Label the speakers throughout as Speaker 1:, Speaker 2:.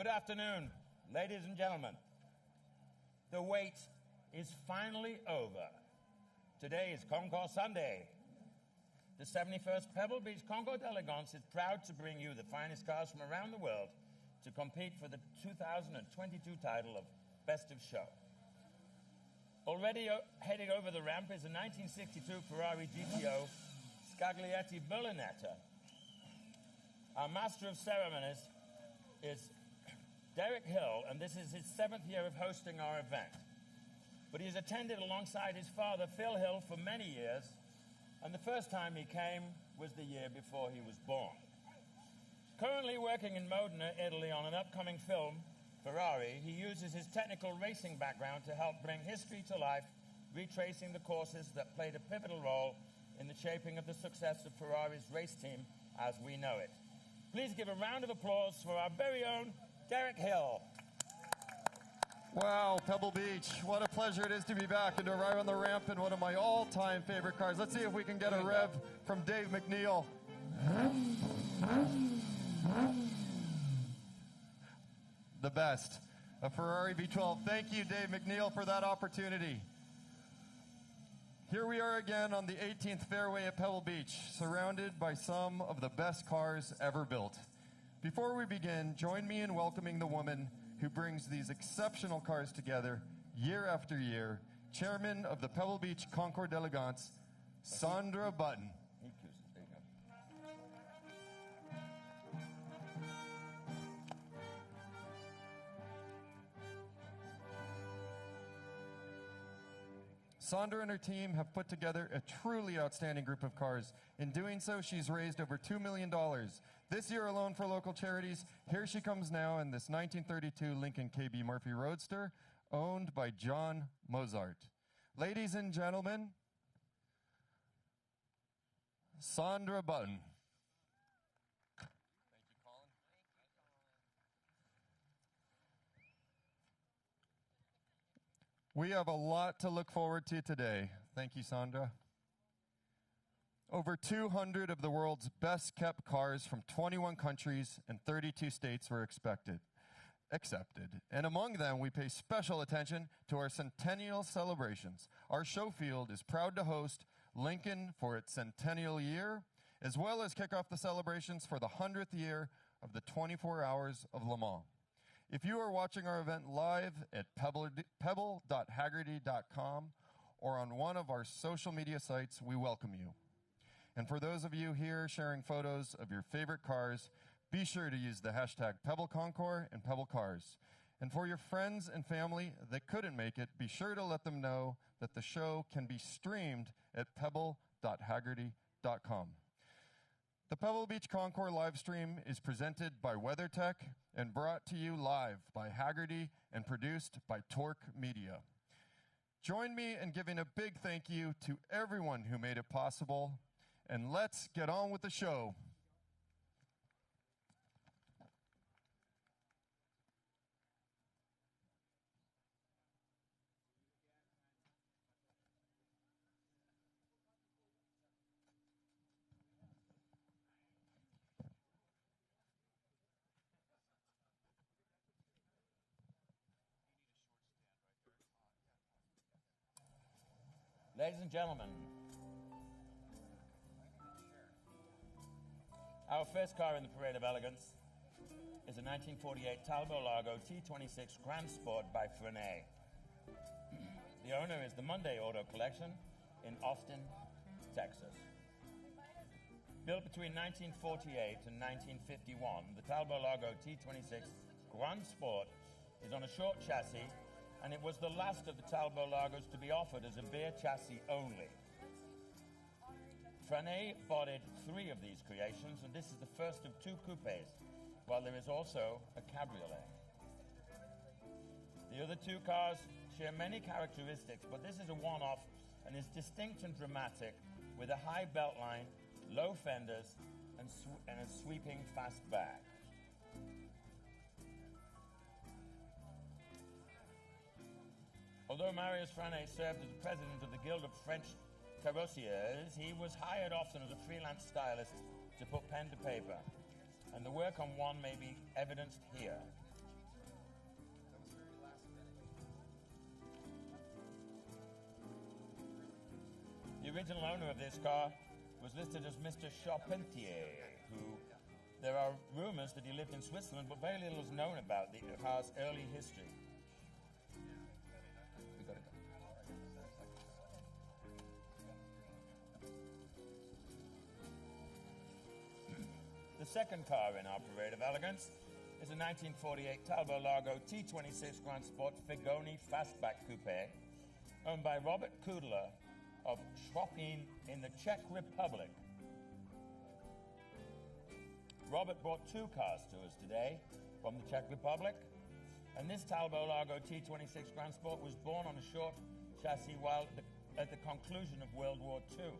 Speaker 1: Good afternoon, ladies and gentlemen. The wait is finally over. Today is Concours Sunday. The 71st Pebble Beach Concours d'Elegance is proud to bring you the finest cars from around the world to compete for the 2022 title of Best of Show. Already heading over the ramp is a 1962 Ferrari GTO Scaglietti Berlinetta. Our master of ceremonies is Derek Hill, and this is his 7th year of hosting our event. But he has attended alongside his father, Phil Hill, for many years, and the first time he came was the year before he was born. Currently working in Modena, Italy, on an upcoming film, Ferrari, he uses his technical racing background to help bring history to life, retracing the courses that played a pivotal role in the shaping of the success of Ferrari's race team as we know it. Please give a round of applause for our very own Derek Hill.
Speaker 2: Wow, Pebble Beach. What a pleasure it is to be back and to arrive on the ramp in one of my all-time favorite cars. Let's see if we can get a rev from Dave McNeil. The best. A Ferrari V12. Thank you, Dave McNeil, for that opportunity. Here we are again on the 18th fairway at Pebble Beach, surrounded by some of the best cars ever built. Before we begin, join me in welcoming the woman who brings these exceptional cars together year after year, chairman of the Pebble Beach Concours d'Elegance, Sandra Button. Sandra and her team have put together a truly outstanding group of cars. In doing so, she's raised over $2 million. This year alone for local charities, here she comes now in this 1932 Lincoln KB Murphy Roadster, owned by John Mozart. Ladies and gentlemen, Sandra Button. Thank you, Colin. We have a lot to look forward to today. Thank you, Sandra. Over 200 of the world's best-kept cars from 21 countries and 32 states were accepted. And among them, we pay special attention to our centennial celebrations. Our show field is proud to host Lincoln for its centennial year, as well as kick off the celebrations for the 100th year of the 24 Hours of Le Mans. If you are watching our event live at pebble.haggerty.com or on one of our social media sites, we welcome you. And for those of you here sharing photos of your favorite cars, be sure to use the hashtag PebbleConcours and PebbleCars. And for your friends and family that couldn't make it, be sure to let them know that the show can be streamed at pebble.haggerty.com. The Pebble Beach Concours live stream is presented by WeatherTech and brought to you live by Haggerty and produced by Torque Media. Join me in giving a big thank you to everyone who made it possible, and let's get on with the show.
Speaker 1: Ladies and gentlemen, our first car in the Parade of Elegance is a 1948 Talbot-Lago T26 Grand Sport by Ferrari. The owner is the Monday Auto Collection in Austin, Texas. Built between 1948 and 1951, the Talbot-Lago T26 Grand Sport is on a short chassis, and it was the last of the Talbot-Lagos to be offered as a bare chassis only. Ferrari bodied 3 of these creations, and this is the first of 2 coupes, while there is also a cabriolet. The other 2 cars share many characteristics, but this is a one-off and is distinct and dramatic, with a high belt line, low fenders, and a sweeping fastback. Although Marius Ferrari served as the president of the Guild of French Carrossiers, he was hired often as a freelance stylist to put pen to paper, and the work on one may be evidenced here. original owner of this car was listed as Mr. Charpentier, who there are rumors that he lived in Switzerland, but very little is known about the car's early history. We gotta go. The second car in our parade of elegance is a 1948 Talbot-Lago T26 Grand Sport Figoni Fastback Coupe, owned by Robert Kudler of Schropin in the Czech Republic. Robert brought two cars to us today from the Czech Republic, and this Talbot-Lago T26 Grand Sport was born on a short chassis while at the conclusion of World War II,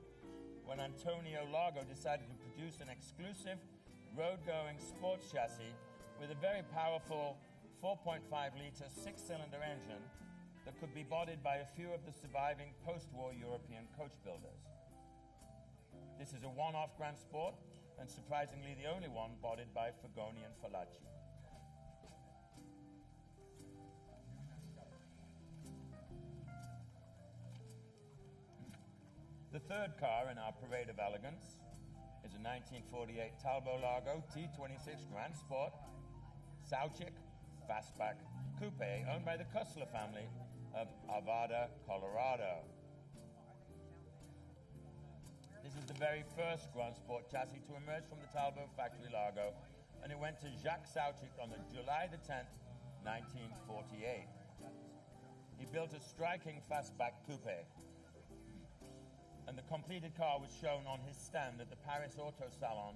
Speaker 1: when Antonio Lago decided to produce an exclusive road-going sports chassis with a very powerful 4.5-litre six-cylinder engine that could be bodied by a few of the surviving post-war European coach builders. This is a one-off Grand Sport, and surprisingly the only one bodied by Figoni and Fallaci. The third car in our parade of elegance is a 1948 Talbot-Lago T26 Grand Sport Sauchik Fastback Coupe, owned by the Kussler family of Arvada, Colorado. This is the very first Grand Sport chassis to emerge from the Talbot factory Lago, and it went to Jacques Sauchik on July the 10th, 1948. He built a striking fastback coupe, and the completed car was shown on his stand at the Paris Auto Salon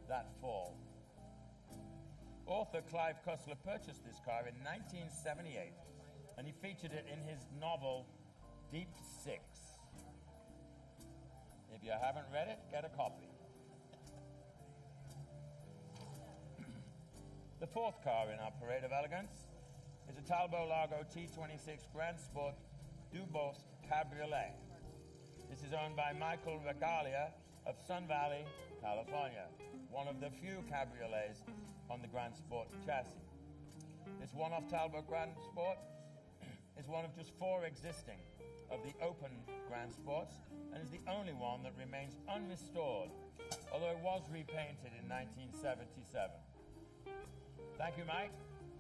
Speaker 1: that fall. Author Clive Cussler purchased this car in 1978, and he featured it in his novel Deep Six. If you haven't read it, get a copy. The fourth car in our parade of elegance is a Talbot-Lago T26 Grand Sport Dubos Cabriolet. This is owned by Michael Regalia of Sun Valley, California, one of the few cabriolets on the Grand Sport chassis. This one-off Talbot Grand Sport is one of just four existing of the open Grand Sports, and is the only one that remains unrestored, although it was repainted in 1977. Thank you, Mike.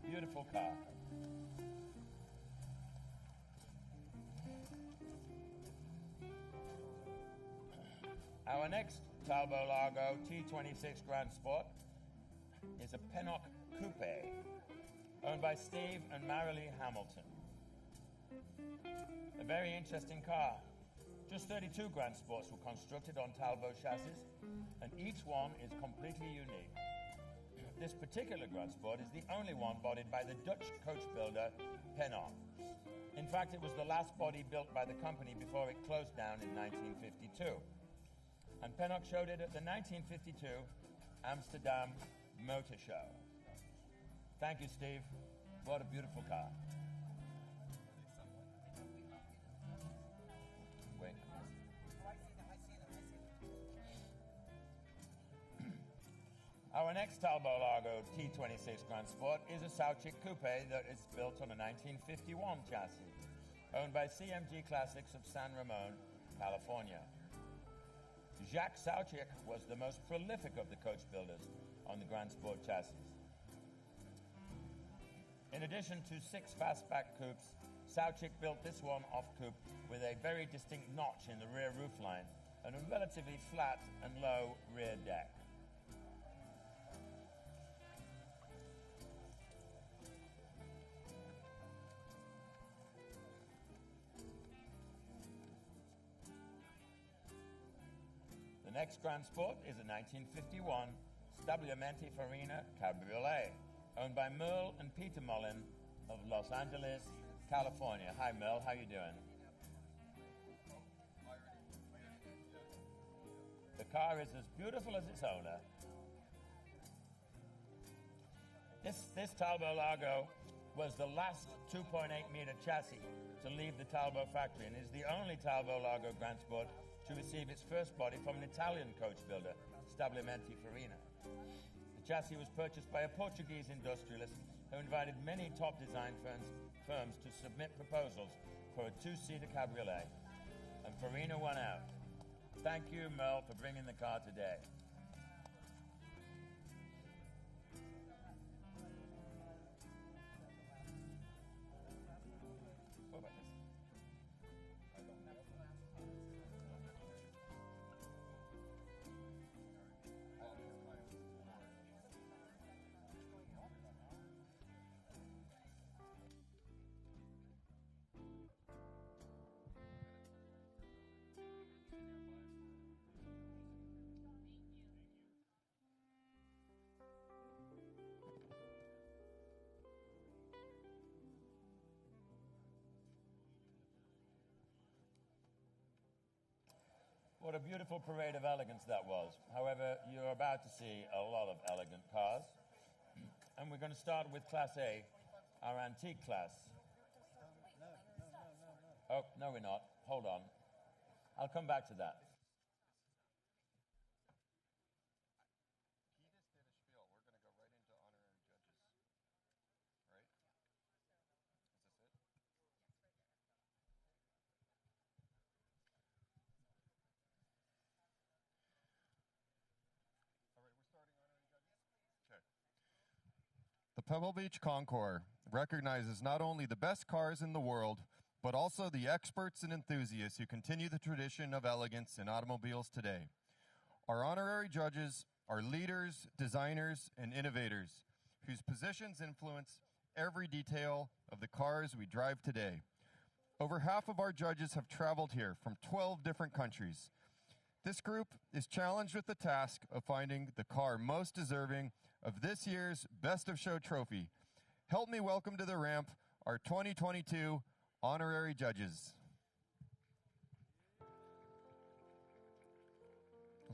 Speaker 1: Beautiful car. Our next Talbot-Lago T26 Grand Sport is a Pennock Coupe, owned by Steve and Marilee Hamilton. A very interesting car. Just 32 Grand Sports were constructed on Talbot chassis, and each one is completely unique. This particular Grand Sport is the only one bodied by the Dutch coach builder Pennock. In fact, it was the last body built by the company before it closed down in 1952. And Pennock showed it at the 1952 Amsterdam Motor Show. Thank you, Steve. What a beautiful car. Wait. Our next Talbot-Lago T26 Grand Sport is a Sauchik Coupe that is built on a 1951 chassis, owned by CMG Classics of San Ramon, California. Jacques Sauchik was the most prolific of the coach builders on the Grand Sport chassis. In addition to 6 fastback coupes, Sauchik built this one-off coupe with a very distinct notch in the rear roofline and a relatively flat and low rear deck. The next Grand Sport is a 1951 Stabilimenti Farina Cabriolet, owned by Merle and Peter Mullen of Los Angeles, California. Hi, Merle. How you doing? The car is as beautiful as its owner. This Talbot-Lago was the last 2.8-meter chassis to leave the Talbot factory and is the only Talbot-Lago Grand Sport to receive its first body from an Italian coach builder, Stabilimenti Farina. The chassis was purchased by a Portuguese industrialist who invited many top design firms to submit proposals for a 2-seater cabriolet, and Farina won out. Thank you, Mel, for bringing the car today. What about this? What a beautiful parade of elegance that was. However, you're about to see a lot of elegant cars. And we're going to start with Class A, our antique class. Oh, no, we're not. Hold on. I'll come back to that.
Speaker 2: He just did a spiel. We're going to go right into honorary judges. Right? Is this it? All right, we're starting honorary judges? Okay. The Pebble Beach Concours recognizes not only the best cars in the world, but also the experts and enthusiasts who continue the tradition of elegance in automobiles today. Our honorary judges are leaders, designers, and innovators whose positions influence every detail of the cars we drive today. Over half of our judges have traveled here from 12 different countries. This group is challenged with the task of finding the car most deserving of this year's Best of Show trophy. Help me welcome to the ramp our 2022 honorary judges.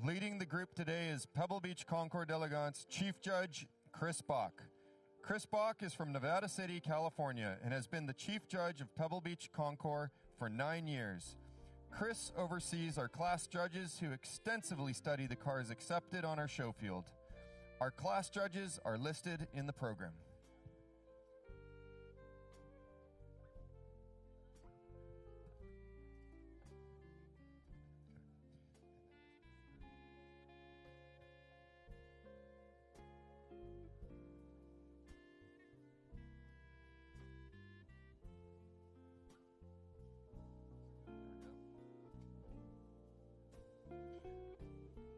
Speaker 2: Leading the group today is Pebble Beach Concours d'Elegance Chief Judge Chris Bach. Chris Bach is from Nevada City, California, and has been the Chief Judge of Pebble Beach Concours for 9 years. Chris oversees our class judges who extensively study the cars accepted on our show field. Our class judges are listed in the program.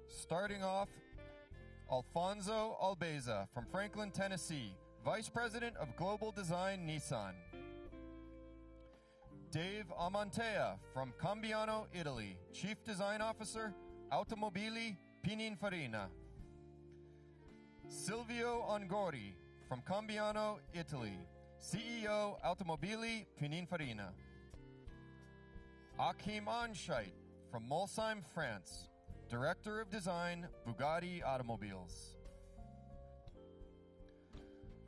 Speaker 2: Starting off, Alfonso Albeza from Franklin, Tennessee, Vice President of Global Design, Nissan. Dave Amantea from Cambiano, Italy, Chief Design Officer, Automobili Pininfarina. Silvio Angori from Cambiano, Italy, CEO, Automobili Pininfarina. Achim Anscheit from Molsheim, France, Director of Design, Bugatti Automobiles.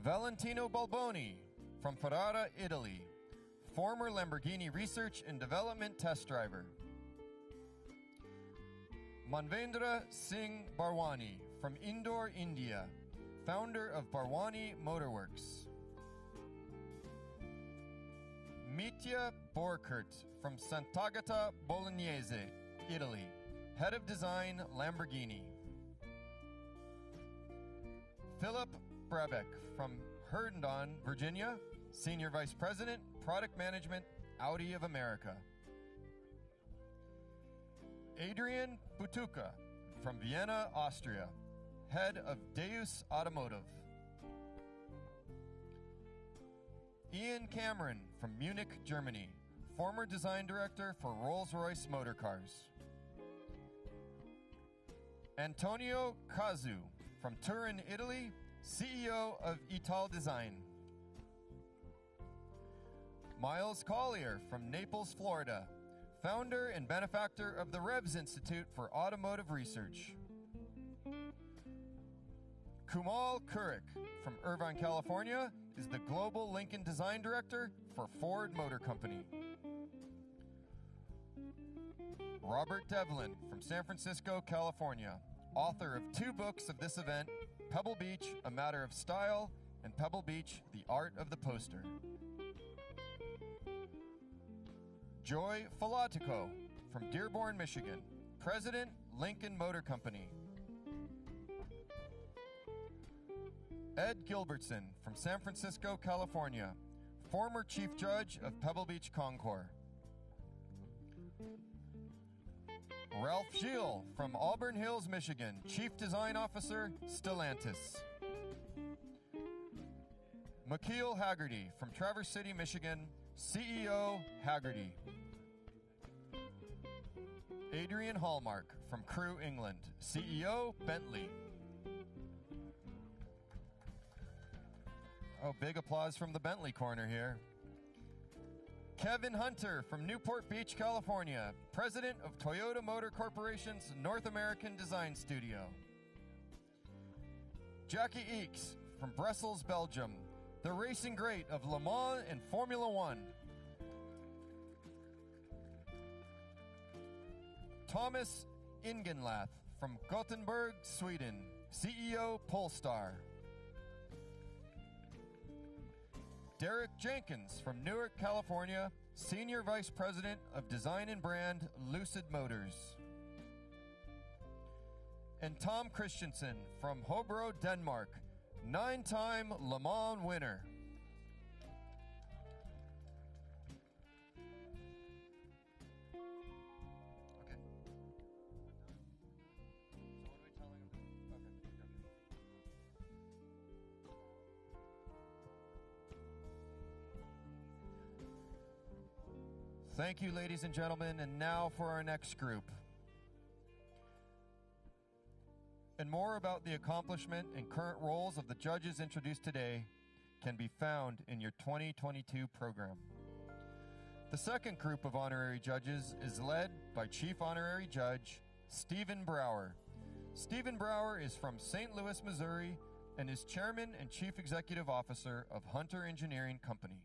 Speaker 2: Valentino Balboni from Ferrara, Italy, former Lamborghini Research and Development Test Driver. Manvendra Singh Barwani from Indore, India, founder of Barwani Motorworks. Mitya Borkert from Sant'Agata Bolognese, Italy, Head of Design, Lamborghini. Philip Brabeck from Herndon, Virginia, Senior Vice President, Product Management, Audi of America. Adrian Butuka from Vienna, Austria, Head of Deus Automotive. Ian Cameron from Munich, Germany, former Design Director for Rolls-Royce Motor Cars. Antonio Cazu from Turin, Italy, CEO of Ital Design. Miles Collier from Naples, Florida, founder and benefactor of the Revs Institute for Automotive Research. Kumal Kurik from Irvine, California, is the Global Lincoln Design Director for Ford Motor Company. Robert Devlin from San Francisco, California, author of 2 books of this event, Pebble Beach, A Matter of Style, and Pebble Beach, The Art of the Poster. Joy Falatico from Dearborn, Michigan, President, Lincoln Motor Company. Ed Gilbertson from San Francisco, California, former Chief Judge of Pebble Beach Concours. Ralph Gilles from Auburn Hills, Michigan, Chief Design Officer, Stellantis. McKeel Haggerty from Traverse City, Michigan, CEO, Haggerty. Adrian Hallmark from Crewe, England, CEO, Bentley. Oh, big applause from the Bentley corner here. Kevin Hunter from Newport Beach, California, President of Toyota Motor Corporation's North American Design Studio. Jackie Eakes from Brussels, Belgium, the racing great of Le Mans and Formula One. Thomas Ingenlath from Gothenburg, Sweden, CEO, Polestar. Derek Jenkins from Newark, California, Senior Vice President of Design and Brand, Lucid Motors. And Tom Christensen from Hobro, Denmark, 9-time Le Mans winner. Thank you, ladies and gentlemen, and now for our next group. And more about the accomplishment and current roles of the judges introduced today can be found in your 2022 program. The second group of honorary judges is led by Chief Honorary Judge Stephen Brower. Stephen Brower is from St. Louis, Missouri, and is Chairman and Chief Executive Officer of Hunter Engineering Company.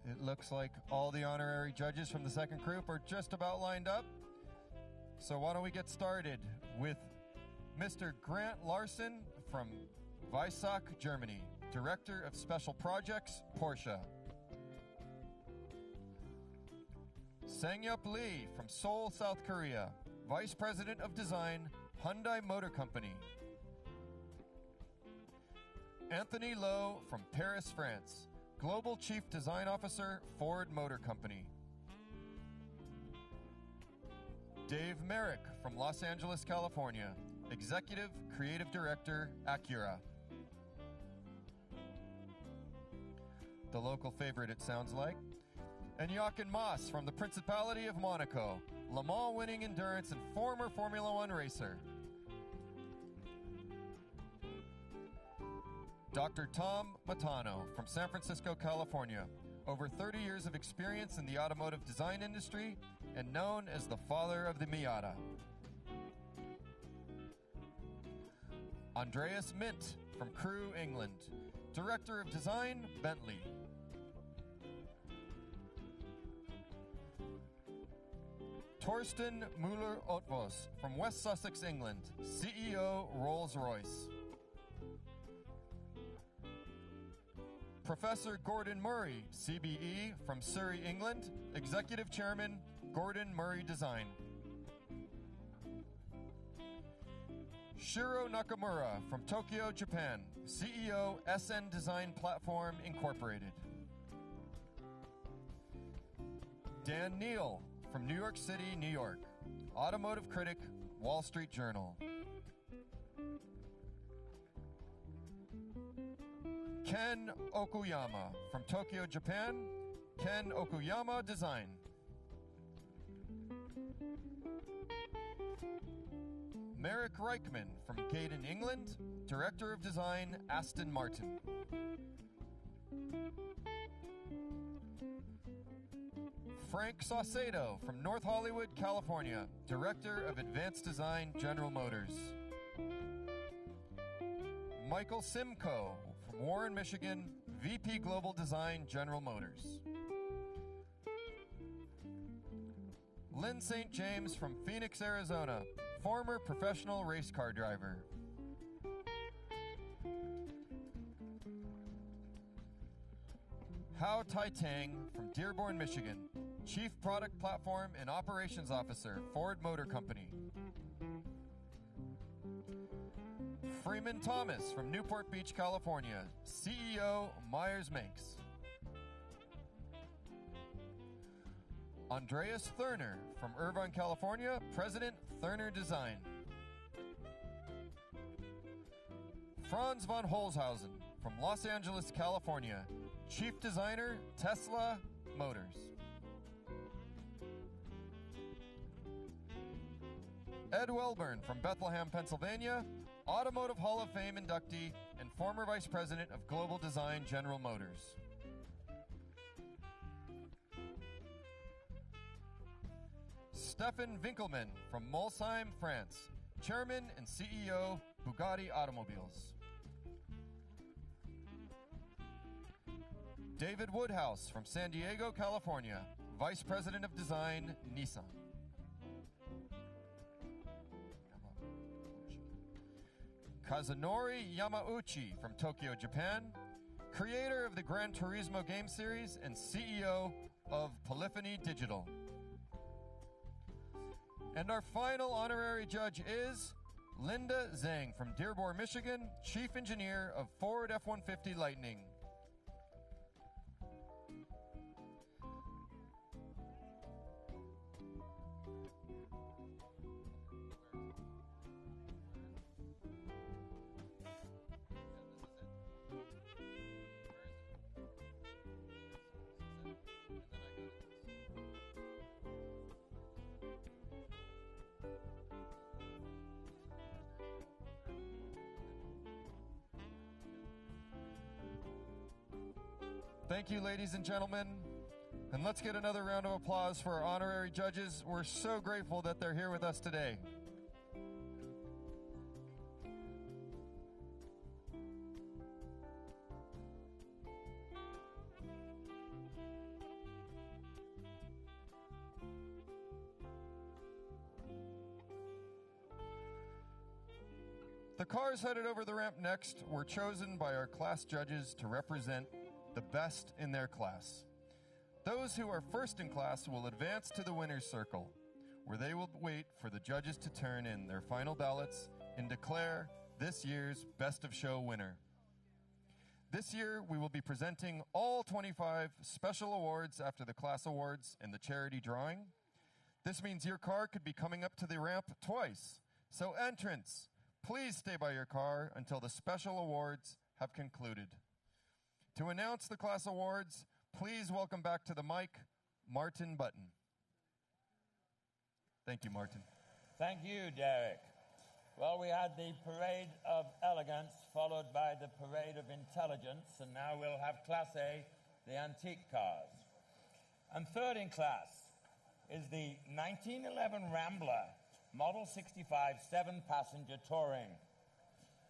Speaker 2: It looks like all the honorary judges from the second group are just about lined up. So why don't we get started with Mr. Grant Larson from Weissach, Germany, Director of Special Projects, Porsche. Sang-Yup Lee from Seoul, South Korea, Vice President of Design, Hyundai Motor Company. Anthony Lowe from Paris, France, Global Chief Design Officer, Ford Motor Company. Dave Merrick from Los Angeles, California, Executive Creative Director, Acura. The local favorite, it sounds like. And Jochen Maas from the Principality of Monaco, Le Mans winning endurance and former Formula One racer. Dr. Tom Matano from San Francisco, California, over 30 years of experience in the automotive design industry and known as the father of the Miata. Andreas Mint from Crewe, England, Director of Design, Bentley. Torsten Müller-Otvos from West Sussex, England, CEO, Rolls-Royce. Professor Gordon Murray, CBE, from Surrey, England, Executive Chairman, Gordon Murray Design. Shiro Nakamura from Tokyo, Japan, CEO, SN Design Platform, Incorporated. Dan Neal from New York City, New York, automotive critic, Wall Street Journal. Ken Okuyama from Tokyo, Japan, Ken Okuyama Design. Merrick Reichman from Gaydon, England, Director of Design, Aston Martin. Frank Saucedo from North Hollywood, California, Director of Advanced Design, General Motors. Michael Simcoe from Warren, Michigan, VP Global Design, General Motors. Lynn St. James from Phoenix, Arizona, former professional race car driver. Hao Tai Tang from Dearborn, Michigan, Chief Product Platform and Operations Officer, Ford Motor Company. Freeman Thomas from Newport Beach, California, CEO, Myers-Manx. Andreas Thurner from Irvine, California, President, Thurner Design. Franz von Holzhausen from Los Angeles, California, Chief Designer, Tesla Motors. Ed Welburn from Bethlehem, Pennsylvania, Automotive Hall of Fame inductee and former Vice President of Global Design, General Motors. Stefan Winkelmann from Molsheim, France, Chairman and CEO, Bugatti Automobiles. David Woodhouse from San Diego, California, Vice President of Design, Nissan. Kazunori Yamauchi from Tokyo, Japan, creator of the Gran Turismo game series and CEO of Polyphony Digital. And our final honorary judge is Linda Zhang from Dearborn, Michigan, Chief Engineer of Ford F-150 Lightning. Thank you, ladies and gentlemen. And let's get another round of applause for our honorary judges. We're so grateful that they're here with us today. The cars headed over the ramp next were chosen by our class judges to represent the best in their class. Those who are first in class will advance to the winner's circle, where they will wait for the judges to turn in their final ballots and declare this year's Best of Show winner. This year, we will be presenting all 25 special awards after the class awards and the charity drawing. This means your car could be coming up to the ramp twice. So entrants, please stay by your car until the special awards have concluded. To announce the class awards, please welcome back to the mic, Martin Button. Thank you, Martin.
Speaker 1: Thank you, Derek. Well, we had the parade of elegance followed by the parade of intelligence, and now we'll have Class A, the antique cars. And third in class is the 1911 Rambler Model 65 7-passenger touring,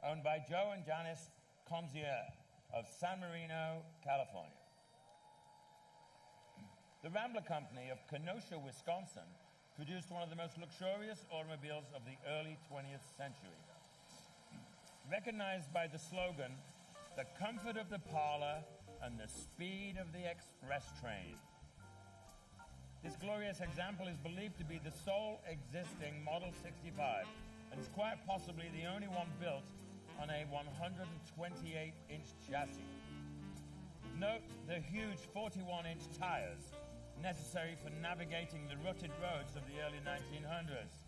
Speaker 1: owned by Joe and Janice Conzier of San Marino, California. The Rambler Company of Kenosha, Wisconsin, produced one of the most luxurious automobiles of the early 20th century. Recognized by the slogan, "The comfort of the parlor and the speed of the express train." This glorious example is believed to be the sole existing Model 65, and is quite possibly the only one built on a 128-inch chassis. Note the huge 41-inch tires necessary for navigating the rutted roads of the early 1900s.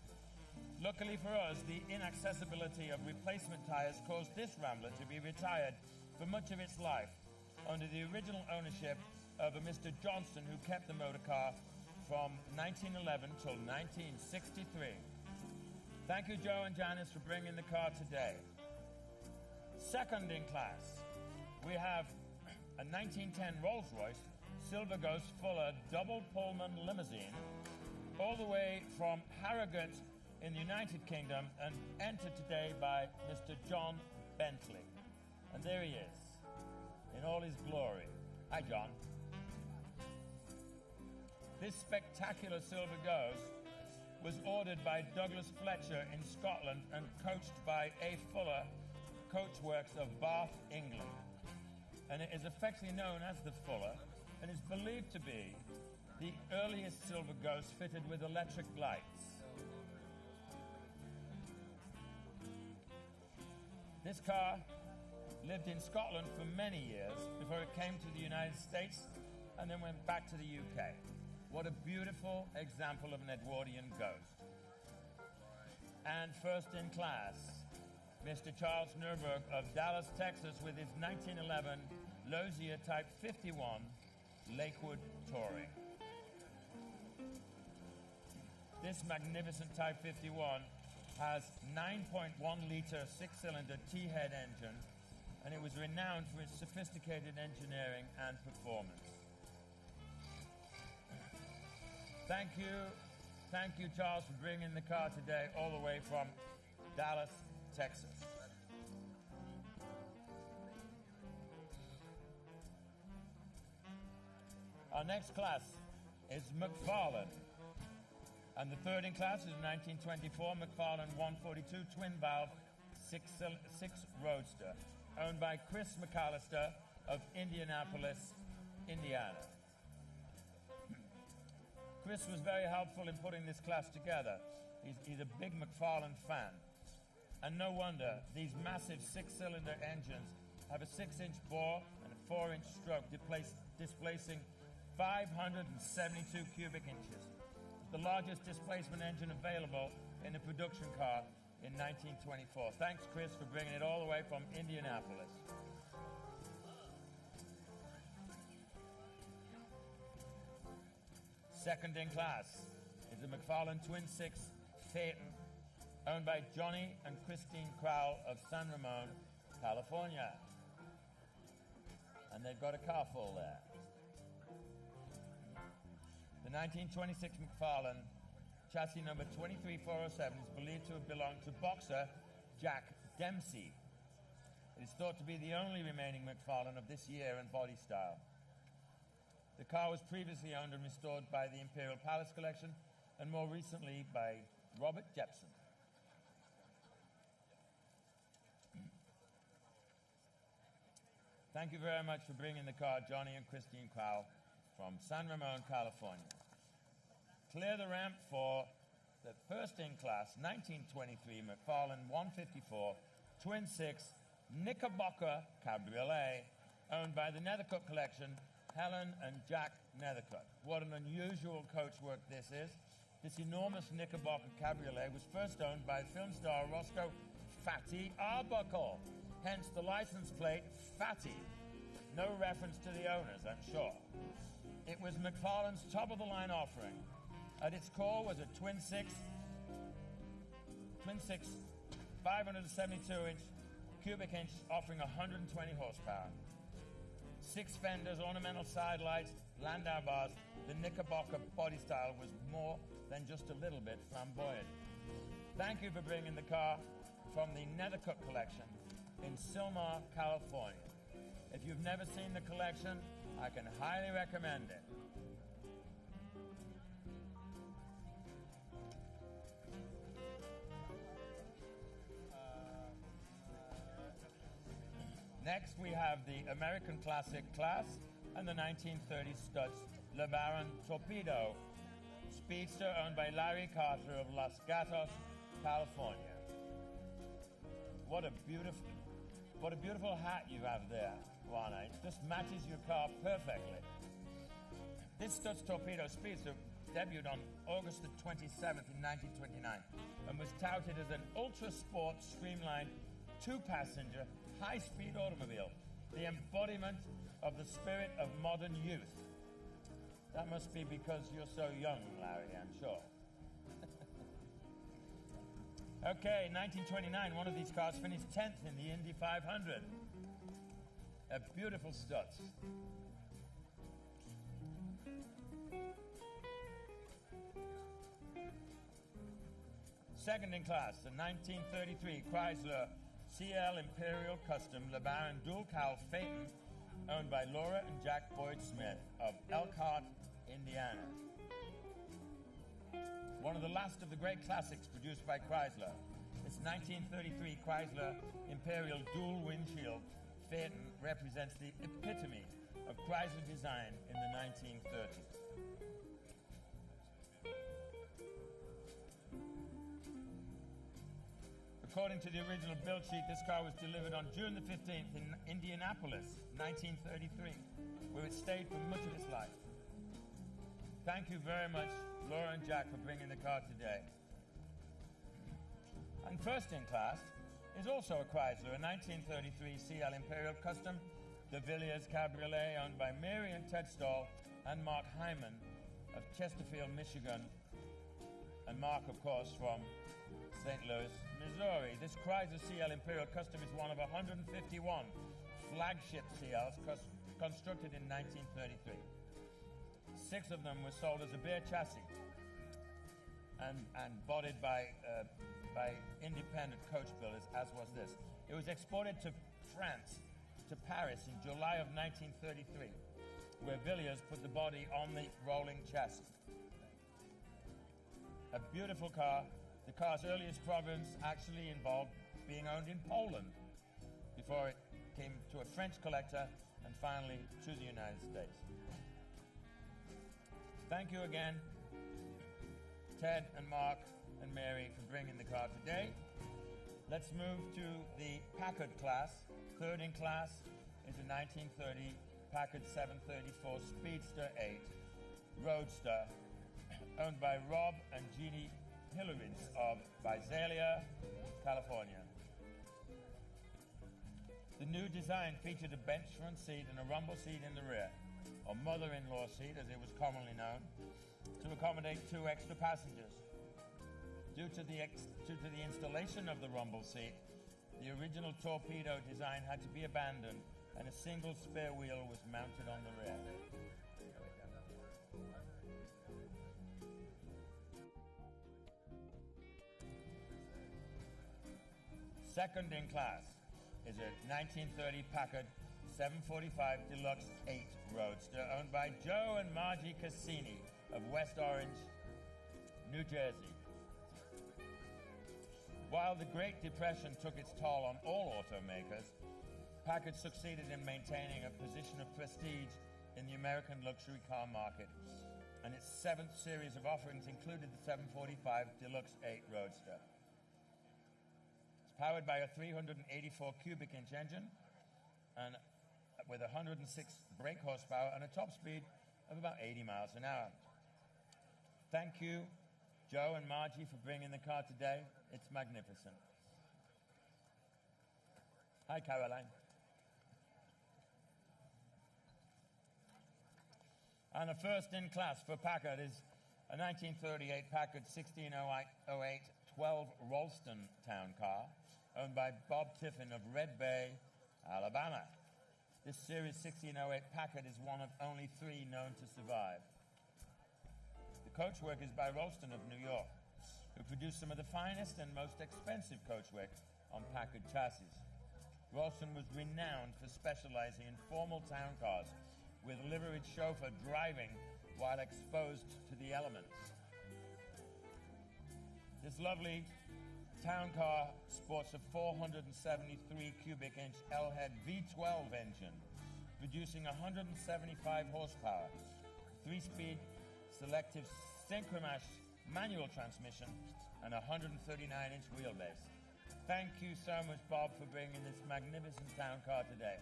Speaker 1: Luckily for us, the inaccessibility of replacement tires caused this Rambler to be retired for much of its life under the original ownership of a Mr. Johnston, who kept the motor car from 1911 till 1963. Thank you, Joe and Janice, for bringing the car today. Second in class, we have a 1910 Rolls-Royce Silver Ghost Fuller double Pullman limousine, all the way from Harrogate in the United Kingdom, and entered today by Mr. John Bentley. And there he is, in all his glory. Hi, John. This spectacular Silver Ghost was ordered by Douglas Fletcher in Scotland and coached by A. Fuller, Coachworks of Bath, England. And it is affectionately known as the Fuller and is believed to be the earliest Silver Ghost fitted with electric lights. This car lived in Scotland for many years before it came to the United States and then went back to the UK. What a beautiful example of an Edwardian ghost. And first in class, Mr. Charles Nurburg of Dallas, Texas, with his 1911 Lozier Type 51 Lakewood Touring. This magnificent Type 51 has 9.1-liter six-cylinder T-head engine, and it was renowned for its sophisticated engineering and performance. Thank you, Charles, for bringing the car today all the way from Dallas, Texas. Our next class is McFarland. And the third in class is a 1924 McFarland 142 twin-valve six roadster, owned by Chris McAllister of Indianapolis, Indiana. Chris was very helpful in putting this class together. He's a big McFarland fan. And no wonder, these massive six-cylinder engines have a 6-inch bore and a 4-inch stroke, displacing 572 cubic inches. The largest displacement engine available in a production car in 1924. Thanks, Chris, for bringing it all the way from Indianapolis. Second in class is a McFarland Twin Six Phaeton, owned by Johnny and Christine Crowell of San Ramon, California. And they've got a car full there. The 1926 McFarland, chassis number 23407, is believed to have belonged to boxer Jack Dempsey. It is thought to be the only remaining McFarland of this year and body style. The car was previously owned and restored by the Imperial Palace Collection and more recently by Robert Jepson. Thank you very much for bringing the car, Johnny and Christine Crowell from San Ramon, California. Clear the ramp for the first in class 1923 McFarland 154 Twin Six Knickerbocker Cabriolet, owned by the Nethercutt Collection, Helen and Jack Nethercutt. What an unusual coachwork this is. This enormous Knickerbocker Cabriolet was first owned by film star Roscoe Fatty Arbuckle, hence the license plate Fatty. No reference to the owners, I'm sure. It was McFarland's top-of-the-line offering. At its core was a twin six 572-inch cubic inch offering 120 horsepower. 6 fenders, ornamental side lights, landau bars. The Knickerbocker body style was more than just a little bit flamboyant. Thank you for bringing the car from the Nethercutt Collection in Sylmar, California. If you've never seen the collection, I can highly recommend it. Next, we have the American Classic class and the 1930 Stutz LeBaron Torpedo, speedster owned by Larry Carter of Los Gatos, California. What a beautiful hat you have there, Juana. It just matches your car perfectly. This Stutz Torpedo Speedster debuted on August the 27th in 1929 and was touted as an ultra-sport, streamlined, 2-passenger, high-speed automobile, the embodiment of the spirit of modern youth. That must be because you're so young, Larry, I'm sure. Okay, 1929, one of these cars finished 10th in the Indy 500. A beautiful Stutz. Second in class, the 1933 Chrysler CL Imperial Custom LeBaron Dual Cowl Phaeton, owned by Laura and Jack Boyd Smith of Elkhart, Indiana. One of the last of the great classics produced by Chrysler. This 1933 Chrysler Imperial Dual Windshield Phaeton represents the epitome of Chrysler design in the 1930s. According to the original build sheet, this car was delivered on June the 15th in Indianapolis, 1933, where it stayed for much of its life. Thank you very much, Laura and Jack, for bringing the car today. And first in class is also a Chrysler, a 1933 CL Imperial Custom, de Villiers Cabriolet, owned by Mary and Ted Stahl and Mark Hyman of Chesterfield, Michigan, and Mark, of course, from St. Louis, Missouri. This Chrysler CL Imperial Custom is one of 151 flagship CLs constructed in 1933. 6 of them were sold as a bare chassis and bodied by independent coach builders, as was this. It was exported to France, to Paris in July of 1933, where Villiers put the body on the rolling chassis. A beautiful car. The car's earliest problems actually involved being owned in Poland before it came to a French collector and finally to the United States. Thank you again, Ted and Mark and Mary, for bringing the car today. Let's move to the Packard class. Third in class is a 1930 Packard 734 Speedster 8 Roadster, owned by Rob and Jeannie Hillerich of Visalia, California. The new design featured a bench front seat and a rumble seat in the rear, or mother-in-law seat as it was commonly known, to accommodate 2 extra passengers. Due to the installation of the rumble seat, the original torpedo design had to be abandoned and a single spare wheel was mounted on the rear. Second in class is a 1930 Packard 745 Deluxe 8 Roadster, owned by Joe and Margie Cassini of West Orange, New Jersey. While the Great Depression took its toll on all automakers, Packard succeeded in maintaining a position of prestige in the American luxury car market, and its 7th series of offerings included the 745 Deluxe 8 Roadster. Powered by a 384 cubic inch engine and with 106 brake horsepower and a top speed of about 80 miles an hour. Thank you, Joe and Margie, for bringing the car today. It's magnificent. Hi, Caroline. And the first in class for Packard is a 1938 Packard 1608 12 Ralston Town car, owned by Bob Tiffin of Red Bay, Alabama. This Series 1608 Packard is one of only 3 known to survive. The coachwork is by Rolston of New York, who produced some of the finest and most expensive coachwork on Packard chassis. Rolston was renowned for specializing in formal town cars, with a liveried chauffeur driving while exposed to the elements. This lovely town car sports a 473 cubic inch L-head V12 engine, producing 175 horsepower, 3-speed selective synchromash manual transmission, and a 139-inch wheelbase. Thank you so much, Bob, for bringing this magnificent town car today.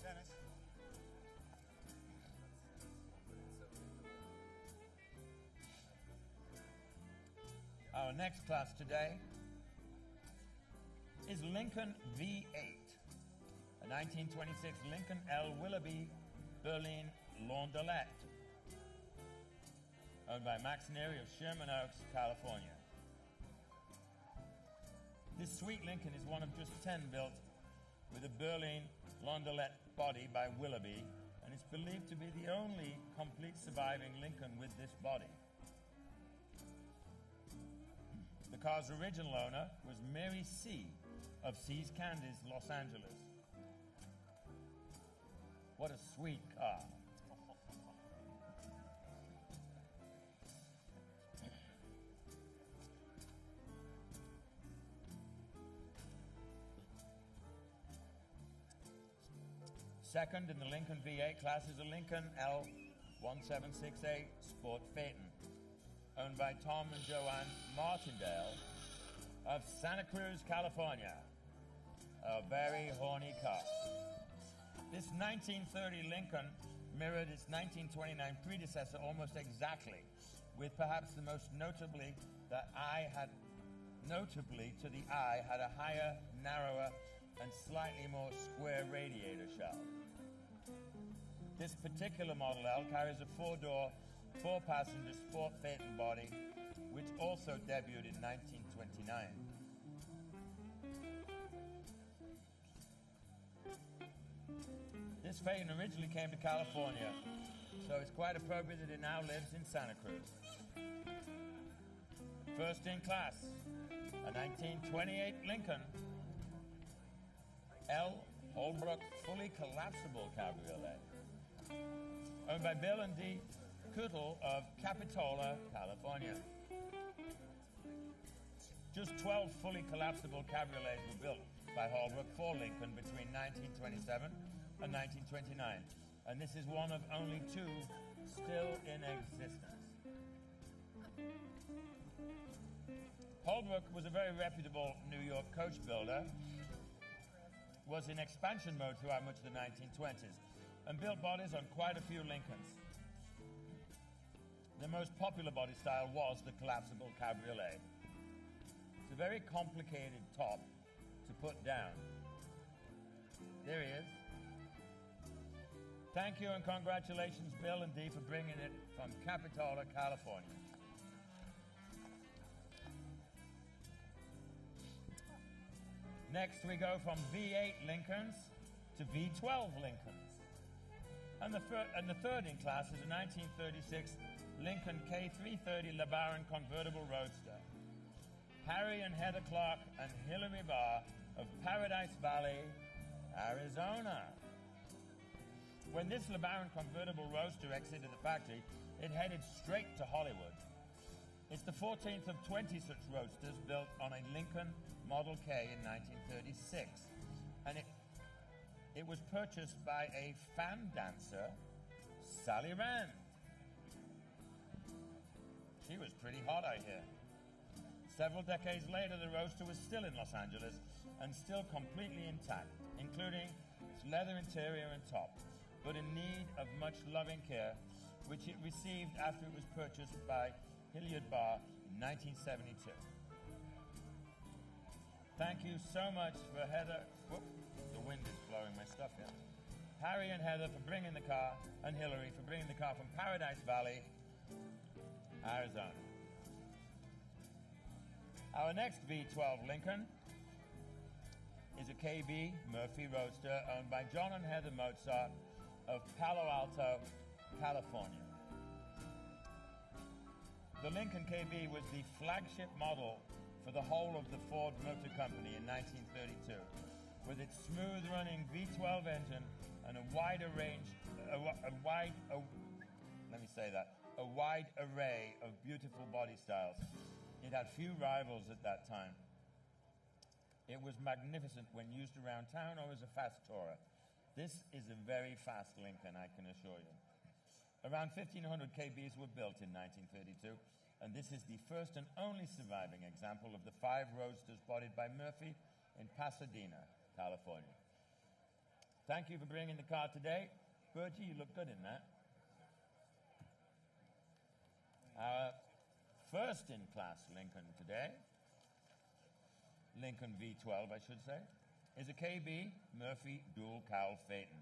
Speaker 3: Dennis.
Speaker 1: Our next class today is Lincoln V8, a 1926 Lincoln L. Willoughby Berlin Launderette, owned by Max Neary of Sherman Oaks, California. This sweet Lincoln is one of just 10 built with a Berlin Launderette body by Willoughby, and it's believed to be the only complete surviving Lincoln with this body. The car's original owner was Mary C. of C's Candies, Los Angeles. What a sweet car. Second in the Lincoln V8 class is a Lincoln L1768 Sport Phaeton, owned by Tom and Joanne Martindale of Santa Cruz, California. A very horny car. This 1930 Lincoln mirrored its 1929 predecessor almost exactly, with perhaps the most notably to the eye had a higher, narrower, and slightly more square radiator shaft. This particular Model L carries a four-door, four-passenger Sport Phaeton body, which also debuted in 1929. This Phaeton originally came to California, so it's quite appropriate that it now lives in Santa Cruz. First in class, a 1928 Lincoln L. Holbrook fully collapsible cabriolet, owned by Bill and Dee Kuttel of Capitola, California. Just 12 fully collapsible cabriolets were built by Holbrook for Lincoln between 1927 and 1929, and this is one of only two still in existence. Holbrook was a very reputable New York coach builder, was in expansion mode throughout much of the 1920s, and built bodies on quite a few Lincolns. The most popular body style was the collapsible cabriolet. It's a very complicated top to put down. There he is. Thank you and congratulations, Bill and Dee, for bringing it from Capitola, California. Next, we go from V8 Lincolns to V12 Lincolns. And the third in class is a 1936 Lincoln K330 LeBaron convertible roadster. Harry and Heather Clark and Hillary Barr of Paradise Valley, Arizona. When this LeBaron convertible roadster exited the factory, it headed straight to Hollywood. It's the 14th of 20 such roadsters built on a Lincoln Model K in 1936. And it was purchased by a fan dancer, Sally Rand. She was pretty hot, I hear. Several decades later, the roadster was still in Los Angeles and still completely intact, including its leather interior and top, but in need of much loving care, which it received after it was purchased by Hilliard Barr in 1972. Thank you so much for Heather. Whoop, the wind is blowing my stuff here. Harry and Heather for bringing the car, and Hillary for bringing the car from Paradise Valley, Arizona. Our next V12 Lincoln is a KB Murphy Roadster owned by John and Heather Mozart of Palo Alto, California. The Lincoln KB was the flagship model for the whole of the Ford Motor Company in 1932, with its smooth-running V12 engine and a wide array of beautiful body styles. It had few rivals at that time. It was magnificent when used around town or as a fast tourer. This is a very fast Lincoln, I can assure you. Around 1,500 KBs were built in 1932, and this is the first and only surviving example of the 5 roadsters bodied by Murphy in Pasadena, California. Thank you for bringing the car today. Bergie, you look good in that. Our first in class Lincoln today, Lincoln V12, I should say, is a KB Murphy dual cowl phaeton.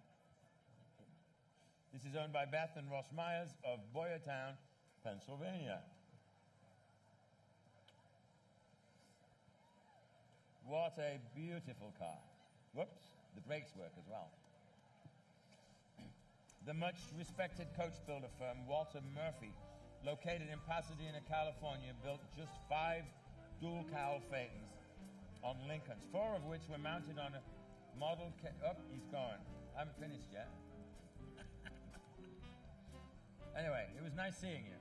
Speaker 1: This is owned by Beth and Ross Myers of Boyertown, Pennsylvania. What a beautiful car. Whoops, the brakes work as well. The much respected coach builder firm Walter Murphy, located in Pasadena, California, built just 5 dual cowl phaetons on Lincolns, 4 of which were mounted on a model. Oh, he's gone. I haven't finished yet. Anyway, it was nice seeing you.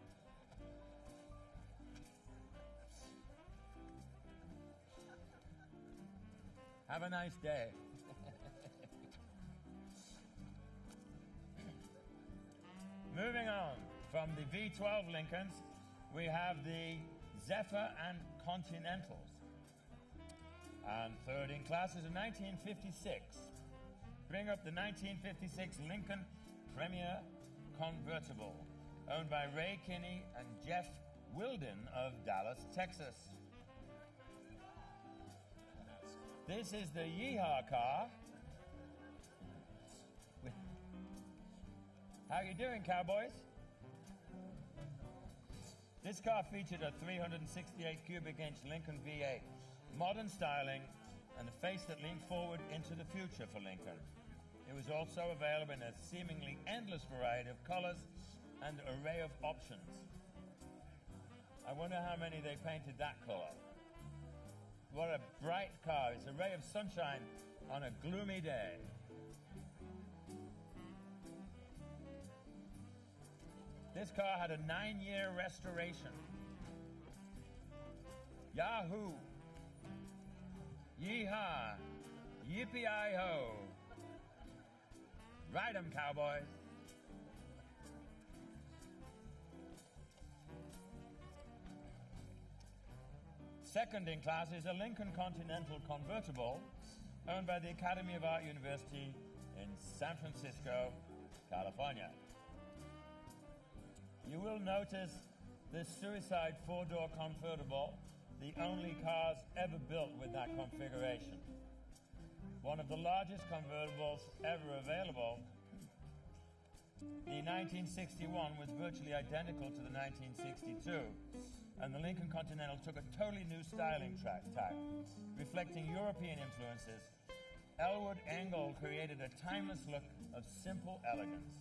Speaker 1: Have a nice day. Moving on, from the V12 Lincolns, we have the Zephyr and Continentals. And third in class is a 1956. Bring up the 1956 Lincoln Premier Convertible, owned by Ray Kinney and Jeff Wilden of Dallas, Texas. This is the Yeehaw car. How you doing, cowboys? This car featured a 368 cubic inch Lincoln V8, modern styling, and a face that leaned forward into the future for Lincoln. It was also available in a seemingly endless variety of colors and array of options. I wonder how many they painted that color. What a bright car. It's a ray of sunshine on a gloomy day. This car had a 9-year restoration. Yahoo! Yeehaw! Yippee-i-ho! Ride 'em, cowboys! Second in class is a Lincoln Continental convertible owned by the Academy of Art University in San Francisco, California. You will notice this suicide 4-door convertible, the only cars ever built with that configuration. One of the largest convertibles ever available. The 1961 was virtually identical to the 1962, and the Lincoln Continental took a totally new styling tack, reflecting European influences. Elwood Engel created a timeless look of simple elegance,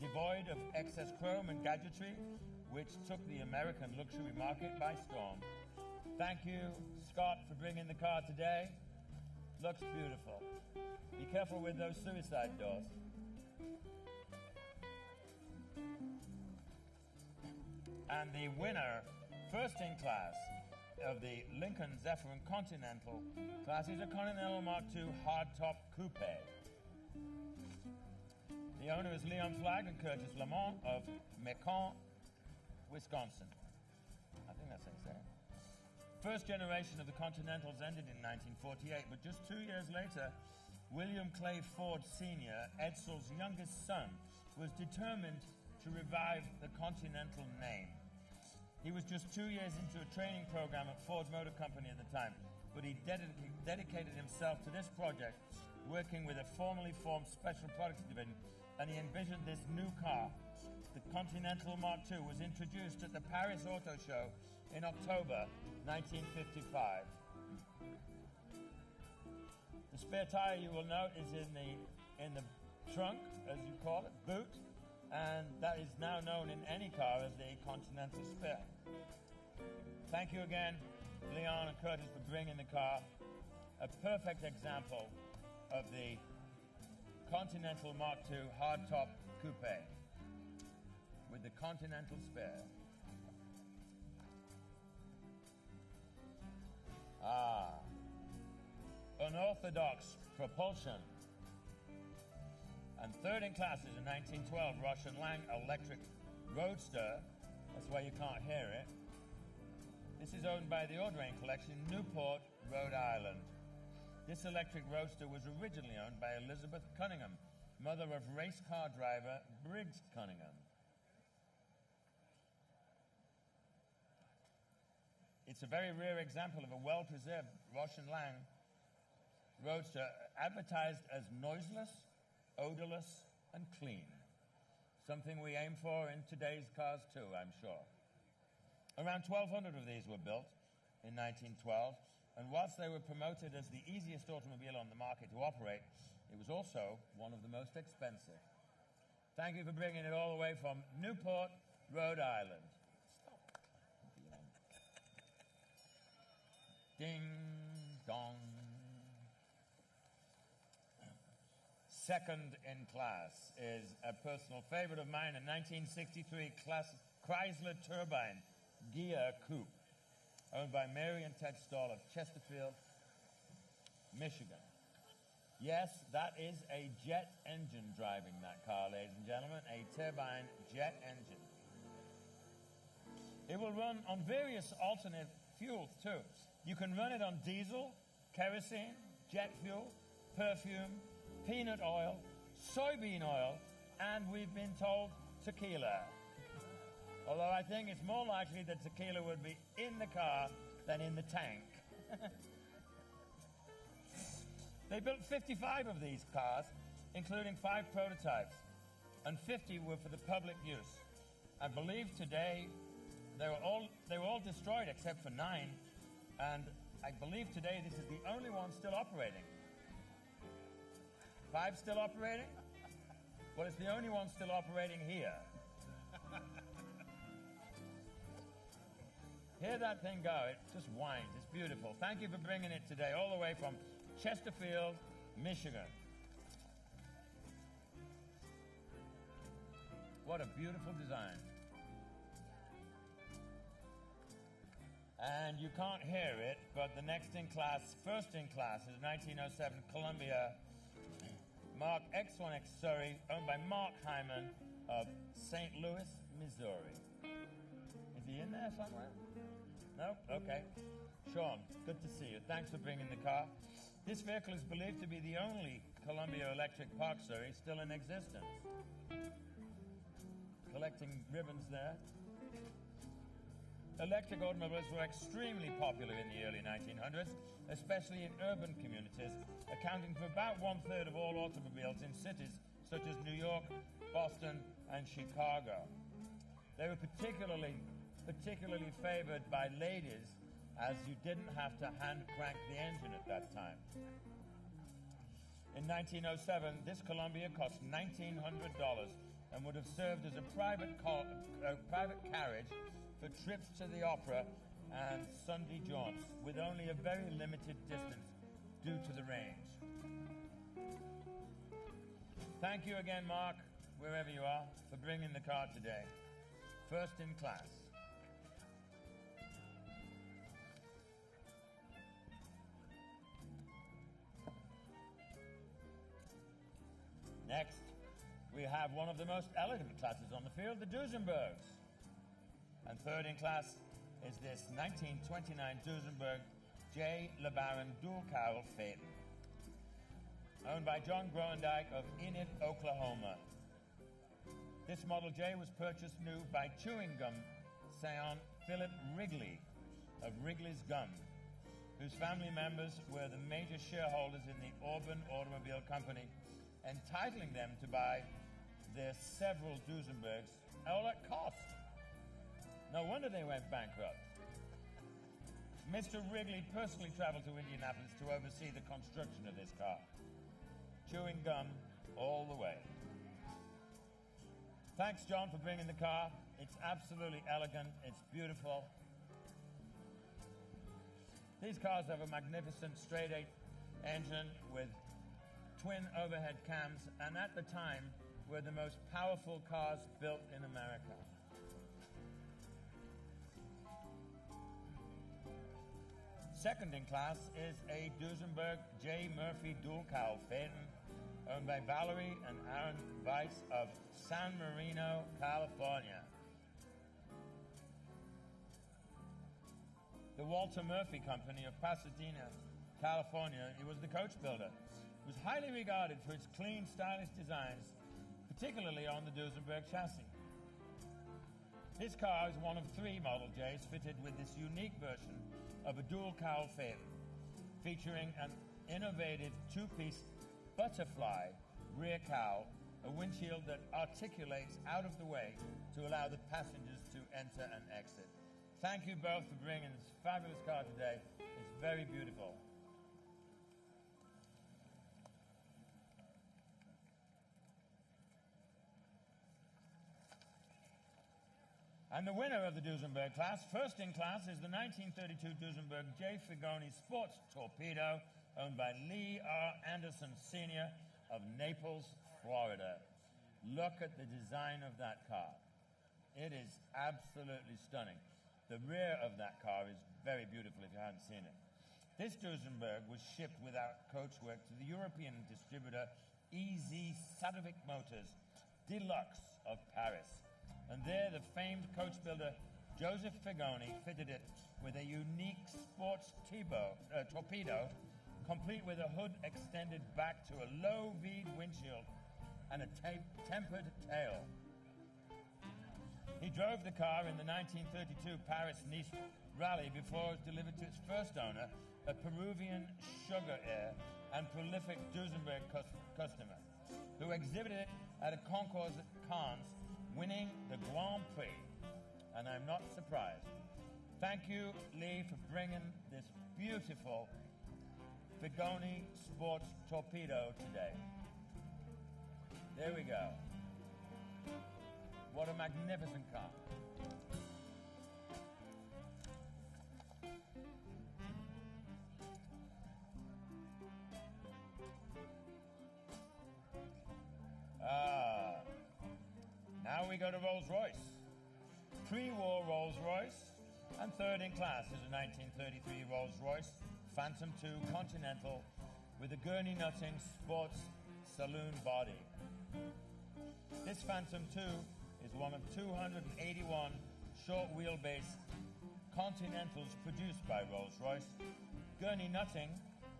Speaker 1: devoid of excess chrome and gadgetry, which took the American luxury market by storm. Thank you, Scott, for bringing the car today. Looks beautiful. Be careful with those suicide doors. And the winner, first in class, of the Lincoln Zephyr and Continental class is a Continental Mark II hardtop coupe. The owner is Leon Flagg and Curtis Lamont of Macon, Wisconsin. I think that's how you say it. First generation of the Continentals ended in 1948, but just 2 years later, William Clay Ford Sr., Edsel's youngest son, was determined to revive the Continental name. He was just 2 years into a training program at Ford Motor Company at the time, but he dedicated himself to this project, working with a formerly formed special products division, and he envisioned this new car. The Continental Mark II was introduced at the Paris Auto Show in October 1955. The spare tire, you will note, is in the trunk, as you call it, boot, and that is now known in any car as the Continental spare. Thank you again, Leon and Curtis, for bringing the car. A perfect example of the Continental Mark II hardtop coupe with the Continental spare. Unorthodox propulsion. And third in class is a 1912 Roche & Lang electric roadster. That's why you can't hear it. This is owned by the Audrain Collection, Newport, Rhode Island. This electric roadster was originally owned by Elizabeth Cunningham, mother of race car driver Briggs Cunningham. It's a very rare example of a well-preserved Roche & Lang Roadster, advertised as noiseless, odorless, and clean. Something we aim for in today's cars too, I'm sure. Around 1,200 of these were built in 1912, and whilst they were promoted as the easiest automobile on the market to operate, it was also one of the most expensive. Thank you for bringing it all the way from Newport, Rhode Island. Stop. Ding, dong. Second in class is a personal favorite of mine, a 1963 Chrysler Turbine Ghia Coupe, owned by Mary and Ted Stahl of Chesterfield, Michigan. Yes, that is a jet engine driving that car, ladies and gentlemen, a turbine jet engine. It will run on various alternate fuels too. You can run it on diesel, kerosene, jet fuel, perfume, peanut oil, soybean oil, and we've been told tequila. Although I think it's more likely that tequila would be in the car than in the tank. They built 55 of these cars, including 5 prototypes, and 50 were for the public use. I believe today they were all destroyed except for 9, and I believe today this is the only one still operating. 5 still operating? Well, it's the only one still operating here. Hear that thing go. It just whines. It's beautiful. Thank you for bringing it today all the way from Chesterfield, Michigan. What a beautiful design. And you can't hear it, but the next in class, first in class, is 1907 Columbia Mark X1X Surrey, owned by Mark Hyman of St. Louis, Missouri. Is he in there somewhere? No? Okay. Sean, good to see you. Thanks for bringing the car. This vehicle is believed to be the only Columbia electric Park Surrey still in existence. Collecting ribbons there. Electric automobiles were extremely popular in the early 1900s, especially in urban communities, accounting for about 1/3 of all automobiles in cities such as New York, Boston, and Chicago. They were particularly favored by ladies, as you didn't have to hand crank the engine at that time. In 1907, this Columbia cost $1,900 and would have served as a private carriage for trips to the opera and Sunday jaunts, with only a very limited distance due to the range. Thank you again, Mark, wherever you are, for bringing the car today. First in class. Next, we have one of the most elegant classes on the field, the Duesenbergs. And third in class is this 1929 Duesenberg J. LeBaron dual cowl Phaeton, owned by John Groendyke of Enid, Oklahoma. This Model J was purchased new by chewing gum scion Philip Wrigley of Wrigley's Gum, whose family members were the major shareholders in the Auburn Automobile Company, entitling them to buy their several Duesenbergs all at cost. No wonder they went bankrupt. Mr. Wrigley personally traveled to Indianapolis to oversee the construction of this car. Chewing gum all the way. Thanks, John, for bringing the car. It's absolutely elegant. It's beautiful. These cars have a magnificent straight-eight engine with twin overhead cams, and at the time were the most powerful cars built in America. Second in class is a Duesenberg J. Murphy dual cowl Phaeton, owned by Valerie and Aaron Weiss of San Marino, California. The Walter Murphy Company of Pasadena, California, it was the coach builder. It was highly regarded for its clean, stylish designs, particularly on the Duesenberg chassis. This car is one of 3 Model Js fitted with this unique version of a dual cowl Phaeton, featuring an innovative two-piece butterfly rear cowl, a windshield that articulates out of the way to allow the passengers to enter and exit. Thank you both for bringing this fabulous car today. It's very beautiful. And the winner of the Duesenberg class, first in class, is the 1932 Duesenberg J. Figoni Sports Torpedo, owned by Lee R. Anderson Sr. of Naples, Florida. Look at the design of that car. It is absolutely stunning. The rear of that car is very beautiful if you haven't seen it. This Duesenberg was shipped without coachwork to the European distributor EZ Sadovic Motors Deluxe of Paris. And there, the famed coach builder Joseph Figoni fitted it with a unique sports torpedo, complete with a hood extended back to a low V windshield and a tempered tail. He drove the car in the 1932 Paris-Nice rally before it was delivered to its first owner, a Peruvian sugar heir and prolific Duesenberg customer, who exhibited it at a Concours at Cannes, winning the Grand Prix, and I'm not surprised. Thank you, Lee, for bringing this beautiful Figoni Sports Torpedo today. There we go. What a magnificent car. Now we go to Rolls-Royce. Pre-war Rolls-Royce, and third in class is a 1933 Rolls-Royce Phantom II Continental with a gurney nutting sports saloon body. This Phantom II is one of 281 short wheelbase Continentals produced by Rolls-Royce. Gurney Nutting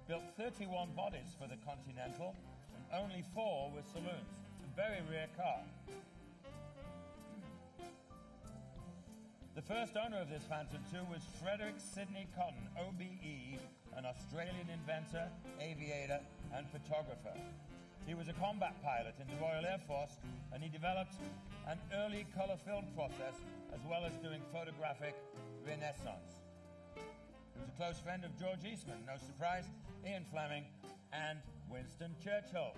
Speaker 1: built 31 bodies for the Continental, and only 4 were saloons. A very rare car. The first owner of this Phantom II was Frederick Sidney Cotton, OBE, an Australian inventor, aviator, and photographer. He was a combat pilot in the Royal Air Force, and he developed an early color film process as well as doing photographic renaissance. He was a close friend of George Eastman, no surprise, Ian Fleming, and Winston Churchill.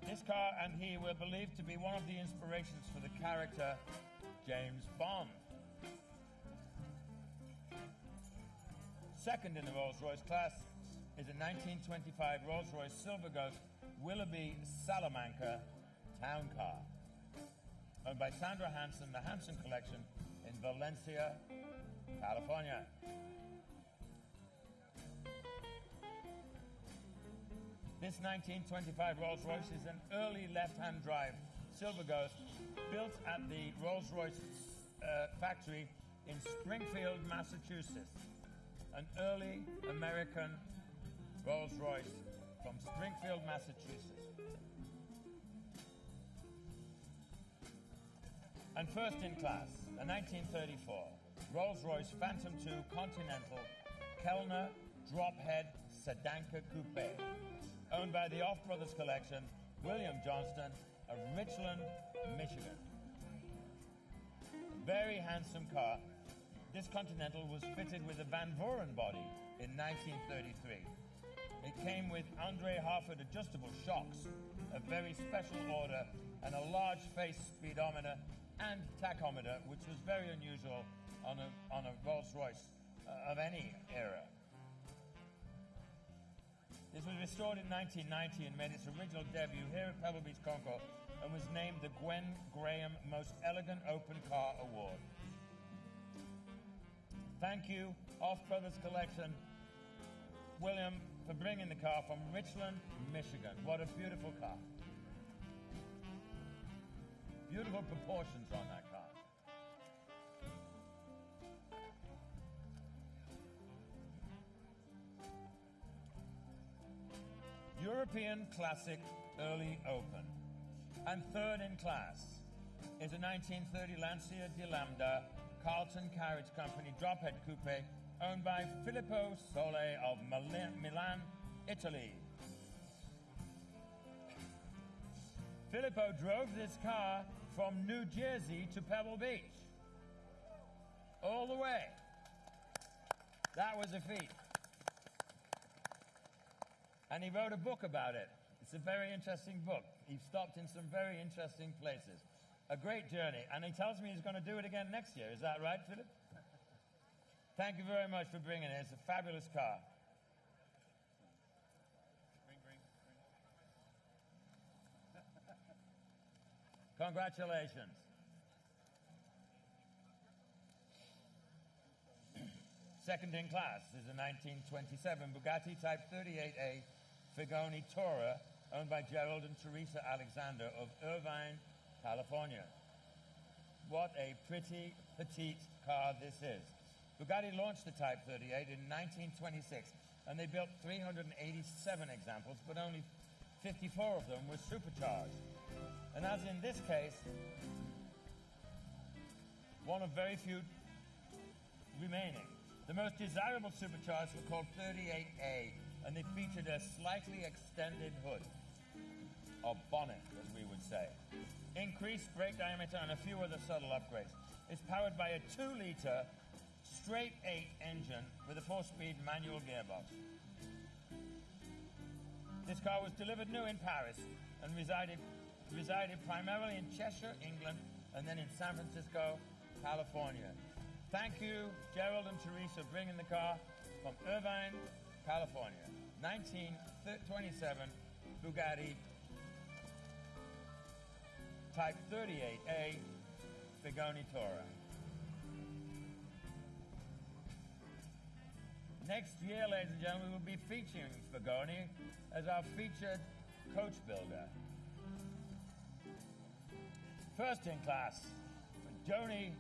Speaker 1: This car and he were believed to be one of the inspirations for the character James Bond. Second in the Rolls-Royce class is a 1925 Rolls-Royce Silver Ghost Willoughby Salamanca town car, owned by Sandra Hansen, the Hansen Collection in Valencia, California. This 1925 Rolls-Royce is an early left-hand drive Silver Ghost built at the Rolls-Royce factory in Springfield, Massachusetts. An early American Rolls-Royce from Springfield, Massachusetts. And first in class, a 1934 Rolls-Royce Phantom II Continental Kellner Drophead Sedanka Coupe, owned by the Off Brothers Collection, William Johnston of Richland, Michigan. Very handsome car. This Continental was fitted with a Van Vuren body in 1933. It came with Andre Harford adjustable shocks, a very special order, and a large face speedometer and tachometer, which was very unusual on a Rolls-Royce of any era. This was restored in 1990 and made its original debut here at Pebble Beach Concours and was named the Gwen Graham Most Elegant Open Car Award. Thank you, Off Brothers Collection, William, for bringing the car from Richland, Michigan. What a beautiful car. Beautiful proportions on that car. European Classic Early Open. And third in class is a 1930 Lancia de Lambda Carlton Carriage Company Drophead Coupe owned by Filippo Sole of Milan, Italy. Filippo drove this car from New Jersey to Pebble Beach. All the way. That was a feat. And he wrote a book about it. It's a very interesting book. He stopped in some very interesting places. A great journey. And he tells me he's going to do it again next year. Is that right, Philip? Thank you very much for bringing it. It's a fabulous car. Congratulations. Second in class is a 1927 Bugatti Type 38A Figoni Tourer owned by Gerald and Teresa Alexander of Irvine, California. What a pretty, petite car this is. Bugatti launched the Type 38 in 1926, and they built 387 examples, but only 54 of them were supercharged. And as in this case, one of very few remaining. The most desirable superchargers were called 38A, and they featured a slightly extended hood, or bonnet, as we would say. Increased brake diameter and a few other subtle upgrades. It's powered by a 2-liter straight 8 engine with a 4-speed manual gearbox. This car was delivered new in Paris and resided primarily in Cheshire, England, and then in San Francisco, California. Thank you, Gerald and Teresa, bringing the car from Irvine, California. 1927 Bugatti Type 38A Figoni Tourer. Next year, ladies and gentlemen, we will be featuring Figoni as our featured coach builder. First in class, Joni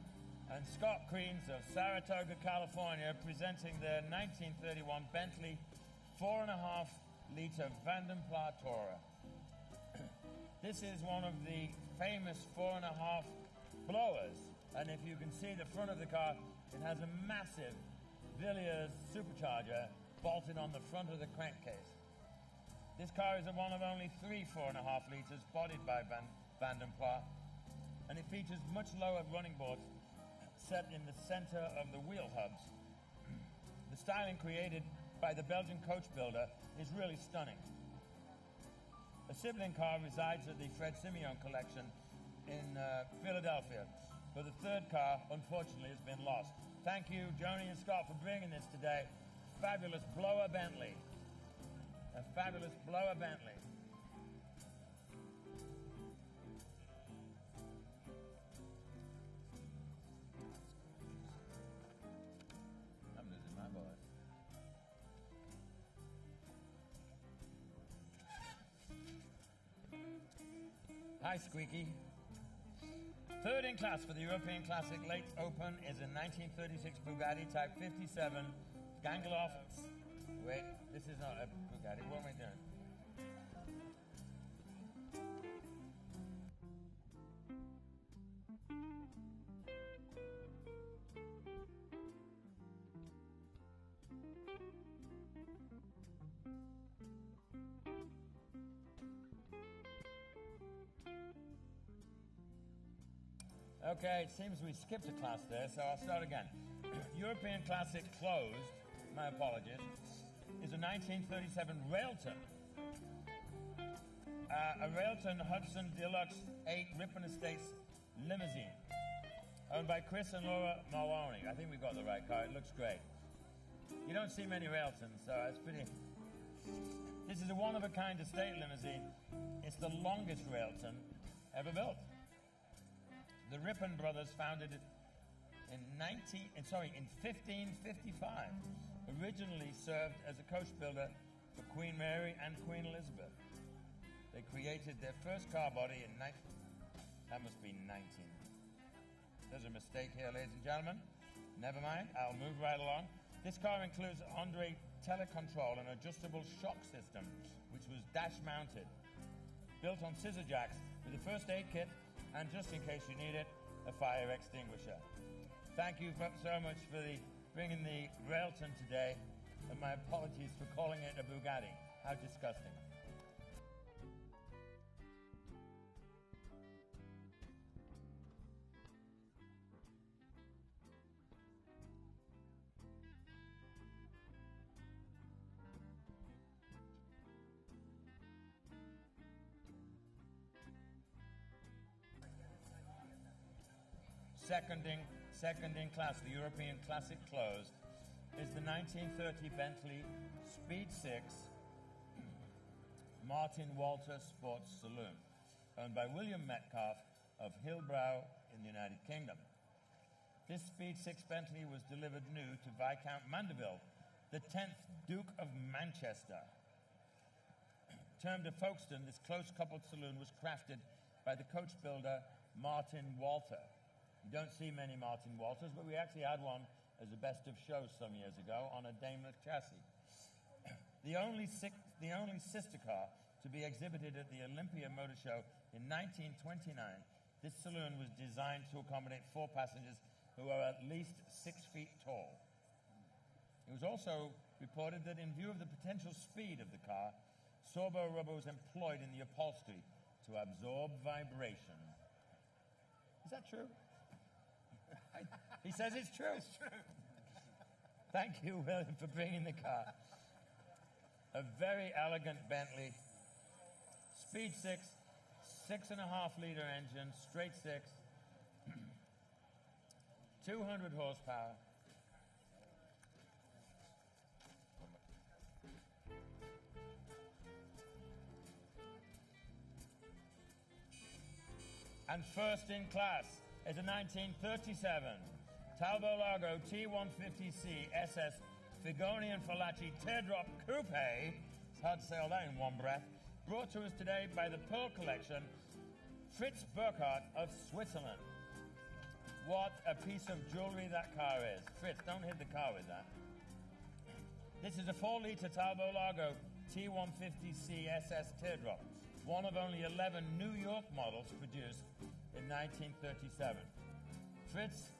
Speaker 1: and Scott Creans of Saratoga, California, presenting their 1931 Bentley 4.5-liter Vandenpla Tourer. This is one of the famous 4.5 blowers, and if you can see the front of the car, it has a massive Villiers supercharger bolted on the front of the crankcase. This car is one of only 3 4.5 liters bodied by Vandenpla, and it features much lower running boards set in the center of the wheel hubs. The styling created by the Belgian coach builder is really stunning. A sibling car resides at the Fred Simeon collection in Philadelphia, but the third car, unfortunately, has been lost. Thank you, Joni and Scott, for bringing this today. Fabulous blower Bentley. A fabulous blower Bentley. I'm losing my voice. Hi, Squeaky. Third in class for the European Classic Late Open is a 1936 Bugatti Type 57 Gangloff. Wait, this is not a Bugatti. What am I doing? Okay, it seems we skipped a class there, so I'll start again. European Classic Closed, my apologies, is a 1937 Railton. A Railton Hudson Deluxe 8 Ripon Estates limousine, owned by Chris and Laura Maloney. I think we got the right car. It looks great. You don't see many Railtons, so it's pretty... This is a one-of-a-kind estate limousine. It's the longest Railton ever built. The Ripon brothers founded it in 1555. Originally served as a coach builder for Queen Mary and Queen Elizabeth. They created their first car body in that must be 19. There's a mistake here, ladies and gentlemen. Never mind, I'll move right along. This car includes Andre telecontrol and adjustable shock system, which was dash mounted. Built on scissor jacks with a first aid kit, and just in case you need it, a fire extinguisher. Thank you so much for the bringing the Railton today, and my apologies for calling it a Bugatti. How disgusting. Second in class, the European Classic closed, is the 1930 Bentley Speed 6 Martin Walter Sports Saloon, owned by William Metcalf of Hillbrow in the United Kingdom. This Speed 6 Bentley was delivered new to Viscount Mandeville, the 10th Duke of Manchester. Termed a Folkestone, this close-coupled saloon was crafted by the coach builder Martin Walter. You don't see many Martin Walters, but we actually had one as a best of show some years ago on a Daimler chassis. The only sister car to be exhibited at the Olympia Motor Show in 1929, this saloon was designed to accommodate 4 passengers who are at least 6 feet tall. It was also reported that in view of the potential speed of the car, Sorbo rubber was employed in the upholstery to absorb vibration. Is that true? He says it's true.
Speaker 3: It's true.
Speaker 1: Thank you, William, for bringing the car. A very elegant Bentley. Speed 6, 6.5-liter engine, straight 6, 200 horsepower. And first in class is a 1937 Talbot-Lago T150C SS Figoni and Fallaci Teardrop Coupe. It's hard to say all that in one breath. Brought to us today by the Pearl Collection, Fritz Burkhardt of Switzerland. What a piece of jewelry that car is. Fritz, don't hit the car with that. This is a 4-liter Talbot-Lago T150C SS Teardrop, one of only 11 New York models produced in 1937. Fritz,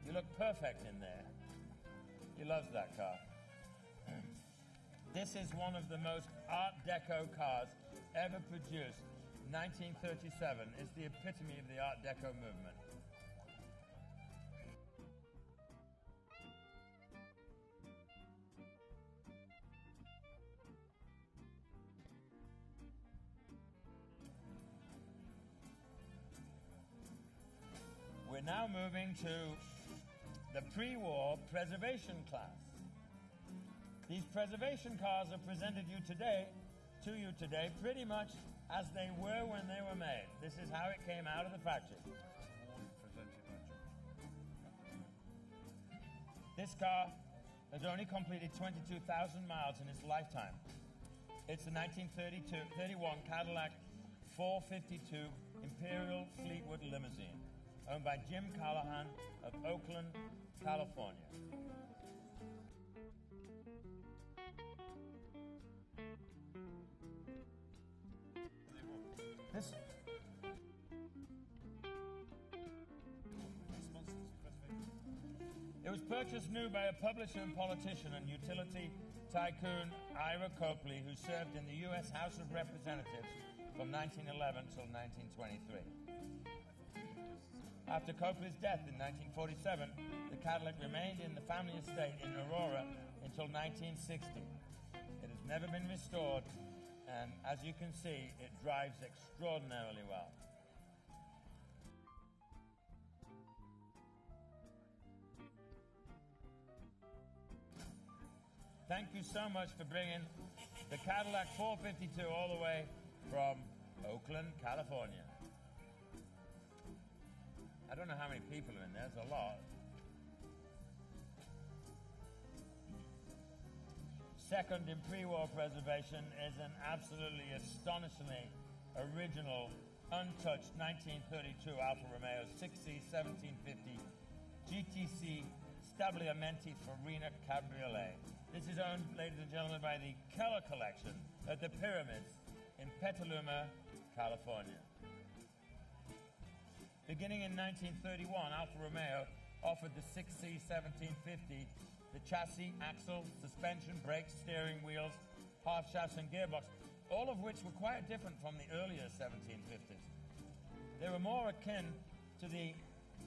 Speaker 1: you look perfect in there. He loves that car. This is one of the most Art Deco cars ever produced. 1937 is the epitome of the Art Deco movement. We're now moving to the pre-war preservation class. These preservation cars are presented to you today, pretty much as they were when they were made. This is how it came out of the factory. This car has only completed 22,000 miles in its lifetime. It's a 1931 Cadillac 452 Imperial Fleetwood limousine, owned by Jim Callahan of Oakland, California. It was purchased new by a publisher and politician and utility tycoon Ira Copley, who served in the U.S. House of Representatives from 1911 till 1923. After Copley's death in 1947, the Cadillac remained in the family estate in Aurora until 1960. It has never been restored, and as you can see, it drives extraordinarily well. Thank you so much for bringing the Cadillac 452 all the way from Oakland, California. I don't know how many people are in there. There's a lot. Second in pre-war preservation is an absolutely astonishingly original, untouched 1932 Alfa Romeo 6C 1750 GTC Stabiliamenti Farina Cabriolet. This is owned, ladies and gentlemen, by the Keller Collection at the Pyramids in Petaluma, California. Beginning in 1931, Alfa Romeo offered the 6C 1750 the chassis, axle, suspension, brakes, steering wheels, half shafts and gearbox, all of which were quite different from the earlier 1750s. They were more akin to the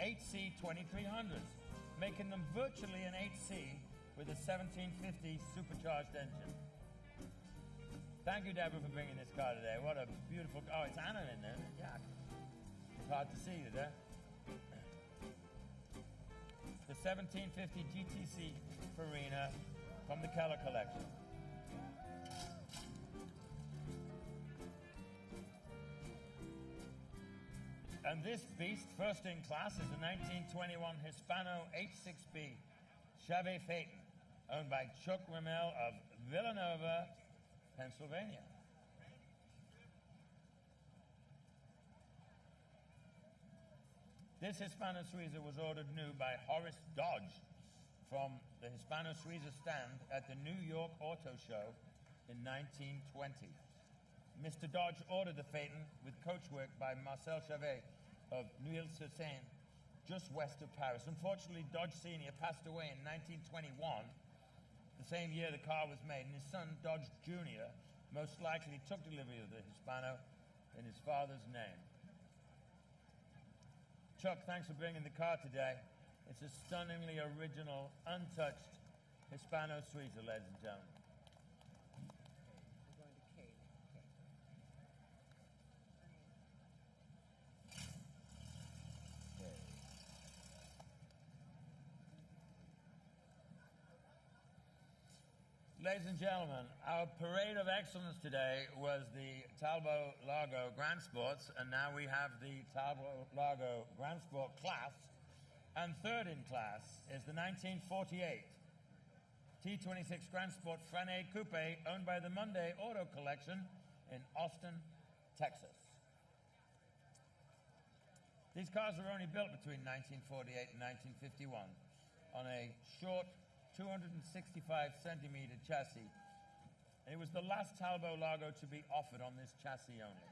Speaker 1: 8C 2300s, making them virtually an 8C with a 1750 supercharged engine. Thank you, Deborah, for bringing this car today. What a beautiful... Oh, it's Anna in there. Yeah. It's hard to see you there. The 1750 GTC Farina from the Keller collection. And this beast, first in class, is a 1921 Hispano H6B Chevy Phaeton, owned by Chuck Rimmel of Villanova, Pennsylvania. This Hispano Suiza was ordered new by Horace Dodge from the Hispano Suiza stand at the New York Auto Show in 1920. Mr. Dodge ordered the Phaeton with coachwork by Marcel Chavet of Neuilly-sur-Seine, just west of Paris. Unfortunately, Dodge Sr. passed away in 1921, the same year the car was made, and his son, Dodge Jr., most likely took delivery of the Hispano in his father's name. Chuck, thanks for bringing the car today. It's a stunningly original, untouched Hispano Suiza, ladies and gentlemen.
Speaker 3: We're going to Kate.
Speaker 1: Ladies and gentlemen, our parade of excellence today was the Talbot-Lago Grand Sports, and now we have the Talbot-Lago Grand Sport class. And third in class is the 1948 T26 Grand Sport Frane Coupe, owned by the Monday Auto Collection in Austin, Texas. These cars were only built between 1948 and 1951 on a short 265-centimeter chassis. And it was the last Talbot-Lago to be offered on this chassis only.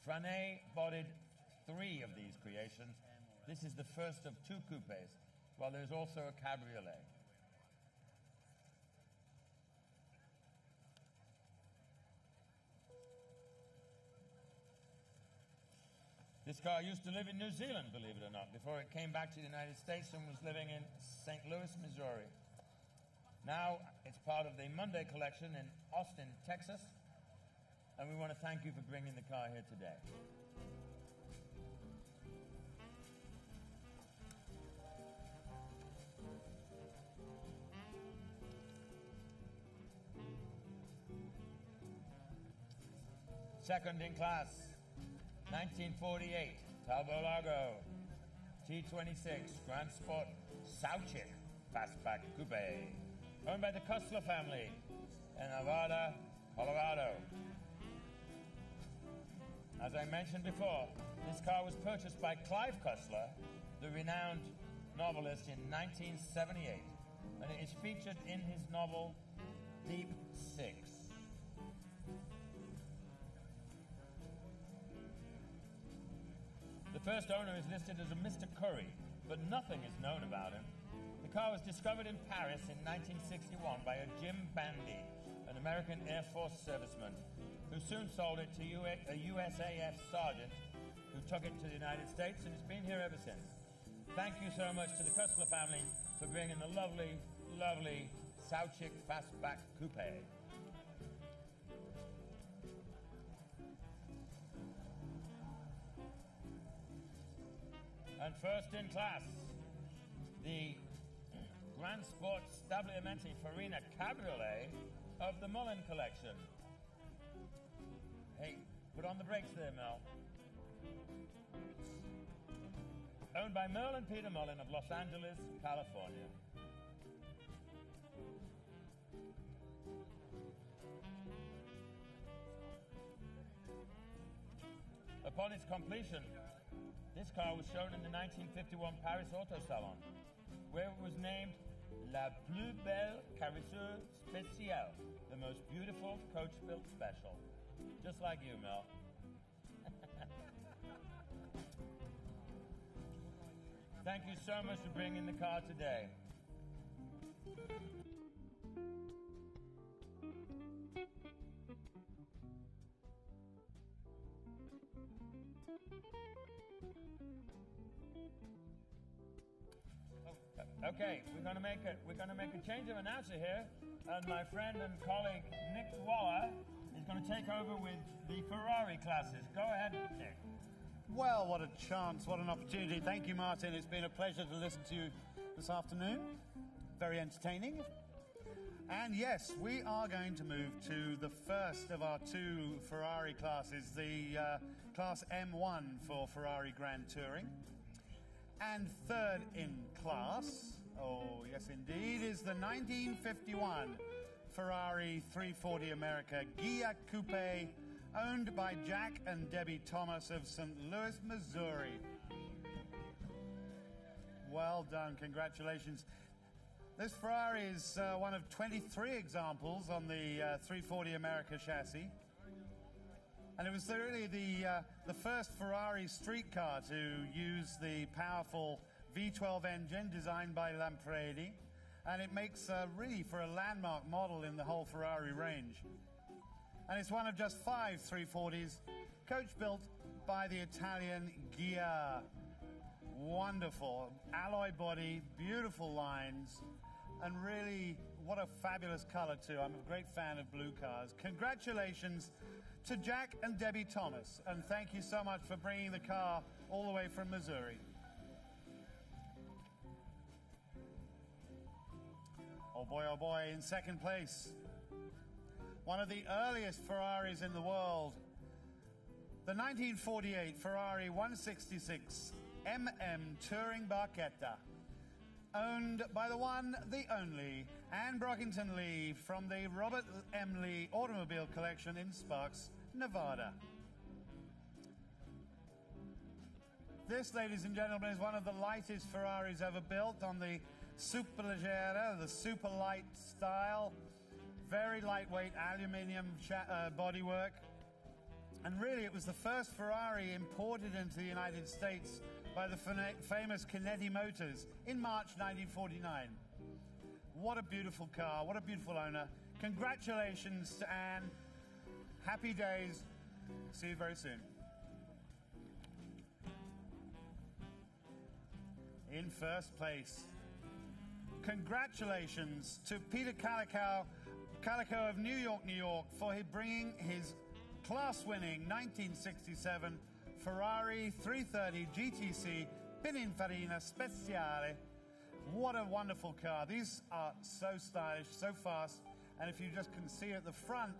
Speaker 1: Frane bodied 3 of these creations. This is the first of 2 coupes, while there's also a cabriolet. This car used to live in New Zealand, believe it or not, before it came back to the United States and was living in St. Louis, Missouri. Now it's part of the Monday collection in Austin, Texas, and we want to thank you for bringing the car here today. Second in class, 1948 Talbot-Lago T26 Grand Sport Sauchick Fastback Coupe, owned by the Kussler family in Nevada, Colorado. As I mentioned before, this car was purchased by Clive Kussler, the renowned novelist, in 1978, and it is featured in his novel Deep Six. The first owner is listed as a Mr. Curry, but nothing is known about him. The car was discovered in Paris in 1961 by a Jim Bandy, an American Air Force serviceman, who soon sold it to a USAF sergeant who took it to the United States, and it's been here ever since. Thank you so much to the Kussler family for bringing the lovely, lovely Sauchick Fastback Coupe. And first in class, the Grand Sport Stabilimenti Farina Cabriolet of the Mullen collection. Hey, put on the brakes there, Mel. Owned by Merle and Peter Mullen of Los Angeles, California. Upon its completion, this car was shown in the 1951 Paris Auto Salon, where it was named La Plus Belle Carrosseur Spéciale, the most beautiful coach-built special. Just like you, Mel. Thank you so much for bringing the car today. Okay, we're going to make a change of announcer here, and my friend and colleague Nick Waller is going to take over with the Ferrari classes. Go ahead, Nick.
Speaker 3: Well, what a chance, what an opportunity. Thank you, Martin. It's been a pleasure to listen to you this afternoon. Very entertaining. And yes, we are going to move to the first of our two Ferrari classes, the Class M1 for Ferrari Grand Touring. And third in class, oh yes indeed, is the 1951 Ferrari 340 America Ghia Coupe, owned by Jack and Debbie Thomas of St. Louis, Missouri. Well done, congratulations. This Ferrari is one of 23 examples on the 340 America chassis. And it was really the first Ferrari street car to use the powerful V12 engine designed by Lampredi. And it makes really for a landmark model in the whole Ferrari range. And it's one of just 5 340s, coach-built by the Italian Ghia. Wonderful, alloy body, beautiful lines, and really, what a fabulous color too. I'm a great fan of blue cars. Congratulations to Jack and Debbie Thomas, and thank you so much for bringing the car all the way from Missouri. Oh boy, in second place, one of the earliest Ferraris in the world, the 1948 Ferrari 166 Touring Barchetta, owned by the one, the only, Anne Brockington Lee from the Robert M. Lee Automobile Collection in Sparks, Nevada. This, ladies and gentlemen, is one of the lightest Ferraris ever built on the Superleggera, the super light style. Very lightweight aluminium bodywork. And really, it was the first Ferrari imported into the United States by the famous Canetti Motors in March 1949. What a beautiful car, what a beautiful owner. Congratulations to Anne. Happy days. See you very soon. In first place, congratulations to Peter Calico of New York, New York, for bringing his class-winning 1967 Ferrari 330 GTC Pininfarina Speciale. What a wonderful car. These are so stylish, so fast, and if you just can see at the front,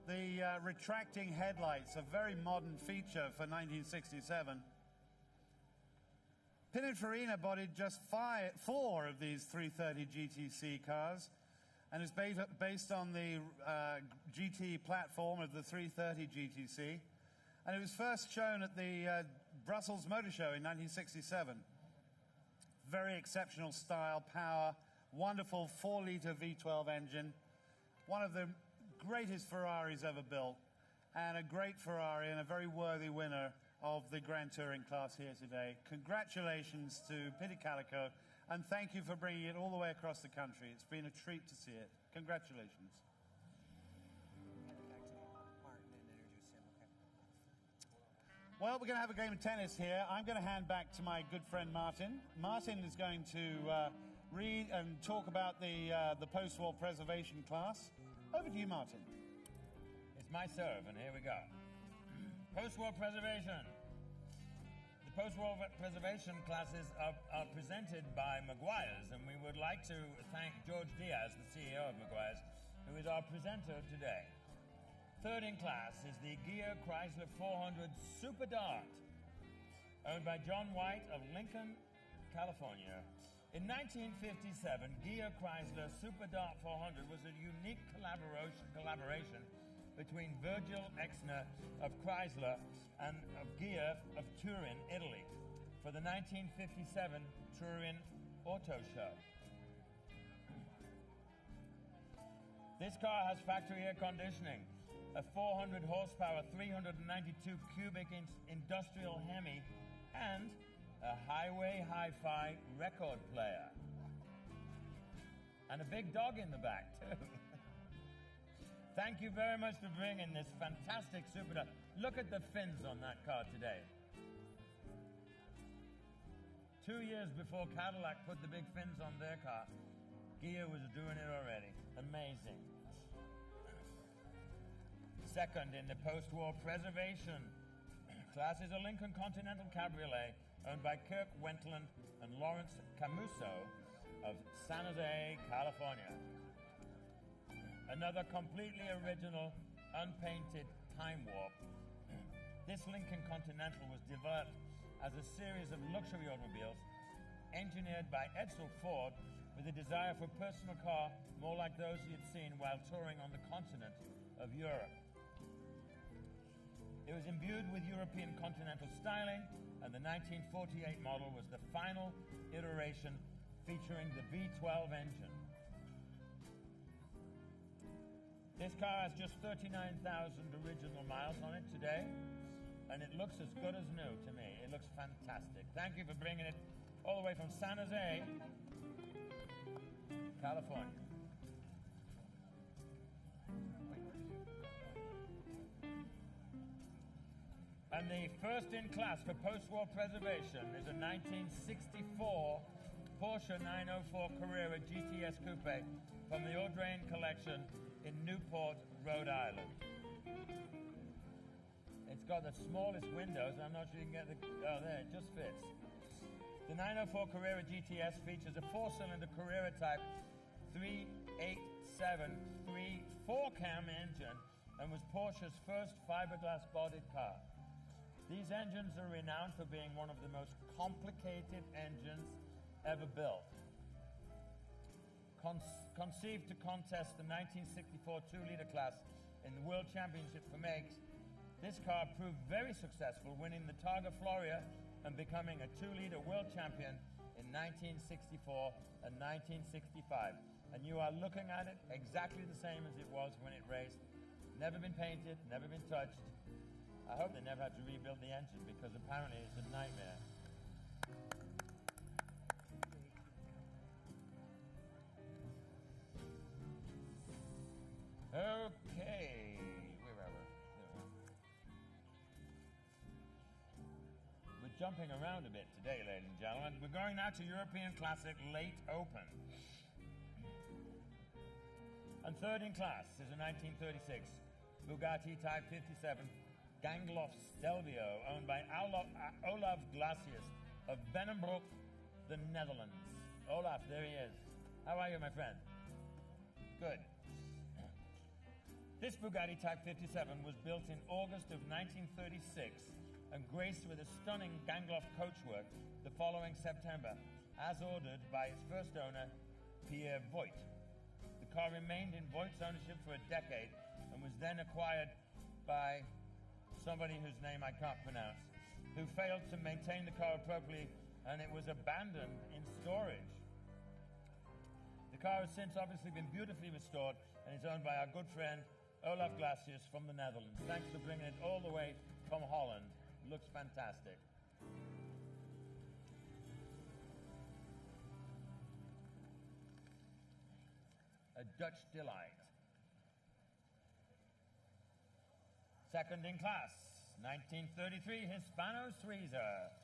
Speaker 3: the retracting headlights, a very modern feature for 1967. Pininfarina bodied just 4 of these 330 GTC cars, and is based on the GT platform of the 330 GTC. And it was first shown at the Brussels Motor Show in 1967. Very exceptional style, power, wonderful 4-liter V12 engine, one of the greatest Ferraris ever built, and a great Ferrari and a very worthy winner of the Grand Touring class here today. Congratulations to Peter Calico, and thank you for bringing it all the way across the country. It's been a treat to see it. Congratulations. Well, we're going to have a game of tennis here. I'm going to hand back to my good friend Martin. Martin is going to read and talk about the post-war preservation class. Over to you, Martin.
Speaker 1: It's my serve, and here we go. Post-war preservation. The post-war preservation classes are presented by Maguire's, and we would like to thank George Diaz, the CEO of Maguire's, who is our presenter today. Third in class is the Ghia Chrysler 400 Super Dart, owned by John White of Lincoln, California. In 1957, Ghia Chrysler Super Dart 400 was a unique collaboration between Virgil Exner of Chrysler and of Ghia of Turin, Italy, for the 1957 Turin Auto Show. This car has factory air conditioning, a 400 horsepower, 392 cubic inch industrial Hemi, and a highway hi-fi record player, and a big dog in the back, too. Thank you very much for bringing this fantastic super. Look at the fins on that car today. 2 years before Cadillac put the big fins on their car, Ghia was doing it already. Amazing. Second in the post-war preservation class is a Lincoln Continental Cabriolet owned by Kirk Wentland and Lawrence Camuso of San Jose, California. Another completely original, unpainted time warp. This Lincoln Continental was developed as a series of luxury automobiles engineered by Edsel Ford with a desire for a personal car more like those he had seen while touring on the continent of Europe. It was imbued with European continental styling, and the 1948 model was the final iteration featuring the V12 engine. This car has just 39,000 original miles on it today, and it looks as good as new to me. It looks fantastic. Thank you for bringing it all the way from San Jose, California. And the first in class for post-war preservation is a 1964 Porsche 904 Carrera GTS Coupe from the Audrain collection in Newport, Rhode Island. It's got the smallest windows. I'm not sure you can get the... Oh, there, it just fits. The 904 Carrera GTS features a four-cylinder Carrera Type 387 4-cam engine and was Porsche's first fiberglass-bodied car. These engines are renowned for being one of the most complicated engines ever built. Conceived to contest the 1964 2-liter class in the World Championship for makes, this car proved very successful, winning the Targa Florio and becoming a 2-liter world champion in 1964 and 1965. And you are looking at it exactly the same as it was when it raced. Never been painted, never been touched. I hope they never had to rebuild the engine because apparently it's a nightmare. Okay, where are we? We're jumping around a bit today, ladies and gentlemen. We're going now to European Classic Late Open. And third in class is a 1936 Bugatti Type 57 Gangloff Stelvio, owned by Olaf Glacius of Benenbroek, the Netherlands. Olaf, there he is. How are you, my friend? Good. This Bugatti Type 57 was built in August of 1936 and graced with a stunning Gangloff coachwork the following September, as ordered by its first owner, Pierre Voigt. The car remained in Voigt's ownership for a decade and was then acquired by somebody whose name I can't pronounce, who failed to maintain the car appropriately, and it was abandoned in storage. The car has since obviously been beautifully restored and is owned by our good friend Olaf Glacius from the Netherlands. Thanks for bringing it all the way from Holland. Looks fantastic. A Dutch delight. Second in class, 1933 Hispano Suiza,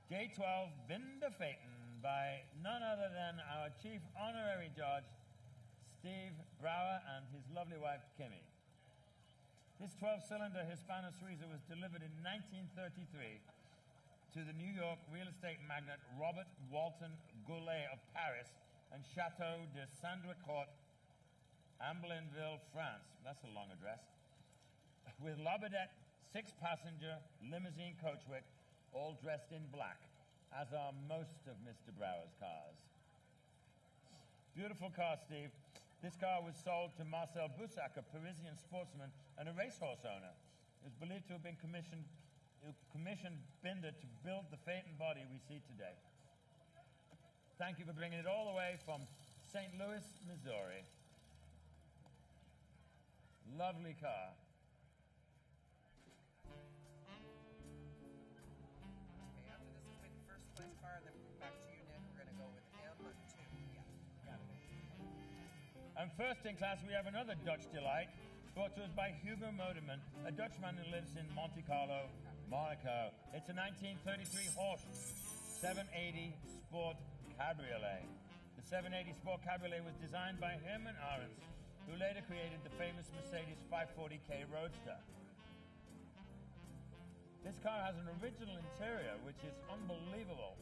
Speaker 1: J12 Binderfeiten by none other than our chief honorary judge, Steve Brouwer, and his lovely wife, Kimmy. This 12-cylinder Hispano Suiza was delivered in 1933 to the New York real estate magnate Robert Walton Goulet of Paris and Chateau de Sandra-Court, Amblinville, France. That's a long address. With Lobodette 6-passenger limousine coachwork, all dressed in black, as are most of Mr. Brouwer's cars. Beautiful car, Steve. This car was sold to Marcel Boussac, a Parisian sportsman and a racehorse owner. It was believed to have been commissioned Binder to build the Phaeton body we see today. Thank you for bringing it all the way from St. Louis, Missouri. Lovely car.
Speaker 4: Okay, after this is my first question.
Speaker 1: And first in class, we have another Dutch delight, brought to us by Hugo Moderman, a Dutchman who lives in Monte Carlo, Monaco. It's a 1933 Horse 780 Sport Cabriolet. The 780 Sport Cabriolet was designed by Herman Arends, who later created the famous Mercedes 540K Roadster. This car has an original interior, which is unbelievable.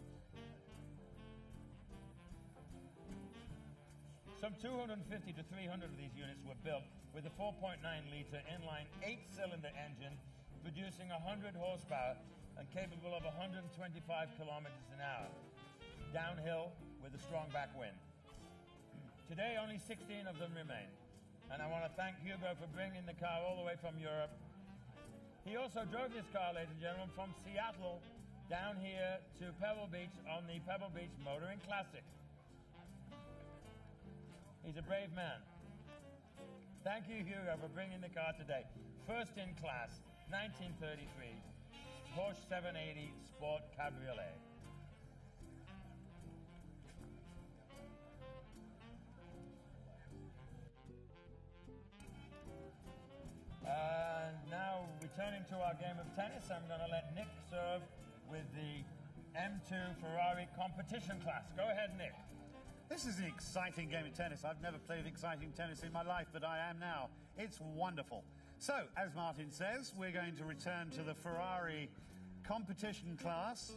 Speaker 1: Some 250 to 300 of these units were built with a 4.9-liter inline 8-cylinder engine producing 100 horsepower and capable of 125 kilometers an hour, downhill with a strong backwind. Today, only 16 of them remain, and I want to thank Hugo for bringing the car all the way from Europe. He also drove this car, ladies and gentlemen, from Seattle down here to Pebble Beach on the Pebble Beach Motoring Classic. He's a brave man. Thank you, Hugo, for bringing the car today. First in class, 1933, Porsche 780 Sport Cabriolet. Now, returning to our game of tennis, I'm going to let Nick serve with the M2 Ferrari competition class. Go ahead, Nick.
Speaker 3: This is an exciting game of tennis. I've never played exciting tennis in my life, but I am now. It's wonderful. So, as Martin says, we're going to return to the Ferrari competition class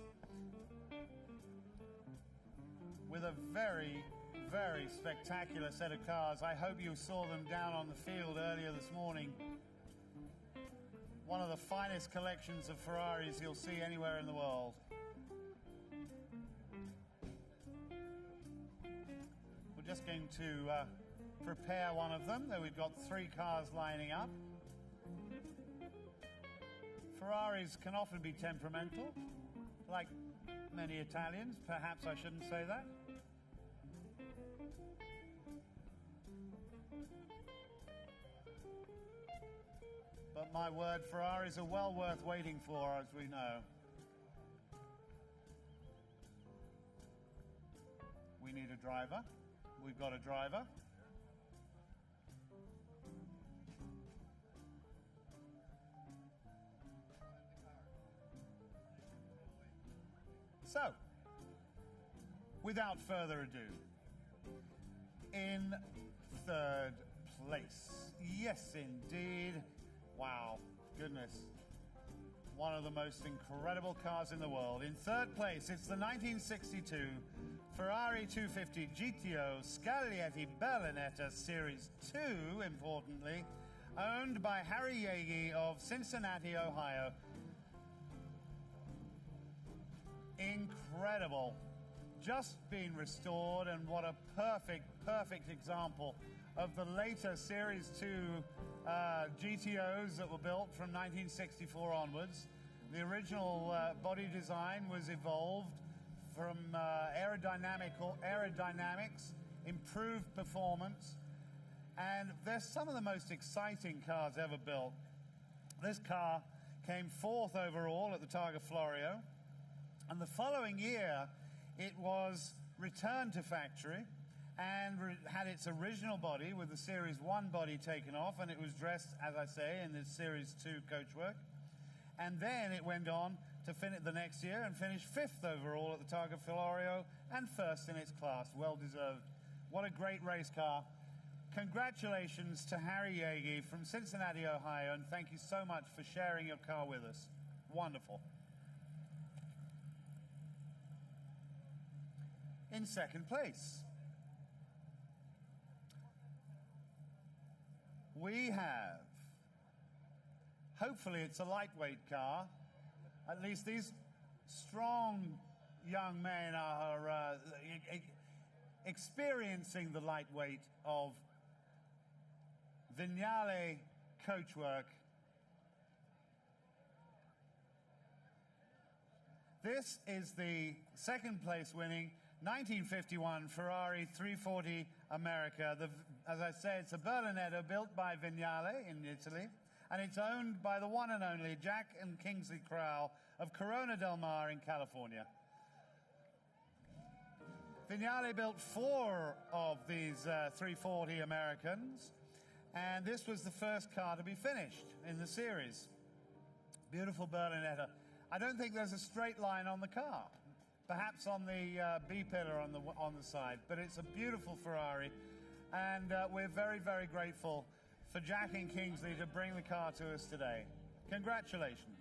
Speaker 3: with a very, very spectacular set of cars. I hope you saw them down on the field earlier this morning. One of the finest collections of Ferraris you'll see anywhere in the world. We're just going to prepare one of them. We've got 3 cars lining up. Ferraris can often be temperamental, like many Italians. Perhaps I shouldn't say that. But my word, Ferraris are well worth waiting for, as we know. We need a driver. We've got a driver. So, without further ado, in 3rd place, yes indeed, wow, goodness, one of the most incredible cars in the world. In 3rd place, it's the 1962 Ferrari 250 GTO Scaglietti Berlinetta Series 2, importantly, owned by Harry Yeagy of Cincinnati, Ohio. Incredible. Just been restored, and what a perfect example of the later Series 2 GTOs that were built from 1964 onwards. The original body design was evolved from aerodynamics, improved performance, and they're some of the most exciting cars ever built. This car came 4th overall at the Targa Florio, and the following year it was returned to factory and had its original body with the Series 1 body taken off, and it was dressed, as I say, in the Series 2 coachwork. And then it went on to finish the next year and finish 5th overall at the Targa Florio and 1st in its class. Well deserved. What a great race car. Congratulations to Harry Yeagy from Cincinnati, Ohio, and thank you so much for sharing your car with us. Wonderful. In 2nd place, we have, hopefully it's a lightweight car. At least these strong young men are experiencing the lightweight of Vignale coachwork. This is the 2nd place winning 1951 Ferrari 340 America. As I say, it's a Berlinetta built by Vignale in Italy, and it's owned by the one and only Jack and Kingsley Crowell of Corona del Mar in California. Vignale built 4 of these 340 Americans, and this was the first car to be finished in the series. Beautiful Berlinetta. I don't think there's a straight line on the car. Perhaps on the B-pillar on the side, but it's a beautiful Ferrari, and we're very, very grateful for Jack and Kingsley to bring the car to us today. Congratulations.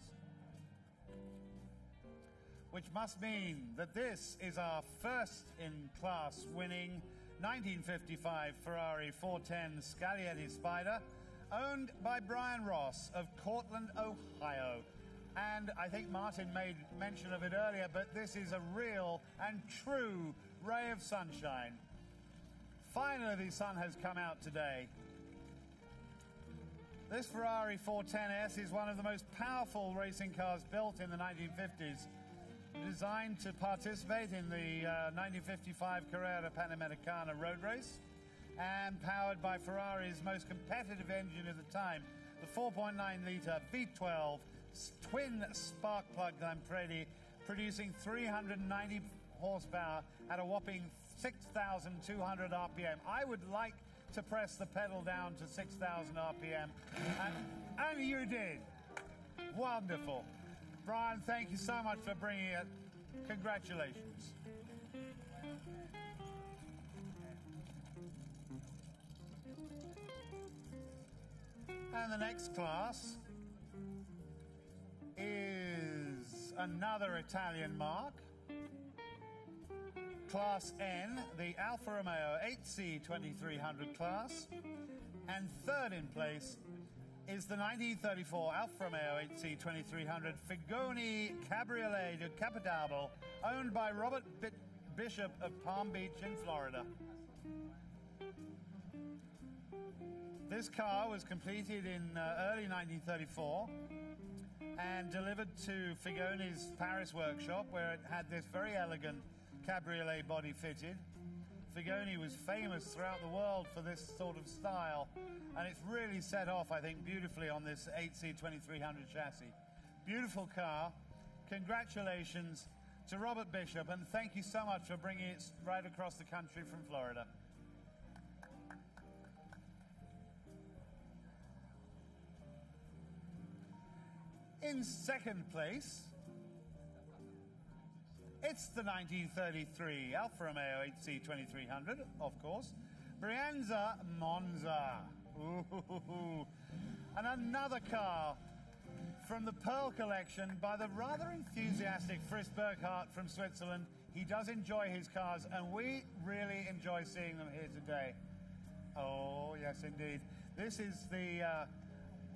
Speaker 3: Which must mean that this is our first in-class winning 1955 Ferrari 410 Scaglietti Spider, owned by Brian Ross of Cortland, Ohio. And I think Martin made mention of it earlier, but this is a real and true ray of sunshine. Finally, the sun has come out today. This Ferrari 410S is one of the most powerful racing cars built in the 1950s, designed to participate in the 1955 Carrera Panamericana road race, and powered by Ferrari's most competitive engine of the time, the 4.9-litre V12 twin spark-plug Lampredi, producing 390 horsepower at a whopping 6,200 RPM. I would like to press the pedal down to 6,000 RPM, and you did. Wonderful. Brian, thank you so much for bringing it. Congratulations. And the next class is another Italian mark. Class N, the Alfa Romeo 8C 2300 class. And third in place is the 1934 Alfa Romeo 8C 2300 Figoni Cabriolet Decapotable, owned by Robert Bishop of Palm Beach in Florida. This car was completed in early 1934 and delivered to Figoni's Paris workshop, where it had this very elegant cabriolet body fitted. Figoni was famous throughout the world for this sort of style, and it's really set off, I think, beautifully on this 8C 2300 chassis. Beautiful car. Congratulations to Robert Bishop, and thank you so much for bringing it right across the country from Florida. In second place, it's the 1933 Alfa Romeo 8C 2300, of course, Brianza Monza. Ooh. And another car from the Pearl collection by the rather enthusiastic Fritz Burkhardt from Switzerland. He does enjoy his cars, and we really enjoy seeing them here today. Oh, yes, indeed. This is the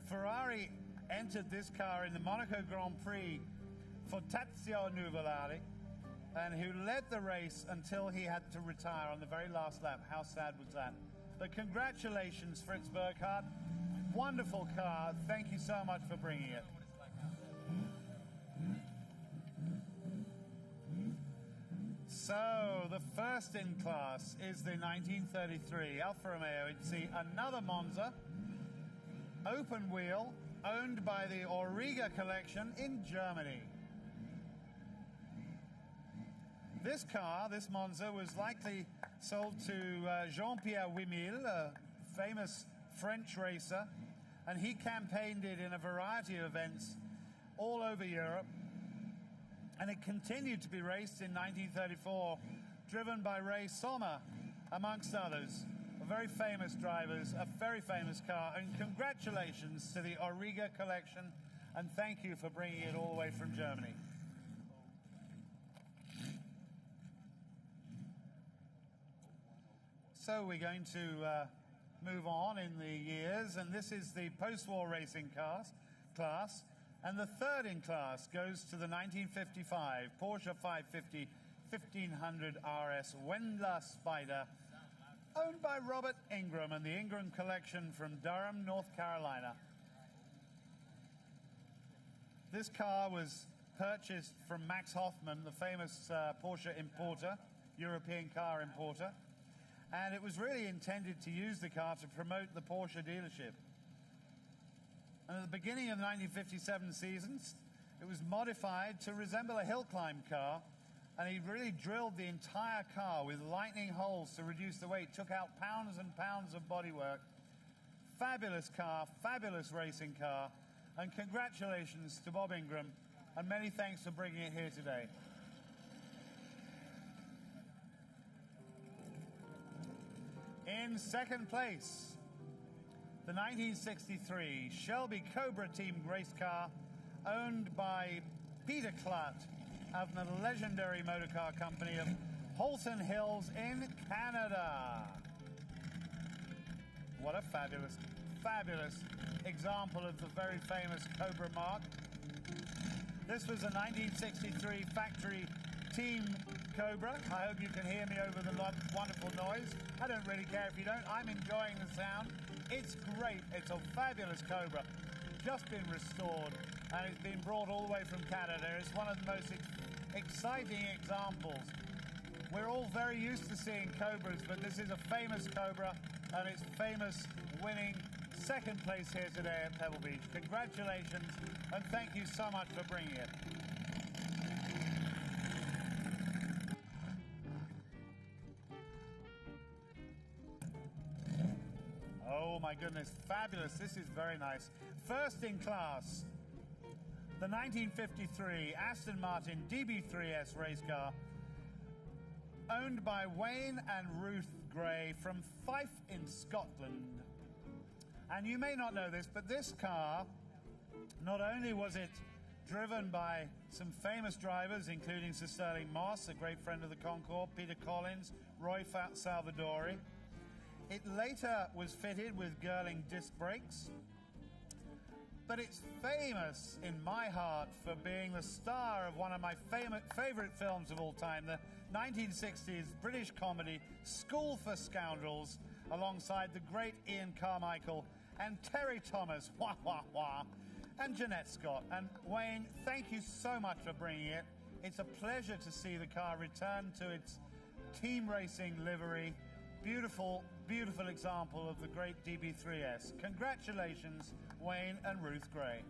Speaker 3: Ferrari entered this car in the Monaco Grand Prix for Tazio Nuvolari, and who led the race until he had to retire on the very last lap. How sad was that? But congratulations, Fritz Burkhardt. Wonderful car. Thank you so much for bringing it. So, the first in class is the 1933 Alfa Romeo 8C, another Monza, open wheel, owned by the Auriga collection in Germany. This car, this Monza, was likely sold to Jean-Pierre Wimille, a famous French racer, and he campaigned it in a variety of events all over Europe. And it continued to be raced in 1934, driven by Ray Sommer, amongst others. Very famous drivers, a very famous car, and congratulations to the Auriga collection, and thank you for bringing it all the way from Germany. So we're going to move on in the years, and this is the post-war racing class, and the third in class goes to the 1955 Porsche 550 1500 RS Wendler Spider, owned by Robert Ingram and the Ingram collection from Durham, North Carolina. This car was purchased from Max Hoffman, the famous Porsche importer, European car importer, and it was really intended to use the car to promote the Porsche dealership. And at the beginning of the 1957 seasons, it was modified to resemble a hill climb car, and he really drilled the entire car with lightning holes to reduce the weight, took out pounds and pounds of bodywork. Fabulous car, fabulous racing car, and congratulations to Bob Ingram, and many thanks for bringing it here today. In second place, the 1963 Shelby Cobra Team race car, owned by Peter Klatt of the legendary motorcar company of Halton Hills in Canada. What a fabulous, fabulous example of the very famous Cobra mark. This was a 1963 factory team Cobra. I hope you can hear me over the wonderful noise. I don't really care if you don't. I'm enjoying the sound. It's great. It's a fabulous Cobra. Just been restored, and it's been brought all the way from Canada. It's one of the most exciting examples. We're all very used to seeing Cobras, but this is a famous Cobra, and it's famous winning second place here today at Pebble Beach. Congratulations, and thank you so much for bringing it. Oh my goodness, fabulous. This is very nice. First in class, the 1953 Aston Martin DB3S race car, owned by Wayne and Ruth Gray from Fife in Scotland. And you may not know this, but this car, not only was it driven by some famous drivers, including Sir Sterling Moss, a great friend of the Concours, Peter Collins, Roy Salvadori, it later was fitted with Girling disc brakes, but it's famous in my heart for being the star of one of my favorite films of all time, the 1960s British comedy School for Scoundrels, alongside the great Ian Carmichael and Terry Thomas, wah, wah, wah, and Jeanette Scott. And Wayne, thank you so much for bringing it. It's a pleasure to see the car return to its team racing livery. Beautiful, beautiful example of the great DB3S. Congratulations, Wayne and Ruth Gray.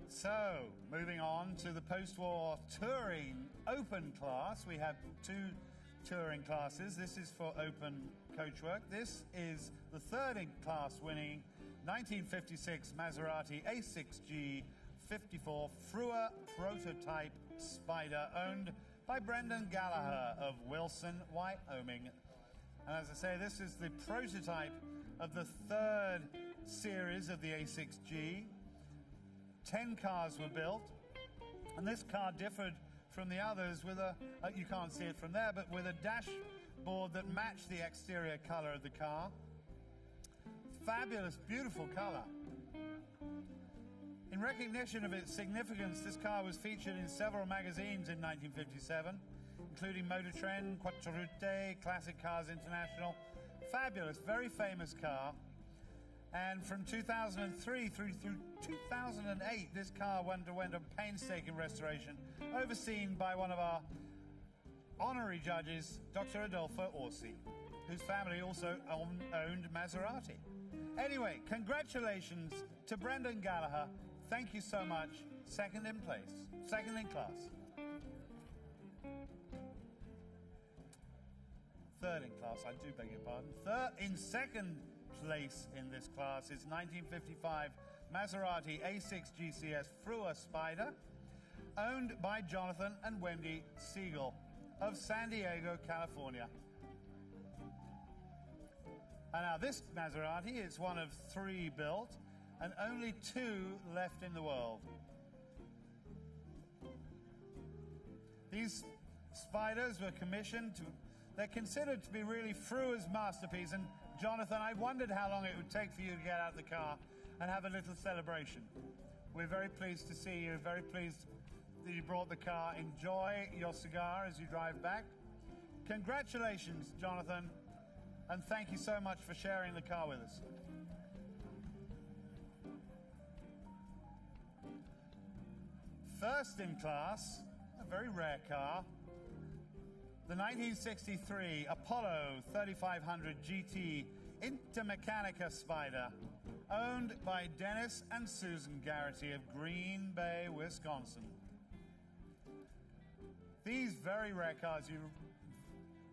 Speaker 3: So, moving on to the post-war touring open class. We have two touring classes. This is for open coachwork. This is the third in class winning 1956 Maserati A6G 54 Frua prototype Spider, owned by Brendan Gallagher of Wilson, Wyoming. And as I say, this is the prototype of the third series of the A6G. 10 cars were built, and this car differed from the others with you can't see it from there, but with a dashboard that matched the exterior color of the car. Fabulous, beautiful color. In recognition of its significance, this car was featured in several magazines in 1957, including Motor Trend, Quattrorute, Classic Cars International. Fabulous, very famous car. And from 2003 through 2008, this car underwent a painstaking restoration, overseen by one of our honorary judges, Dr. Adolfo Orsi, whose family also owned Maserati. Anyway, congratulations to Brendan Gallagher. Thank you so much. Second in class. Third in class, I do beg your pardon. In second place in this class is 1955 Maserati A6 GCS Frua Spider, owned by Jonathan and Wendy Siegel of San Diego, California. And now this Maserati is one of 3 built, and only 2 left in the world. These Spiders were commissioned they're considered to be really Frua's masterpiece, and Jonathan, I wondered how long it would take for you to get out of the car and have a little celebration. We're very pleased to see you, very pleased that you brought the car. Enjoy your cigar as you drive back. Congratulations, Jonathan, and thank you so much for sharing the car with us. First in class, a very rare car, the 1963 Apollo 3500 GT Intermechanica Spider, owned by Dennis and Susan Garrity of Green Bay, Wisconsin. These very rare cars, you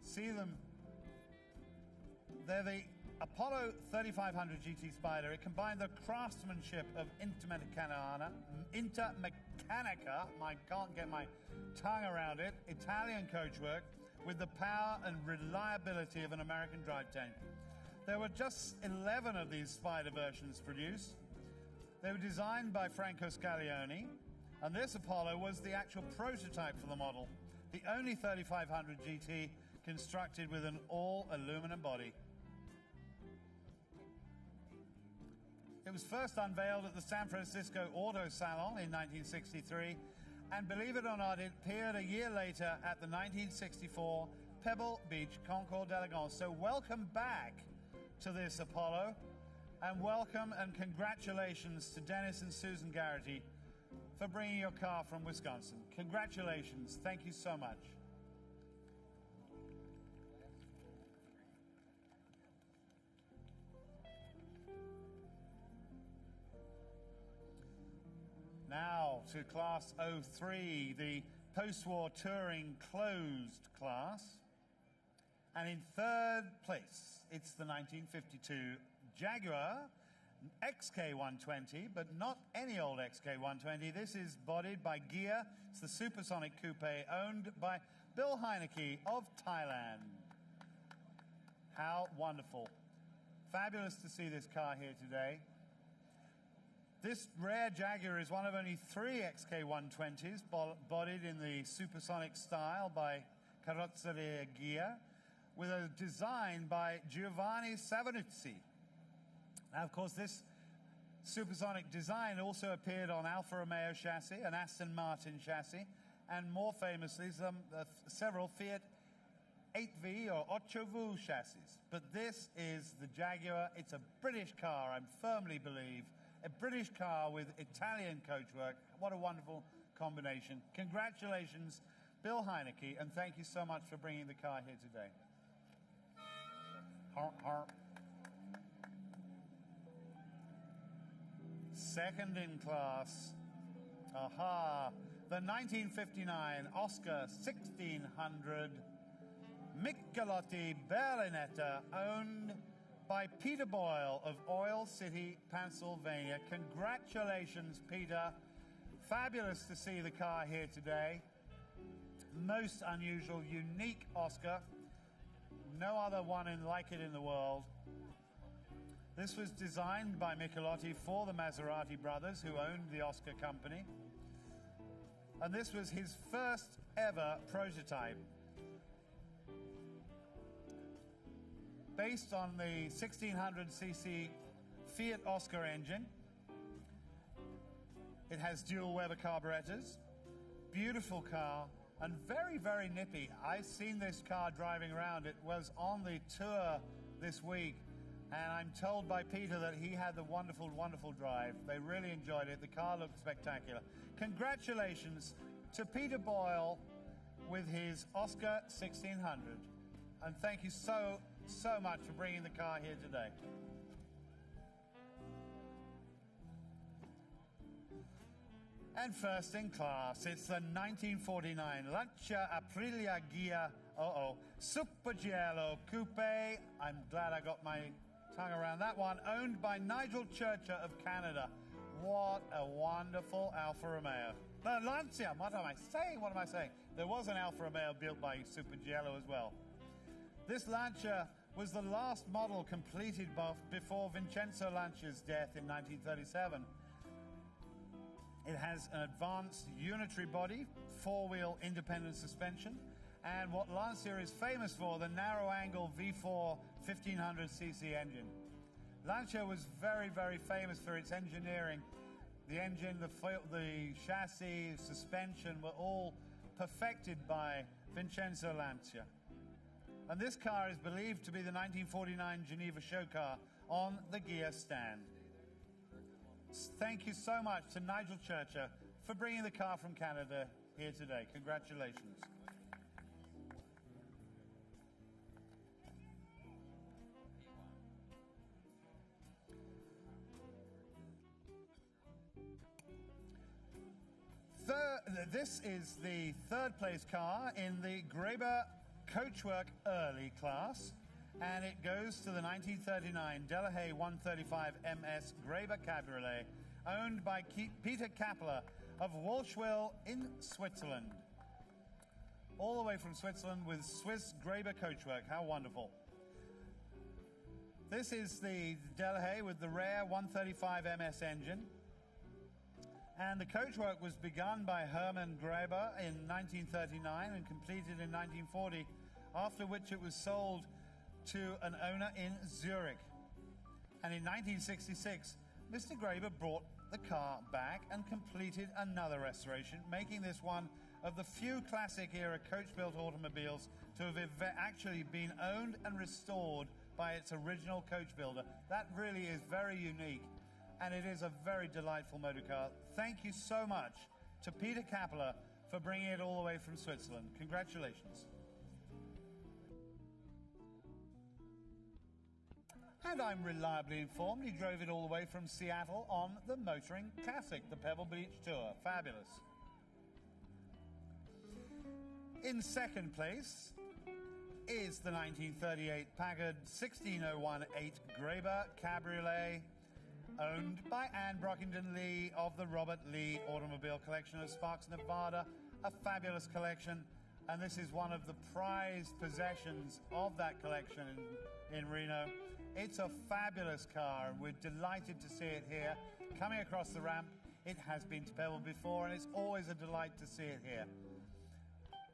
Speaker 3: see them, they're the Apollo 3500 GT Spider. It combined the craftsmanship of Intermechanica, I can't get my tongue around it, Italian coachwork, with the power and reliability of an American drive tank. There were just 11 of these Spider versions produced. They were designed by Franco Scaglione, and this Apollo was the actual prototype for the model, the only 3500 GT constructed with an all-aluminum body. It was first unveiled at the San Francisco Auto Salon in 1963, and believe it or not, it appeared a year later at the 1964 Pebble Beach Concours d'Elegance. So welcome back to this Apollo, and welcome and congratulations to Dennis and Susan Garrity for bringing your car from Wisconsin. Congratulations. Thank you so much. Now to Class 03, the Postwar Touring Closed class. And in third place, it's the 1952 Jaguar XK120, but not any old XK120. This is bodied by Gia. It's the supersonic coupe owned by Bill Heineke of Thailand. How wonderful. Fabulous to see this car here today. This rare Jaguar is one of only 3 XK120s bodied in the supersonic style by Carrozzeria Gia, with a design by Giovanni Savanuzzi. Now, of course, this supersonic design also appeared on Alfa Romeo chassis, an Aston Martin chassis, and more famously, several Fiat 8V or 8V chassis. But this is the Jaguar. It's a British car, I firmly believe. A British car with Italian coachwork. What a wonderful combination. Congratulations, Bill Heineke, and thank you so much for bringing the car here today. Second in class, the 1959 Oscar 1600 Michelotti Berlinetta, owned by Peter Boyle of Oil City, Pennsylvania. Congratulations, Peter. Fabulous to see the car here today. Most unusual, unique Oscar. No other one like it in the world. This was designed by Michelotti for the Maserati brothers, who owned the Oscar company. And this was his first ever prototype. Based on the 1600cc Fiat Oscar engine. It has dual Weber carburetors. Beautiful car. And very, very nippy. I've seen this car driving around. It was on the tour this week. And I'm told by Peter that he had the wonderful, wonderful drive. They really enjoyed it. The car looked spectacular. Congratulations to Peter Boyle with his Oscar 1600. And thank you so much for bringing the car here today. And first in class, it's the 1949 Lancia Aprilia Gia Supergiello Coupe. I'm glad I got my tongue around that one. Owned by Nigel Churcher of Canada. What a wonderful Alfa Romeo. No, Lancia, what am I saying? There was an Alfa Romeo built by Supergiello as well. This Lancia was the last model completed before Vincenzo Lancia's death in 1937. It has an advanced unitary body, 4-wheel independent suspension, and what Lancia is famous for, the narrow-angle V4 1500cc engine. Lancia was very, very famous for its engineering. The engine, the chassis, suspension were all perfected by Vincenzo Lancia. And this car is believed to be the 1949 Geneva show car on the Gia stand. Thank you so much to Nigel Churcher for bringing the car from Canada here today. Congratulations. This is the third place car in the Graeber Coachwork Early class, and it goes to the 1939 Delahaye 135 MS Graeber Cabriolet, owned by Peter Kappler of Walchwil in Switzerland. All the way from Switzerland with Swiss Graeber Coachwork. How wonderful. This is the Delahaye with the rare 135 MS engine. And the coachwork was begun by Hermann Graeber in 1939 and completed in 1940, after which it was sold to an owner in Zurich. And in 1966, Mr. Graeber brought the car back and completed another restoration, making this one of the few classic era coach-built automobiles to have actually been owned and restored by its original coach builder. That really is very unique, and it is a very delightful motor car. Thank you so much to Peter Kappler for bringing it all the way from Switzerland. Congratulations. And I'm reliably informed he drove it all the way from Seattle on the Motoring Classic, the Pebble Beach Tour. Fabulous. In second place is the 1938 Packard 16018 Graeber Cabriolet, owned by Anne Brockington Lee of the Robert Lee Automobile Collection of Sparks, Nevada. A fabulous collection, and this is one of the prized possessions of that collection in Reno. It's a fabulous car, and we're delighted to see it here. Coming across the ramp, it has been to Pebble before, and it's always a delight to see it here.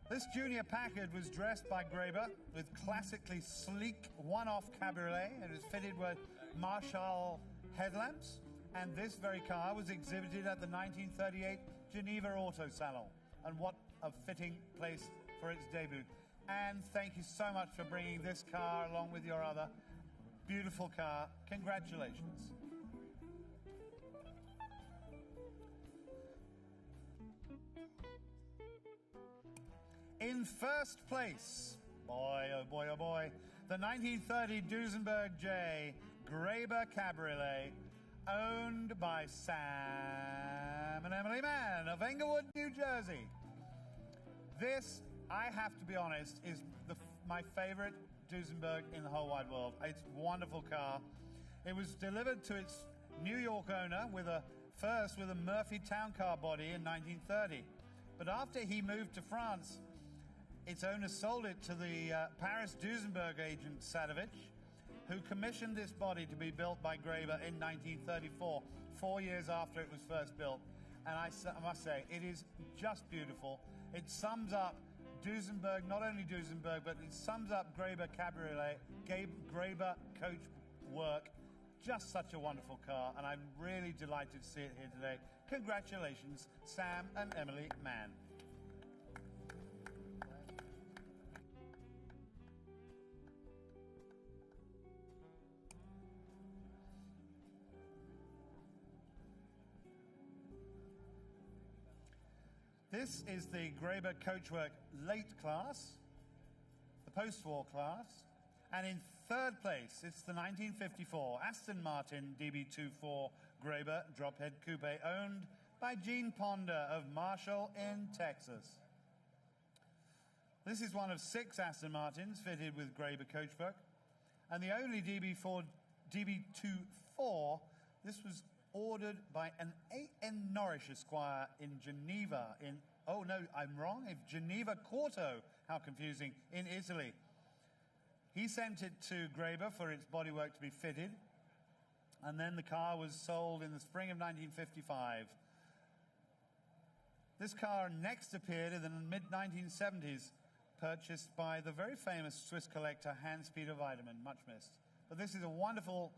Speaker 3: This Junior Packard was dressed by Graeber with classically sleek one-off cabriolet, and it was fitted with Marshall headlamps. And this very car was exhibited at the 1938 Geneva Auto Salon. And what a fitting place for its debut. And thank you so much for bringing this car along with your other beautiful car. Congratulations. In first place, boy, oh boy, oh boy, the 1930 Duesenberg J Graeber Cabriolet, owned by Sam and Emily Mann of Englewood, New Jersey. This, I have to be honest, is my favorite Duesenberg in the whole wide world. It's a wonderful car. It was delivered to its New York owner first with a Murphy Town Car body in 1930. But after he moved to France, its owner sold it to the Paris Duesenberg agent Sadovich, who commissioned this body to be built by Graeber in 1934, 4 years after it was first built. And I must say, it is just beautiful. It sums up Duesenberg, not only Duesenberg, but it sums up Graeber Cabriolet, Graeber coach work. Just such a wonderful car, and I'm really delighted to see it here today. Congratulations, Sam and Emily Mann. This is the Graeber Coachwork Late class, the post-war class, and in third place, it's the 1954 Aston Martin DB24 Graeber Drophead Coupe, owned by Gene Ponder of Marshall in Texas. This is one of 6 Aston Martins fitted with Graeber coachwork, and the only DB24. This was ordered by an A.N. Norrish Esquire in Geneva Geneva Quarto, how confusing, in Italy. He sent it to Graeber for its bodywork to be fitted, and then the car was sold in the spring of 1955. This car next appeared in the mid-1970s, purchased by the very famous Swiss collector Hans-Peter Weidemann, much missed. But this is a wonderful,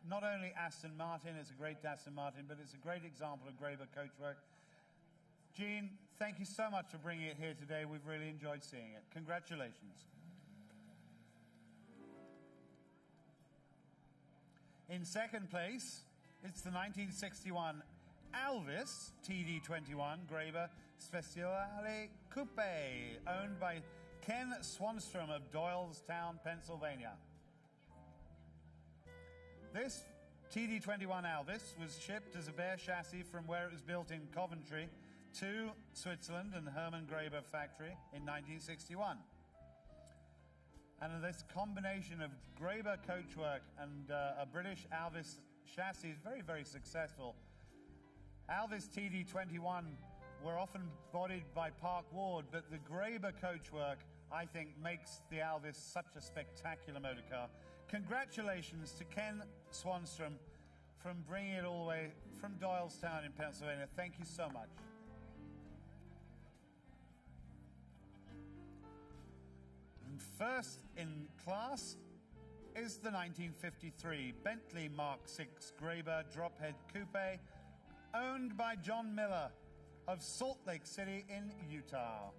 Speaker 3: not only Aston Martin, it's a great Aston Martin, but it's a great example of Graeber coachwork. Gene, thank you so much for bringing it here today. We've really enjoyed seeing it. Congratulations. In second place, it's the 1961 Alvis TD21 Graeber Speciale Coupe, owned by Ken Swanstrom of Doylestown, Pennsylvania. This TD21 Alvis was shipped as a bare chassis from where it was built in Coventry to Switzerland and Hermann Graber factory in 1961. And this combination of Graber coachwork and a British Alvis chassis is very, very successful. Alvis TD21 were often bodied by Park Ward, but the Graber coachwork, I think, makes the Alvis such a spectacular motor car. Congratulations to Ken Swanstrom from bringing it all the way from Doylestown in Pennsylvania. Thank you so much. And first in class is the 1953 Bentley Mark VI Graber Drophead Coupe, owned by John Miller of Salt Lake City in Utah.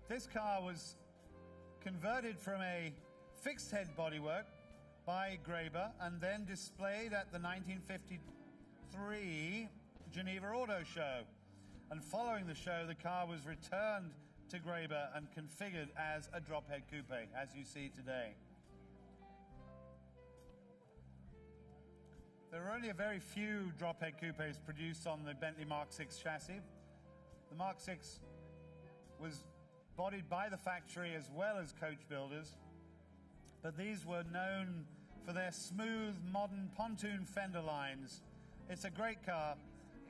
Speaker 3: This car was converted from a fixed head bodywork by Graber and then displayed at the 1953 Geneva Auto Show. And following the show, the car was returned to Graber and configured as a drophead coupe, as you see today. There are only a very few drophead coupes produced on the Bentley Mark VI chassis. The Mark VI was bodied by the factory as well as coach builders, but these were known for their smooth, modern pontoon fender lines. It's a great car,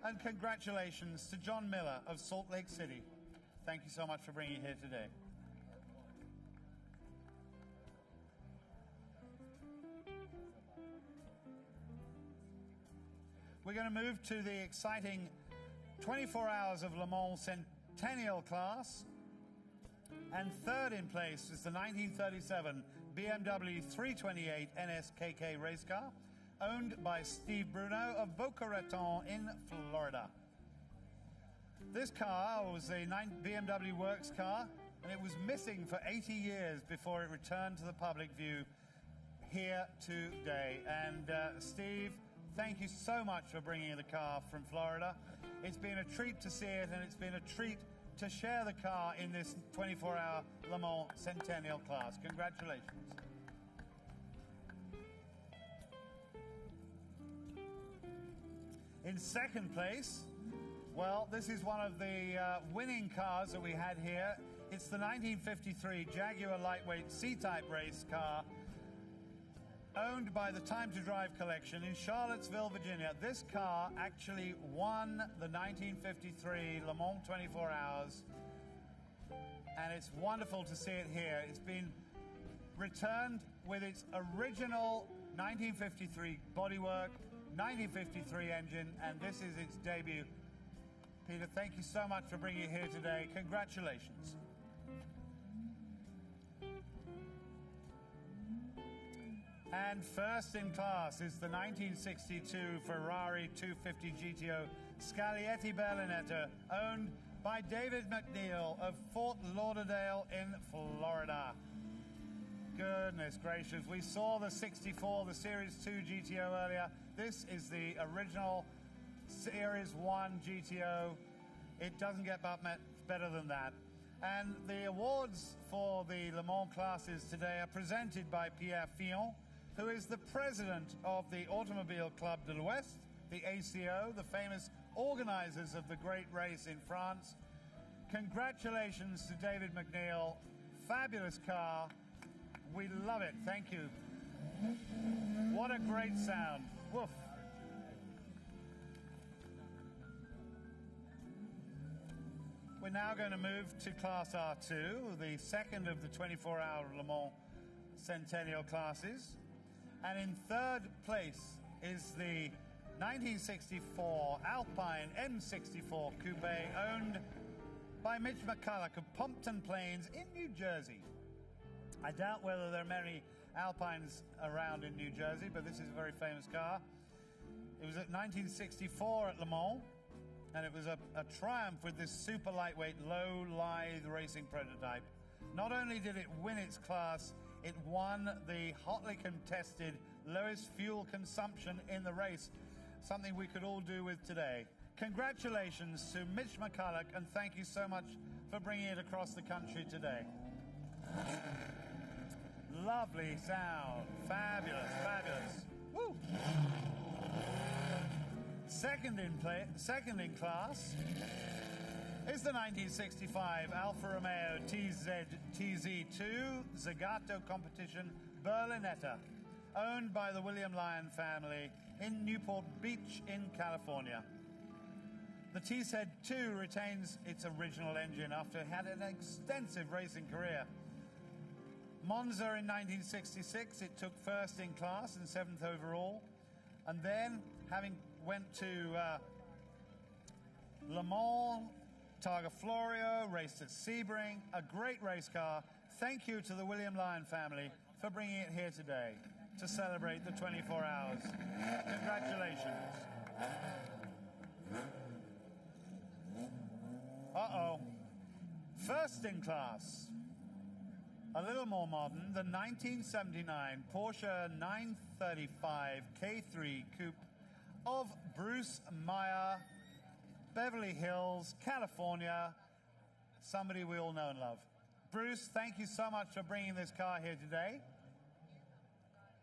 Speaker 3: and congratulations to John Miller of Salt Lake City. Thank you so much for bringing it here today. We're going to move to the exciting 24 Hours of Le Mans Centennial class. And third in place is the 1937 BMW 328 NSKK race car, owned by Steve Bruno of Boca Raton in Florida. This car was a BMW Works car, and it was missing for 80 years before it returned to the public view here today. And Steve, thank you so much for bringing the car from Florida. It's been a treat to see it, and it's been a treat to share the car in this 24-hour Le Mans Centennial class. Congratulations. In second place, well, this is one of the winning cars that we had here. It's the 1953 Jaguar Lightweight C-Type race car, owned by the Time to Drive collection in Charlottesville, Virginia. This car actually won the 1953 Le Mans 24 Hours, and it's wonderful to see it here. It's been returned with its original 1953 bodywork, 1953 engine, and this is its debut. Peter, thank you so much for bringing it here today. Congratulations. And first in class is the 1962 Ferrari 250 GTO Scaglietti Berlinetta, owned by David McNeil of Fort Lauderdale in Florida. Goodness gracious, we saw the 64, the Series 2 GTO earlier. This is the original Series 1 GTO. It doesn't get much better than that. And the awards for the Le Mans classes today are presented by Pierre Fillon, who is the president of the Automobile Club de l'Ouest, the ACO, the famous organizers of the great race in France. Congratulations to David McNeil. Fabulous car. We love it. Thank you. What a great sound. Woof. We're now going to move to Class R2, the second of the 24-hour Le Mans Centennial classes. And in third place is the 1964 Alpine M64 Coupe, owned by Mitch McCulloch of Pompton Plains in New Jersey. I doubt whether there are many Alpines around in New Jersey, but this is a very famous car. It was at 1964 at Le Mans, and it was a triumph with this super lightweight, low lithe racing prototype. Not only did it win its class, it won the hotly contested lowest fuel consumption in the race, something we could all do with today. Congratulations to Mitch McCulloch, and thank you so much for bringing it across the country today. Lovely sound. Fabulous, fabulous. Woo! Second in class is the 1965 Alfa Romeo TZ2 Zagato Competition Berlinetta, owned by the William Lyon family in Newport Beach in California. The TZ2 retains its original engine after it had an extensive racing career. Monza in 1966, it took first in class and seventh overall, and then having went to Le Mans, Targa Florio, raced at Sebring, a great race car. Thank you to the William Lyon family for bringing it here today to celebrate the 24 hours. Congratulations. Uh-oh. First in class, a little more modern, the 1979 Porsche 935 K3 Coupe of Bruce Meyer, Beverly Hills, California, somebody we all know and love. Bruce, thank you so much for bringing this car here today.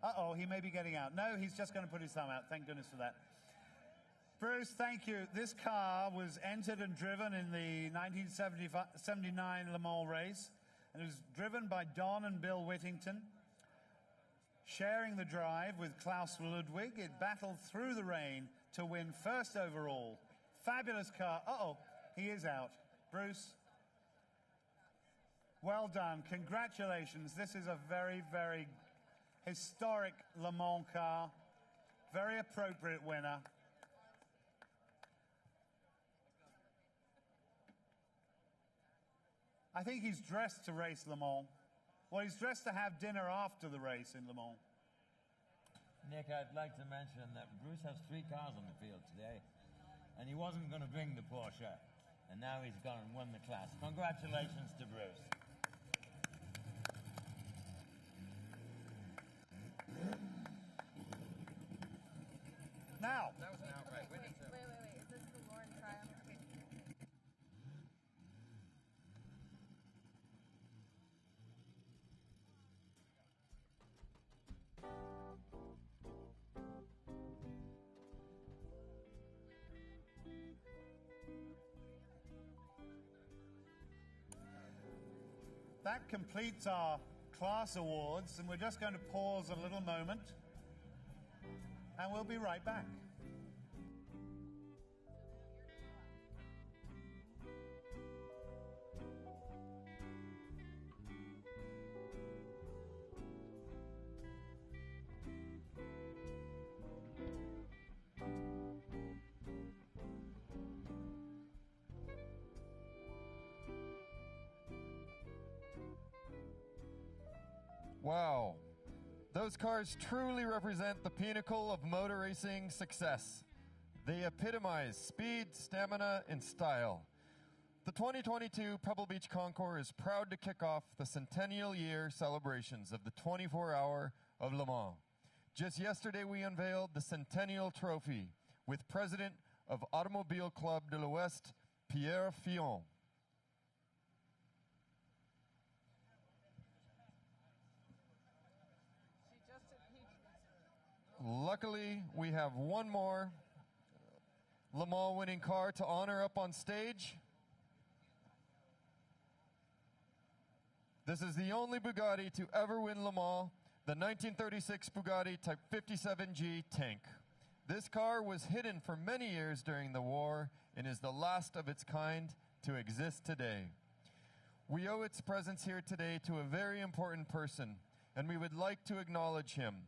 Speaker 3: Uh-oh, he may be getting out. No, he's just going to put his thumb out. Thank goodness for that. Bruce, thank you. This car was entered and driven in the 1979 Le Mans race, and it was driven by Don and Bill Whittington. Sharing the drive with Klaus Ludwig, it battled through the rain to win first overall. Fabulous car. Uh-oh, he is out. Bruce, well done. Congratulations. This is a very, very historic Le Mans car. Very appropriate winner. I think he's dressed to race Le Mans. Well, he's dressed to have dinner after the race in Le Mans.
Speaker 1: Nick, I'd like to mention that Bruce has 3 cars on the field today, and he wasn't going to bring the Porsche, and now he's gone and won the class. Congratulations to Bruce.
Speaker 3: Now,
Speaker 4: That was an outright win.
Speaker 5: Wait. Is this the Lauren Tryon? Okay.
Speaker 3: that completes our class awards, and we're just going to pause a little moment, and we'll be right back.
Speaker 2: Wow. Those cars truly represent the pinnacle of motor racing success. They epitomize speed, stamina, and style. The 2022 Pebble Beach Concours is proud to kick off the centennial year celebrations of the 24-hour of Le Mans. Just yesterday, we unveiled the Centennial Trophy with President of Automobile Club de l'Ouest, Pierre Fillon. Luckily, we have one more Le Mans winning car to honor up on stage. This is the only Bugatti to ever win Le Mans, the 1936 Bugatti Type 57G tank. This car was hidden for many years during the war and is the last of its kind to exist today. We owe its presence here today to a very important person, and we would like to acknowledge him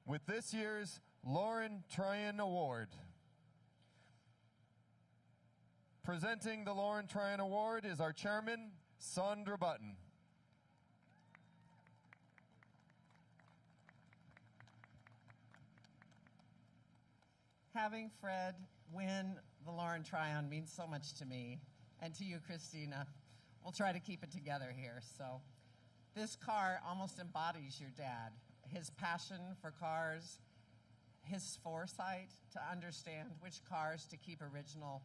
Speaker 2: with this year's Lauren Tryon Award. Presenting the Lauren Tryon Award is our chairman, Sandra Button.
Speaker 4: Having Fred win the Lauren Tryon means so much to me, and to you, Christina. We'll try to keep it together here. So this car almost embodies your dad. His passion for cars, his foresight to understand which cars to keep original.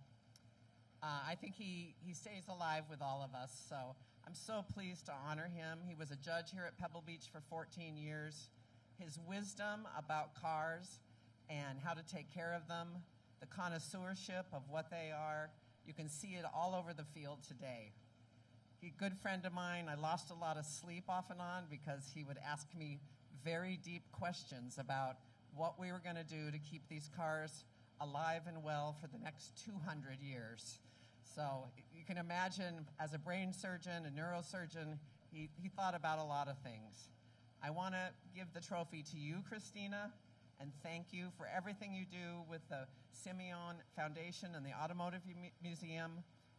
Speaker 4: I think he stays alive with all of us, so I'm so pleased to honor him. He was a judge here at Pebble Beach for 14 years. His wisdom about cars and how to take care of them, the connoisseurship of what they are. You can see it all over the field today. A good friend of mine, I lost a lot of sleep off and on because he would ask me very deep questions about what we were going to do to keep these cars alive and well for the next 200 years. So you can imagine, as a brain surgeon, a neurosurgeon, he thought about a lot of things. I want to give the trophy to you, Christina, and thank you for everything you do with the Simeon Foundation and the Automotive Museum.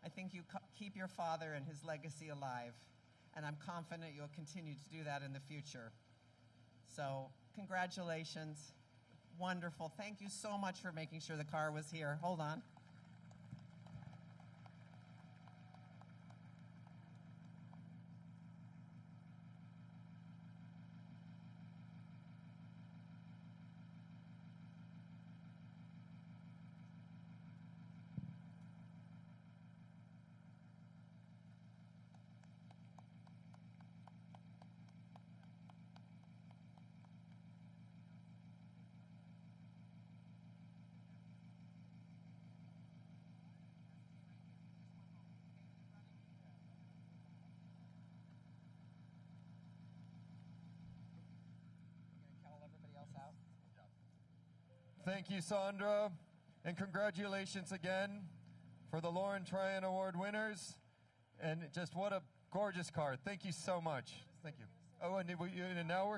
Speaker 4: I think you keep your father and his legacy alive, and I'm confident you'll continue to do that in the future. So congratulations. Wonderful. Thank you so much for making sure the car was here. Hold on.
Speaker 2: Thank you, Sandra, and congratulations again for the Lauren Tryon Award winners. And just what a gorgeous car. Thank you so much. Thank you. Oh, and now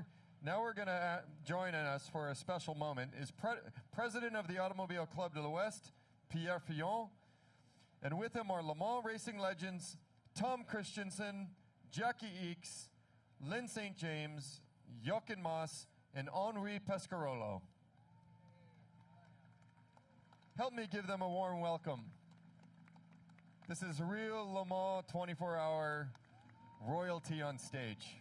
Speaker 2: we're going to join us for a special moment is President of the Automobile Club de l'Ouest, Pierre Fillon, and with him are Le Mans racing legends Tom Christensen, Jackie Eakes, Lynn St. James, Jochen Maas, and Henri Pescarolo. Help me give them a warm welcome. This is real Le Mans 24-hour royalty on stage.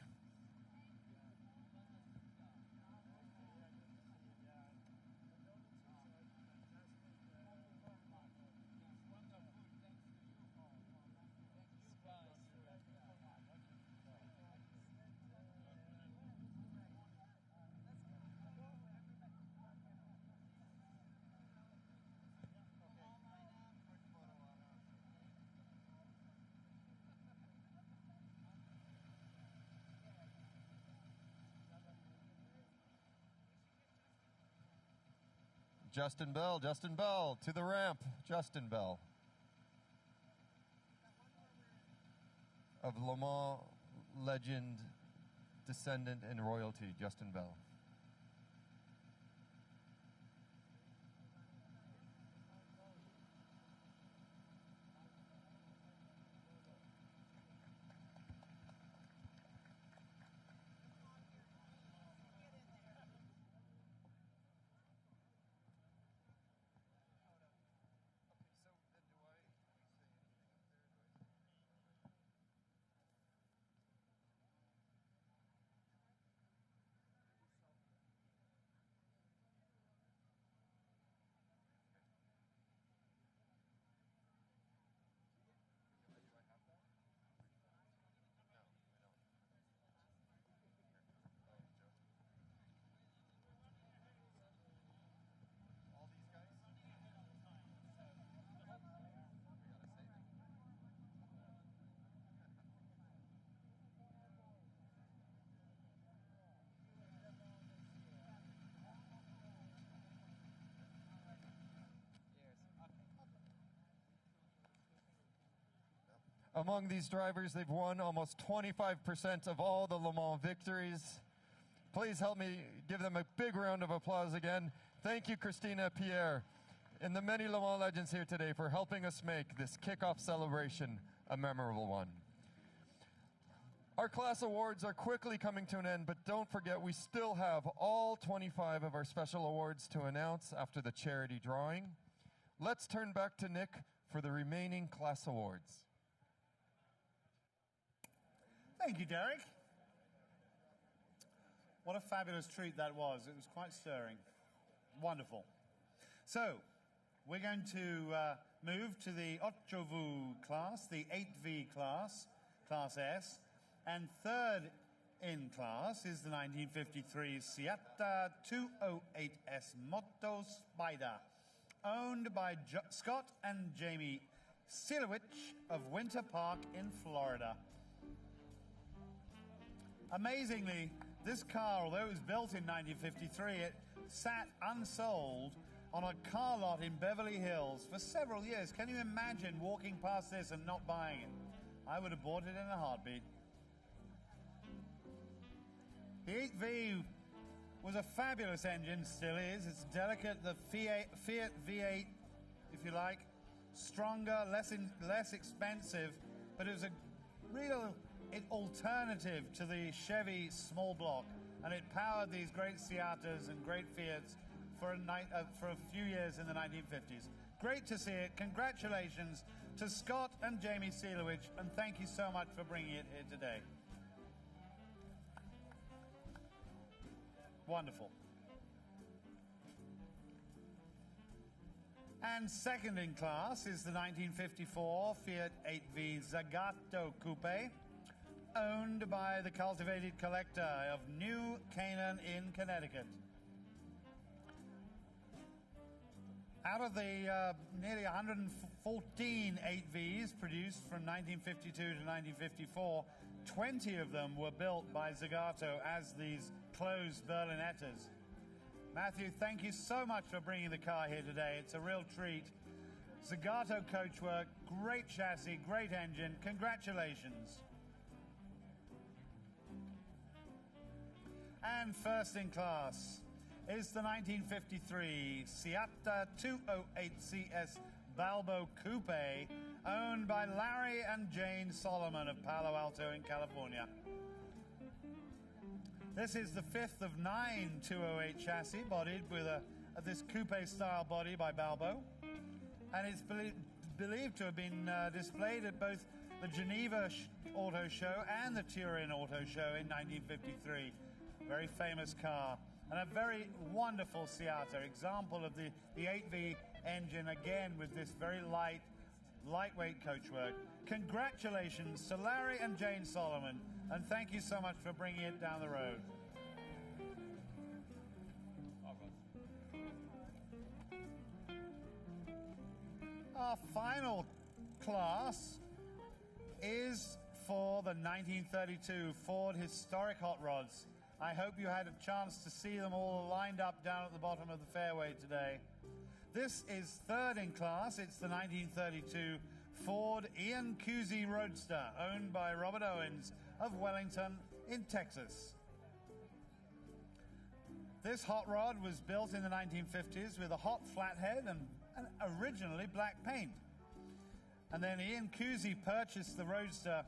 Speaker 2: Justin Bell, to the ramp, Justin Bell. Of Le Mans legend, descendant, and royalty, Justin Bell. Among these drivers, they've won almost 25% of all the Le Mans victories. Please help me give them a big round of applause again. Thank you, Christina, Pierre, and the many Le Mans legends here today for helping us make this kickoff celebration a memorable one. Our class awards are quickly coming to an end, but don't forget we still have all 25 of our special awards to announce after the charity drawing. Let's turn back to Nick for the remaining class awards.
Speaker 3: Thank you, Derek. What a fabulous treat that was. It was quite stirring. Wonderful. So, we're going to move to the 8V class, the 8V class, Class S. And third in class is the 1953 Fiat 208S Moto Spider. owned by Scott and Jamie Silowich of Winter Park in Florida. Amazingly, this car, although it was built in 1953, it sat unsold on a car lot in Beverly Hills for several years. Can you imagine walking past this and not buying it? I would have bought it in a heartbeat. The 8V was a fabulous engine, still is. It's delicate, the Fiat V8, if you like. Stronger, less expensive, but it was a real alternative to the Chevy small block, and it powered these great Seatas and great Fiats for a few years in the 1950s. Great to see it. Congratulations to Scott and Jamie Silowich, and thank you so much for bringing it here today. Wonderful. And second in class is the 1954 Fiat 8V Zagato Coupe, owned by the cultivated collector of New Canaan in Connecticut. Out of the nearly 114 8Vs produced from 1952 to 1954, 20 of them were built by Zagato as these closed Berlinettas. Matthew, thank you so much for bringing the car here today. It's a real treat. Zagato coachwork, great chassis, great engine. Congratulations. And first in class is the 1953 Seata 208CS Balbo Coupe, owned by Larry and Jane Solomon of Palo Alto in California. This is the fifth of 9 208 chassis bodied with this coupe-style body by Balbo, and it's believed to have been displayed at both the Geneva Auto Show and the Turin Auto Show in 1953. Very famous car, and a very wonderful Seata, example of the 8V engine, again with this very lightweight coachwork. Congratulations to Larry and Jane Solomon, and thank you so much for bringing it down the road. Our final class is for the 1932 Ford Historic Hot Rods. I hope you had a chance to see them all lined up down at the bottom of the fairway today. This is third in class. It's the 1932 Ford Emcee Roadster, owned by Robert Owens of Wellington in Texas. This hot rod was built in the 1950s with a hot flathead and originally black paint. And then Emcee purchased the Roadster,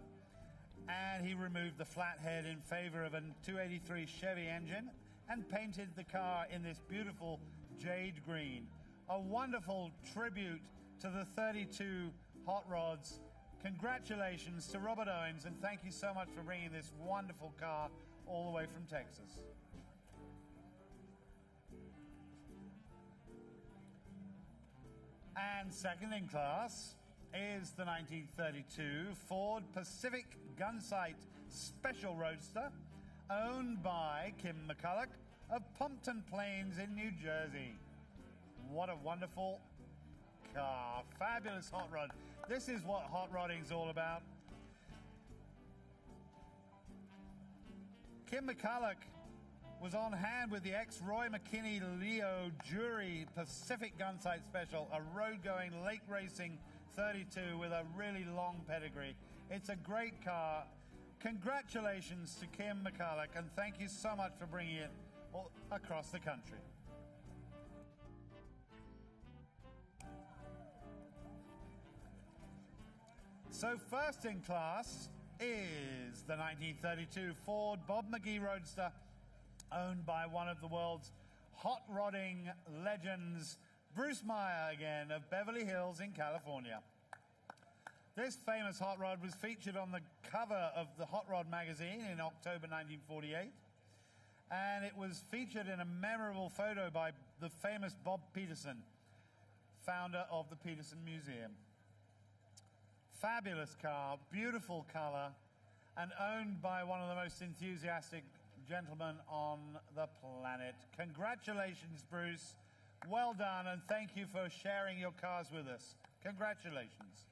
Speaker 3: and he removed the flathead in favor of a 283 Chevy engine and painted the car in this beautiful jade green. A wonderful tribute to the 32 hot rods. Congratulations to Robert Owens, and thank you so much for bringing this wonderful car all the way from Texas. And second in class is the 1932 Ford Pacific Gunsight Special Roadster, owned by Kim McCulloch of Pompton Plains in New Jersey. What a wonderful car. Fabulous hot rod. This is what hot rodding is all about. Kim McCulloch was on hand with the ex-Roy McKinney Leo Jury Pacific Gunsight Special, a road-going lake racing 32 with a really long pedigree. It's a great car. Congratulations to Kim McCulloch, and thank you so much for bringing it all across the country. So first in class is the 1932 Ford Bob McGee Roadster, owned by one of the world's hot rodding legends, Bruce Meyer again of Beverly Hills in California. This famous hot rod was featured on the cover of the Hot Rod magazine in October 1948, and it was featured in a memorable photo by the famous Bob Peterson, founder of the Peterson Museum. Fabulous car, beautiful color, and owned by one of the most enthusiastic gentlemen on the planet. Congratulations, Bruce. Well done, and thank you for sharing your cars with us. Congratulations.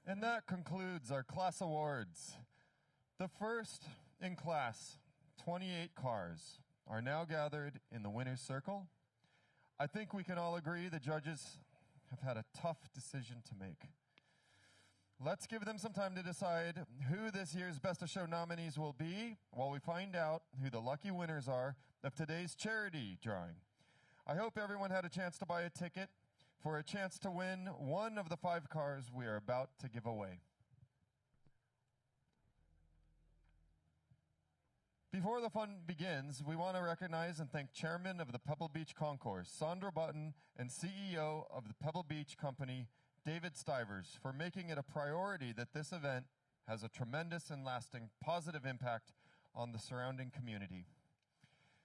Speaker 2: And that concludes our class awards. The first in class, 28 cars, are now gathered in the winner's circle. I think we can all agree the judges have had a tough decision to make. Let's give them some time to decide who this year's Best of Show nominees will be while we find out who the lucky winners are of today's charity drawing. I hope everyone had a chance to buy a ticket for a chance to win one of the 5 cars we are about to give away. Before the fun begins, we want to recognize and thank Chairman of the Pebble Beach Concours, Sandra Button, and CEO of the Pebble Beach Company, David Stivers, for making it a priority that this event has a tremendous and lasting positive impact on the surrounding community.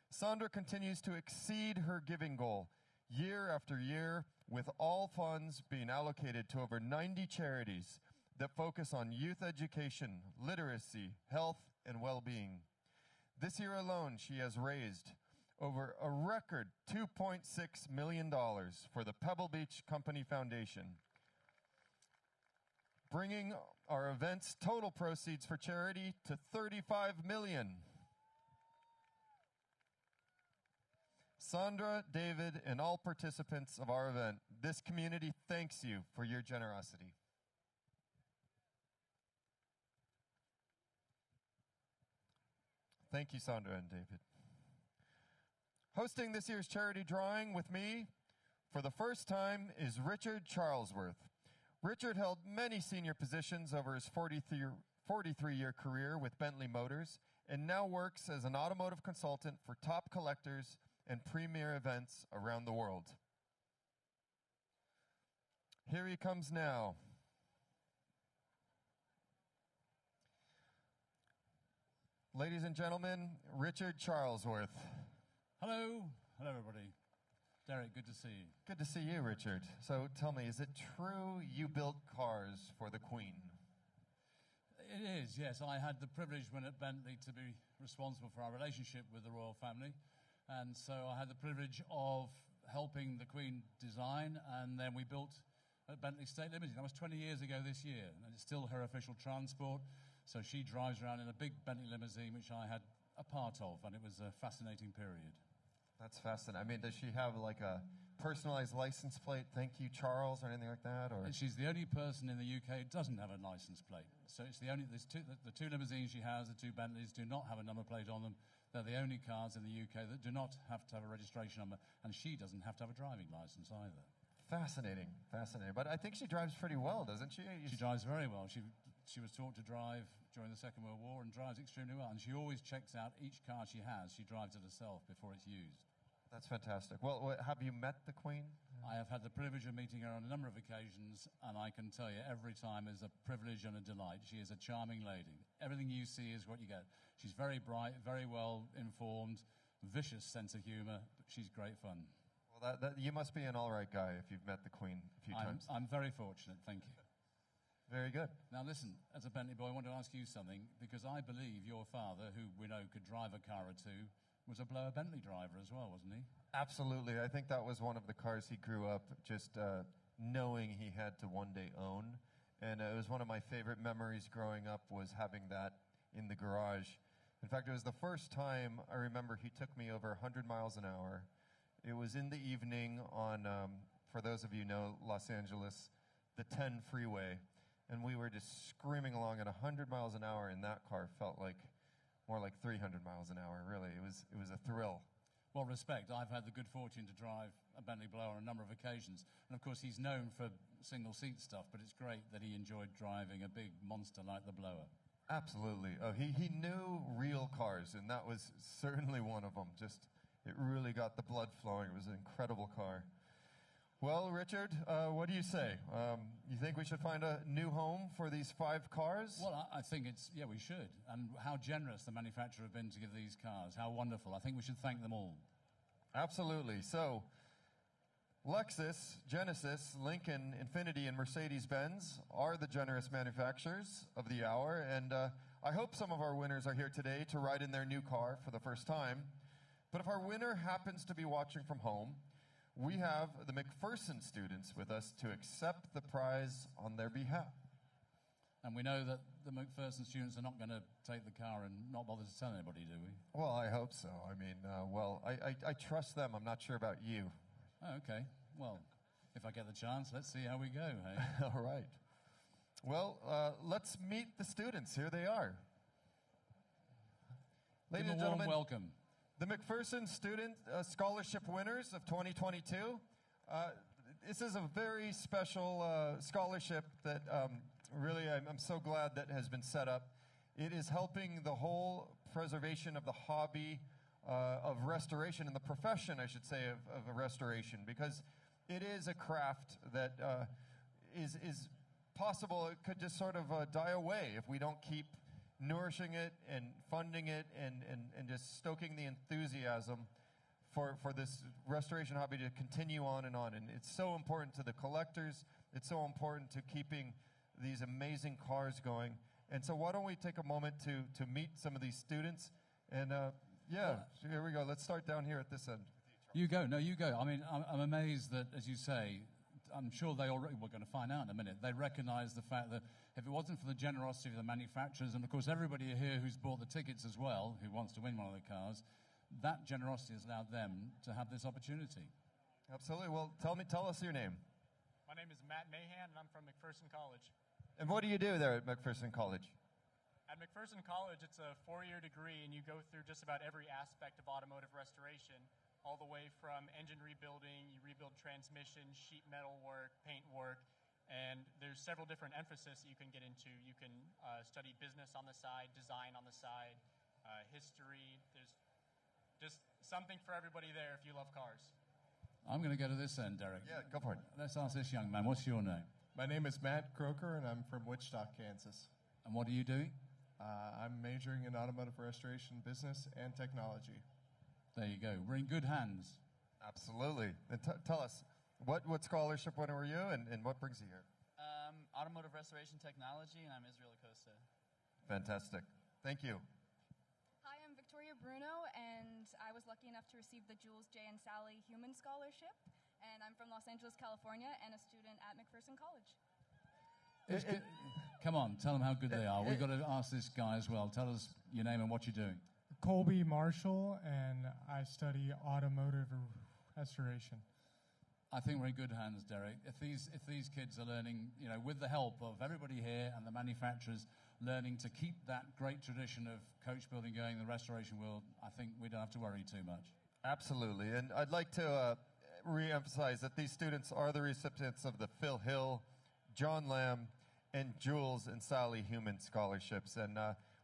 Speaker 2: Sandra continues to exceed her giving goal year after year, with all funds being allocated to over 90 charities that focus on youth education, literacy, health, and well-being. This year alone, she has raised over a record $2.6 million for the Pebble Beach Company Foundation, bringing our event's total proceeds for charity to $35 million. Sandra, David, and all participants of our event, this community thanks you for your generosity. Thank you, Sandra and David. Hosting this year's charity drawing with me for the first time is Richard Charlesworth. Richard held many senior positions over his 43-year career with Bentley Motors and now works as an automotive consultant for top collectors and premier events around the world. Here he comes now. Ladies and gentlemen, Richard Charlesworth.
Speaker 6: Hello. Hello, everybody. Derek, good to see you.
Speaker 2: Good to see you, Richard. So tell me, is it true you built cars for the Queen?
Speaker 6: It is, yes. I had the privilege when at Bentley to be responsible for our relationship with the royal family. And so I had the privilege of helping the Queen design, and then we built at Bentley State Limited. That was 20 years ago this year, and it's still her official transport. So she drives around in a big Bentley limousine, which I had a part of, and it was a fascinating period.
Speaker 2: That's fascinating. I mean, does she have like a personalized license plate, thank you, Charles, or anything like that? Or?
Speaker 6: And she's the only person in the UK who doesn't have a license plate. So it's the only, the two limousines she has, the two Bentleys, do not have a number plate on them. They're the only cars in the UK that do not have to have a registration number, and she doesn't have to have a driving license either.
Speaker 2: Fascinating, fascinating. But I think she drives pretty well, doesn't she?
Speaker 6: She drives very well. She was taught to drive during the Second World War and drives extremely well. And she always checks out each car she has. She drives it herself before it's used.
Speaker 2: That's fantastic. Well, have you met the Queen?
Speaker 6: I have had the privilege of meeting her on a number of occasions, and I can tell you every time is a privilege and a delight. She is a charming lady. Everything you see is what you get. She's very bright, very well informed, vicious sense of humor. She's great fun.
Speaker 2: Well, you must be an all right guy if you've met the Queen a few times.
Speaker 6: I'm very fortunate, thank you.
Speaker 2: Very good.
Speaker 6: Now listen, as a Bentley boy, I want to ask you something, because I believe your father, who we know could drive a car or two, was a blower Bentley driver as well, wasn't he?
Speaker 2: Absolutely. I think that was one of the cars he grew up just knowing he had to one day own. And it was one of my favorite memories growing up, was having that in the garage. In fact, it was the first time I remember he took me over 100 miles an hour. It was in the evening on, for those of you who know Los Angeles, the 10 freeway. And we were just screaming along at 100 miles an hour, and that car felt like more like 300 miles an hour, really. It was a thrill.
Speaker 6: Well, respect. I've had the good fortune to drive a Bentley blower on a number of occasions. And, of course, he's known for single-seat stuff, but it's great that he enjoyed driving a big monster like the blower.
Speaker 2: Absolutely. Oh, he knew real cars, and that was certainly one of them. Just, it really got the blood flowing. It was an incredible car. Well, Richard, what do you say? You think we should find a new home for these 5 cars?
Speaker 6: Well, I think we should. And how generous the manufacturer have been to give these cars. How wonderful. I think we should thank them all.
Speaker 2: Absolutely. So, Lexus, Genesis, Lincoln, Infiniti, and Mercedes-Benz are the generous manufacturers of the hour, and I hope some of our winners are here today to ride in their new car for the first time. But if our winner happens to be watching from home, we have the McPherson students with us to accept the prize on their behalf.
Speaker 6: And we know that the McPherson students are not going to take the car and not bother to tell anybody, do we?
Speaker 2: Well, I hope so. I mean, I trust them. I'm not sure about you.
Speaker 6: Oh, okay. Well, if I get the chance, let's see how we go, hey?
Speaker 2: All right. Well, let's meet the students. Here they are. Ladies and gentlemen,
Speaker 6: welcome.
Speaker 2: The McPherson Student Scholarship winners of 2022. This is a very special scholarship that really I'm so glad that has been set up. It is helping the whole preservation of the hobby of restoration and the profession, I should say, of restoration, because it is a craft that is possible. It could just sort of die away if we don't keep nourishing it and funding it and just stoking the enthusiasm for this restoration hobby to continue on. And it's so important to the collectors. It's so important to keeping these amazing cars going. And so why don't we take a moment to meet some of these students? And here we go. Let's start down here at this end.
Speaker 6: You go. No, you go. I mean, I'm amazed that, as you say, I'm sure they already, we're going to find out in a minute, they recognize the fact that if it wasn't for the generosity of the manufacturers, and of course everybody here who's bought the tickets as well, who wants to win one of the cars, that generosity has allowed them to have this opportunity.
Speaker 2: Absolutely. Well, tell us your name.
Speaker 7: My name is Matt Mahan, and I'm from McPherson College.
Speaker 2: And what do you do there at McPherson College?
Speaker 7: At McPherson College, it's a 4-year degree, and you go through just about every aspect of automotive restoration, all the way from engine rebuilding, you rebuild transmission, sheet metal work, paint work, and there's several different emphases that you can get into. You can study business on the side, design on the side, history. There's just something for everybody there if you love cars.
Speaker 6: I'm going to go to this end, Derek.
Speaker 2: Yeah, go for it.
Speaker 6: Let's ask this young man. What's your name?
Speaker 8: My name is Matt Croker, and I'm from Wichita, Kansas.
Speaker 6: And what are you doing?
Speaker 8: I'm majoring in automotive restoration, business, and technology.
Speaker 6: There you go. We're in good hands.
Speaker 2: Absolutely. And tell us, what scholarship winner were you, and what brings you here?
Speaker 9: Automotive restoration technology, and I'm Israel Acosta.
Speaker 2: Fantastic. Thank you.
Speaker 5: Hi, I'm Victoria Bruno, and I was lucky enough to receive the Jules J. and Sally Human Scholarship, and I'm from Los Angeles, California, and a student at McPherson College.
Speaker 6: Come on, tell them how good they are. We've got to ask this guy as well. Tell us your name and what you're doing.
Speaker 10: Colby Marshall, and I study automotive restoration.
Speaker 6: I think we're in good hands, Derek. If these kids are learning, with the help of everybody here and the manufacturers, learning to keep that great tradition of coach building going in the restoration world, I think we don't have to worry too much.
Speaker 2: Absolutely. And I'd like to re-emphasize that these students are the recipients of the Phil Hill, John Lamb, and Jules and Sally Human scholarships. And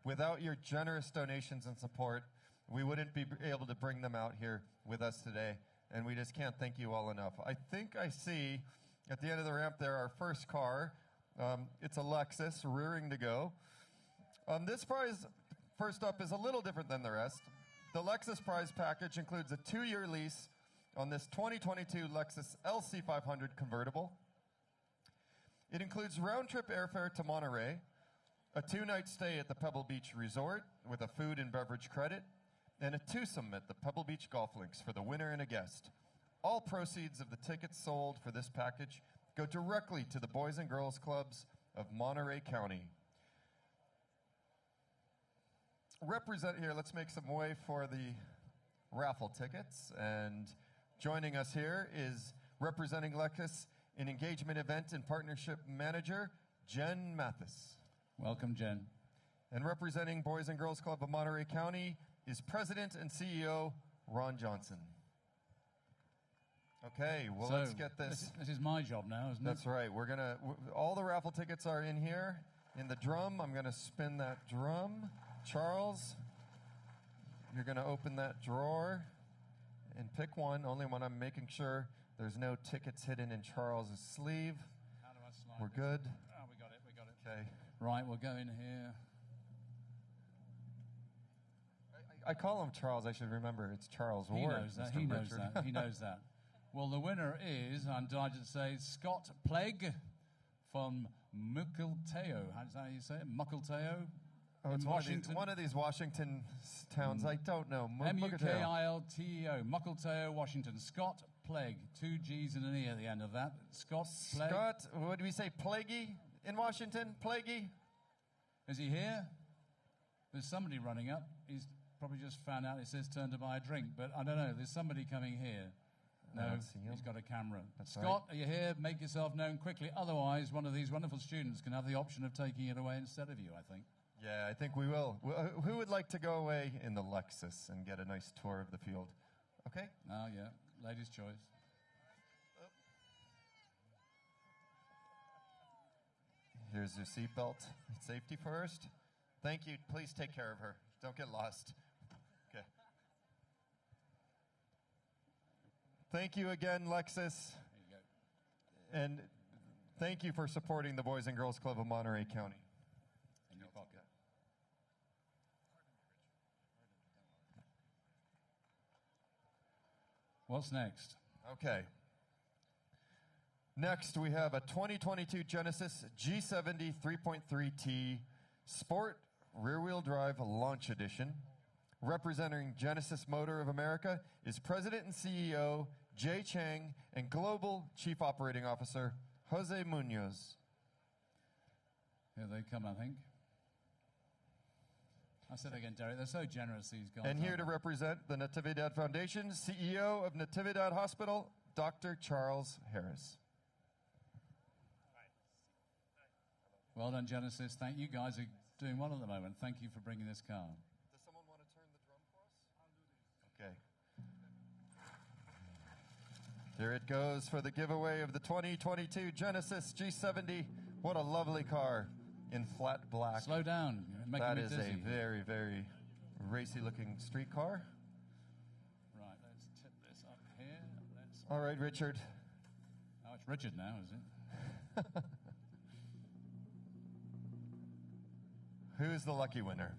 Speaker 2: without your generous donations and support, we wouldn't be able to bring them out here with us today. And we just can't thank you all enough. I think I see at the end of the ramp there our first car. It's a Lexus, rearing to go. This prize, first up, is a little different than the rest. The Lexus prize package includes a 2-year lease on this 2022 Lexus LC500 convertible. It includes round-trip airfare to Monterey, a 2-night stay at the Pebble Beach Resort with a food and beverage credit, and a twosome at the Pebble Beach Golf Links for the winner and a guest. All proceeds of the tickets sold for this package go directly to the Boys and Girls Clubs of Monterey County. Let's make some way for the raffle tickets. And joining us here is representing Lexus in engagement event and partnership manager, Jen Mathis.
Speaker 6: Welcome, Jen.
Speaker 2: And representing Boys and Girls Club of Monterey County is President and CEO Ron Johnson. Okay, well, let's get this.
Speaker 6: This is my job now, isn't it?
Speaker 2: That's right. All the raffle tickets are in here in the drum. I'm going to spin that drum. Charles, you're going to open that drawer and pick one, only when I'm making sure there's no tickets hidden in Charles's sleeve.
Speaker 6: How do I slide
Speaker 2: We're
Speaker 6: this?
Speaker 2: good.
Speaker 6: Oh, we got it.
Speaker 2: Okay.
Speaker 6: Right, we'll go in here.
Speaker 2: I call him Charles. I should remember. It's Charles
Speaker 6: He
Speaker 2: Ward.
Speaker 6: knows that.
Speaker 2: Mr.
Speaker 6: He knows
Speaker 2: Richard.
Speaker 6: that. He knows that. Well, the winner is, I'm delighted to say, Scott Plegg from Mukilteo. How's that how you say it? Mukilteo?
Speaker 2: Oh, it's
Speaker 6: Washington.
Speaker 2: one of these Washington towns. I don't know.
Speaker 6: Mukilteo, Mukilteo, Washington. Scott Plegg. 2 G's and an E at the end of that. Scott Plegg.
Speaker 2: Scott, what do we say? Plaguey in Washington? Plaguey?
Speaker 6: Is he here? There's somebody running up. He's probably just found out it says turn to buy a drink, but I don't know. There's somebody coming here. No, he's got a camera.
Speaker 2: That's
Speaker 6: Scott, are you here? Make yourself known quickly. Otherwise, one of these wonderful students can have the option of taking it away instead of you, I think.
Speaker 2: Yeah, I think we will. Who would like to go away in the Lexus and get a nice tour of the field? Okay?
Speaker 6: Oh, yeah. Ladies' choice.
Speaker 2: Here's your seatbelt. Safety first. Thank you. Please take care of her. Don't get lost. Okay. Thank you again, Lexus.
Speaker 6: There you go.
Speaker 2: And thank you for supporting the Boys and Girls Club of Monterey County.
Speaker 6: In your pocket. What's next?
Speaker 2: Okay. Next, we have a 2022 Genesis G70 3.3T Sport Rear-Wheel Drive Launch Edition. Representing Genesis Motor of America is President and CEO Jay Chang and Global Chief Operating Officer Jose Munoz.
Speaker 6: Here they come, I think. I said again, Derek, they're so generous, these guys.
Speaker 2: And here to represent the Natividad Foundation, CEO of Natividad Hospital, Dr. Charles Harris.
Speaker 6: Well done, Genesis. Thank you. Guys are doing well at the moment. Thank you for bringing this car.
Speaker 2: Does someone want to turn the drum for us? I'll do this. Okay. There it goes for the giveaway of the 2022 Genesis G70. What a lovely car in flat black.
Speaker 6: Slow down. You're making me
Speaker 2: That is
Speaker 6: dizzy.
Speaker 2: a very, very racy-looking street car.
Speaker 6: Right, let's tip this up here.
Speaker 2: All right, Richard.
Speaker 6: Oh, it's Richard now, is it?
Speaker 2: Who's the lucky winner?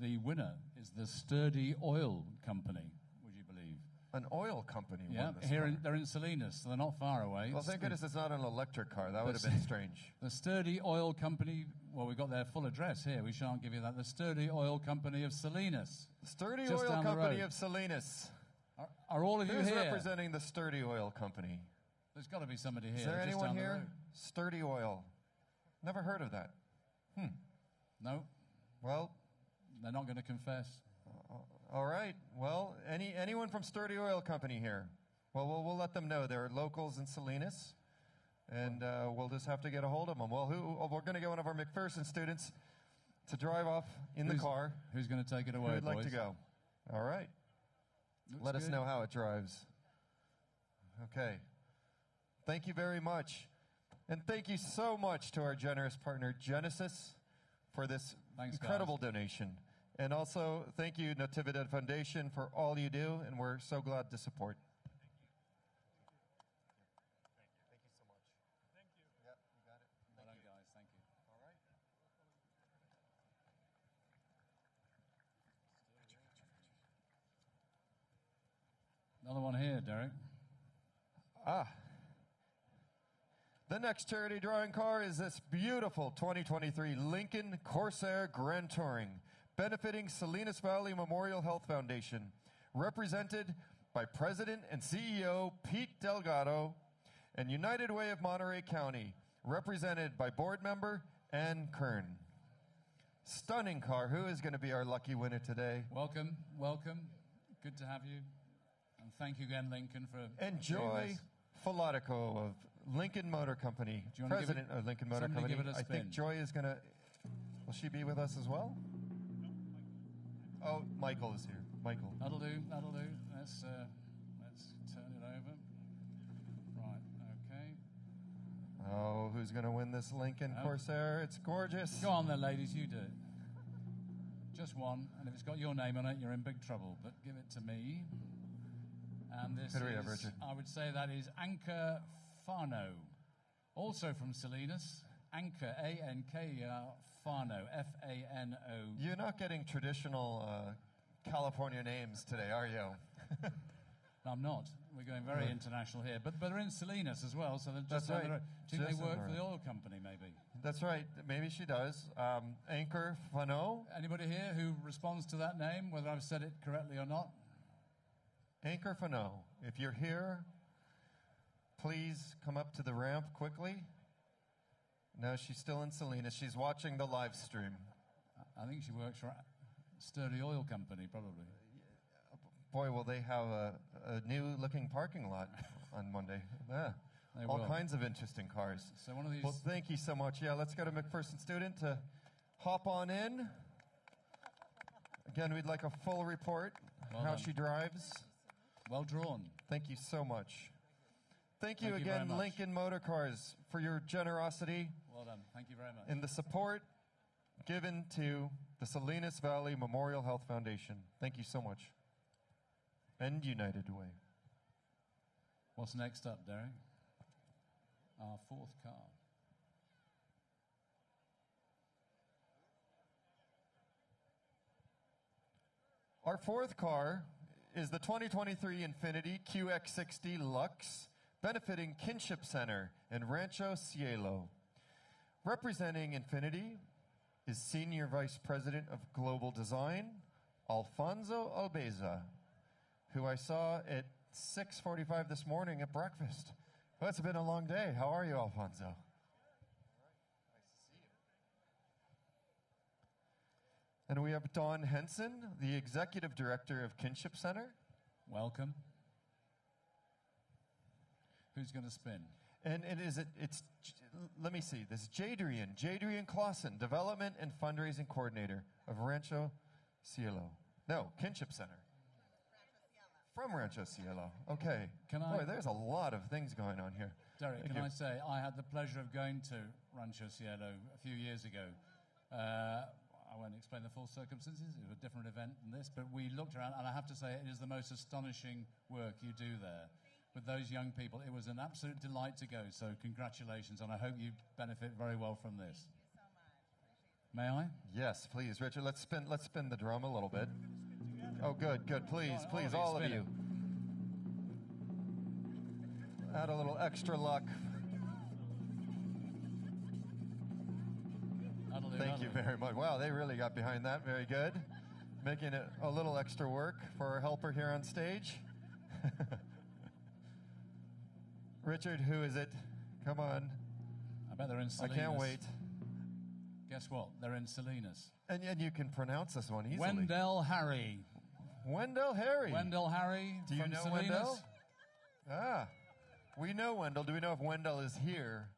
Speaker 6: The winner is the Sturdy Oil Company, would you believe?
Speaker 2: An oil company
Speaker 6: Yeah,
Speaker 2: won this
Speaker 6: here
Speaker 2: car.
Speaker 6: they're in Salinas, so they're not far away.
Speaker 2: Well, thank goodness it's not an electric car. That would have been strange.
Speaker 6: The Sturdy Oil Company, well, we've got their full address here. We shan't give you that. The Sturdy Oil Company of Salinas.
Speaker 2: Sturdy
Speaker 6: Just
Speaker 2: Oil
Speaker 6: down the
Speaker 2: Company
Speaker 6: road.
Speaker 2: of Salinas.
Speaker 6: Are all of you
Speaker 2: Who's
Speaker 6: here?
Speaker 2: representing the Sturdy Oil Company?
Speaker 6: There's got to be somebody here.
Speaker 2: Is there
Speaker 6: just
Speaker 2: anyone
Speaker 6: down the
Speaker 2: here?
Speaker 6: road.
Speaker 2: Sturdy Oil. Never heard of that.
Speaker 6: No,
Speaker 2: Well,
Speaker 6: they're not going to confess.
Speaker 2: all right. Well, anyone from Sturdy Oil Company here? Well, we'll let them know. They're locals in Salinas, and we'll just have to get a hold of them. Well, we're going to get one of our McPherson students to drive off in the car.
Speaker 6: Who's going to take it away,
Speaker 2: Who would like
Speaker 6: boys?
Speaker 2: to go? All right.
Speaker 6: Looks
Speaker 2: Let us
Speaker 6: good.
Speaker 2: know how it drives. Okay. Thank you very much. And thank you so much to our generous partner, Genesis, for this
Speaker 6: Thanks,
Speaker 2: incredible donation. And also, thank you, Natividad Foundation, for all you do, and we're so glad to support. Thank you so much.
Speaker 6: Thank you.
Speaker 2: Yep, you got it.
Speaker 6: Well done, guys. Thank you.
Speaker 2: All right.
Speaker 6: Another one here, Derek.
Speaker 2: The next charity drawing car is this beautiful 2023 Lincoln Corsair Grand Touring, benefiting Salinas Valley Memorial Health Foundation, represented by President and CEO Pete Delgado, and United Way of Monterey County, represented by board member Ann Kern. Stunning car. Who is going to be our lucky winner today?
Speaker 6: Welcome, welcome. Good to have you. And thank you again, Lincoln, for
Speaker 2: And
Speaker 6: doing
Speaker 2: Joy
Speaker 6: this.
Speaker 2: Falatico of Lincoln Motor Company,
Speaker 6: Do you wanna give
Speaker 2: president of Lincoln Motor
Speaker 6: somebody
Speaker 2: Company.
Speaker 6: give it a
Speaker 2: I think
Speaker 6: spin.
Speaker 2: Joy is going to, will she be with us as well? Oh, Michael is here. Michael.
Speaker 6: That'll do, that'll do. Let's turn it over. Right, okay.
Speaker 2: Oh, who's going to win this Lincoln
Speaker 6: Oh.
Speaker 2: Corsair? It's gorgeous.
Speaker 6: Go on then, ladies, you do it. Just one, and if it's got your name on it, you're in big trouble, but give it to me. And this
Speaker 2: Who do we have,
Speaker 6: is,
Speaker 2: Richard?
Speaker 6: I would say that is Anka Fano, also from Salinas. Anka, A-N-K, Fano, F-A-N-O.
Speaker 2: You're not getting traditional California names today, are you?
Speaker 6: No, I'm not. We're going very international here. But they're in Salinas as well, so they're just
Speaker 2: That's right.
Speaker 6: down the road. Do you think
Speaker 2: Just
Speaker 6: they work
Speaker 2: down
Speaker 6: for
Speaker 2: the
Speaker 6: the
Speaker 2: road.
Speaker 6: oil company, maybe?
Speaker 2: That's right. Maybe she does. Anchor Fano.
Speaker 6: Anybody here who responds to that name, whether I've said it correctly or not?
Speaker 2: Anchor Fano. If you're here, please come up to the ramp quickly. No, she's still in Salinas. She's watching the live stream.
Speaker 6: I think she works for a sturdy oil company, probably.
Speaker 2: Boy, will they have a new-looking parking lot on Monday. Yeah.
Speaker 6: They
Speaker 2: All
Speaker 6: will.
Speaker 2: kinds of interesting cars.
Speaker 6: So one of these...
Speaker 2: Well, thank you so much. Yeah, let's get a McPherson student to hop on in. Again, we'd like a full report
Speaker 6: Well
Speaker 2: how
Speaker 6: done.
Speaker 2: she drives.
Speaker 6: Well drawn.
Speaker 2: Thank you so much. Thank you
Speaker 6: Thank you very
Speaker 2: again,
Speaker 6: much.
Speaker 2: Lincoln Motor Cars, for your generosity
Speaker 6: Well done. Thank you very much.
Speaker 2: in the support given to the Salinas Valley Memorial Health Foundation. Thank you so much. And United Way.
Speaker 6: What's next up, Derek? Our fourth car.
Speaker 2: Our fourth car is the 2023 Infiniti QX60 Lux, benefiting Kinship Center in Rancho Cielo. Representing Infiniti is Senior Vice President of Global Design, Alfonso Albeza, who I saw at 6:45 this morning at breakfast. Well, it's been a long day. How are you, Alfonso? And we have Dawn Henson, the Executive Director of Kinship Center.
Speaker 6: Welcome. Who's going to spin?
Speaker 2: And let me see, this is Jadrian Clausen, Development and Fundraising Coordinator of Rancho Cielo. No, Kinship Center. From Rancho Cielo. Okay. Boy, there's a lot of things going on here.
Speaker 6: Derek,
Speaker 2: Thank
Speaker 6: can
Speaker 2: you.
Speaker 6: I say, I had the pleasure of going to Rancho Cielo a few years ago. I won't explain the full circumstances. It was a different event than this, but we looked around, and I have to say, it is the most astonishing work you do there with those young people. It was an absolute delight to go, so congratulations, and I hope you benefit very well from this. May I?
Speaker 2: Yes, please, Richard. Let's spin the drum a little bit. Oh, good. Please, please,
Speaker 6: all
Speaker 2: all
Speaker 6: of
Speaker 2: of
Speaker 6: you
Speaker 2: you. Add a little extra luck. Thank you very much. Wow, they really got behind that. Very good. Making it a little extra work for our helper here on stage. Richard, who is it? Come on.
Speaker 6: I bet they're in Salinas.
Speaker 2: I can't wait.
Speaker 6: Guess what? They're in Salinas.
Speaker 2: And you can pronounce this one easily.
Speaker 6: Wendell Harry.
Speaker 2: Wendell Harry.
Speaker 6: Wendell Harry
Speaker 2: Do you
Speaker 6: from
Speaker 2: know
Speaker 6: Salinas.
Speaker 2: Wendell? Ah, we know Wendell. Do we know if Wendell is here?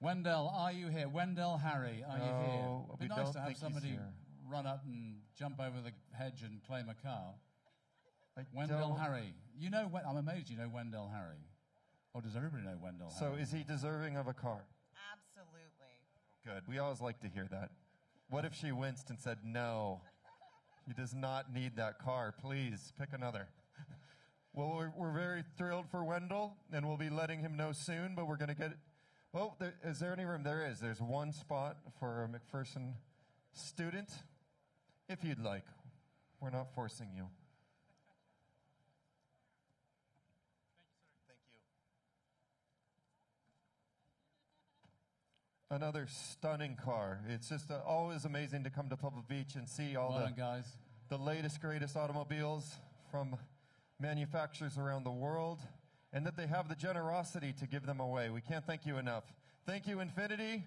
Speaker 6: Wendell, are you here? Wendell Harry, are you here?
Speaker 2: No,
Speaker 6: It'd be
Speaker 2: we
Speaker 6: nice
Speaker 2: don't
Speaker 6: to have
Speaker 2: think he's
Speaker 6: somebody
Speaker 2: here.
Speaker 6: run up and jump over the hedge and claim a car.
Speaker 2: I
Speaker 6: Wendell
Speaker 2: don't-
Speaker 6: Harry. You know, I'm amazed you know Wendell Harry. Or does everybody know Wendell
Speaker 2: So
Speaker 6: Harry?
Speaker 2: is he deserving of a car?
Speaker 4: Absolutely.
Speaker 2: Good. We always like to hear that. What if she winced and said, no, he does not need that car. Please, pick another. Well, we're very thrilled for Wendell, and we'll be letting him know soon, but we're going to get... Oh, is there any room? There is. There's one spot for a McPherson student, if you'd like. We're not forcing you. Another stunning car. It's just always amazing to come to Pebble Beach and see all
Speaker 6: Well done, guys.
Speaker 2: the latest, greatest automobiles from manufacturers around the world, and that they have the generosity to give them away. We can't thank you enough. Thank you, Infiniti,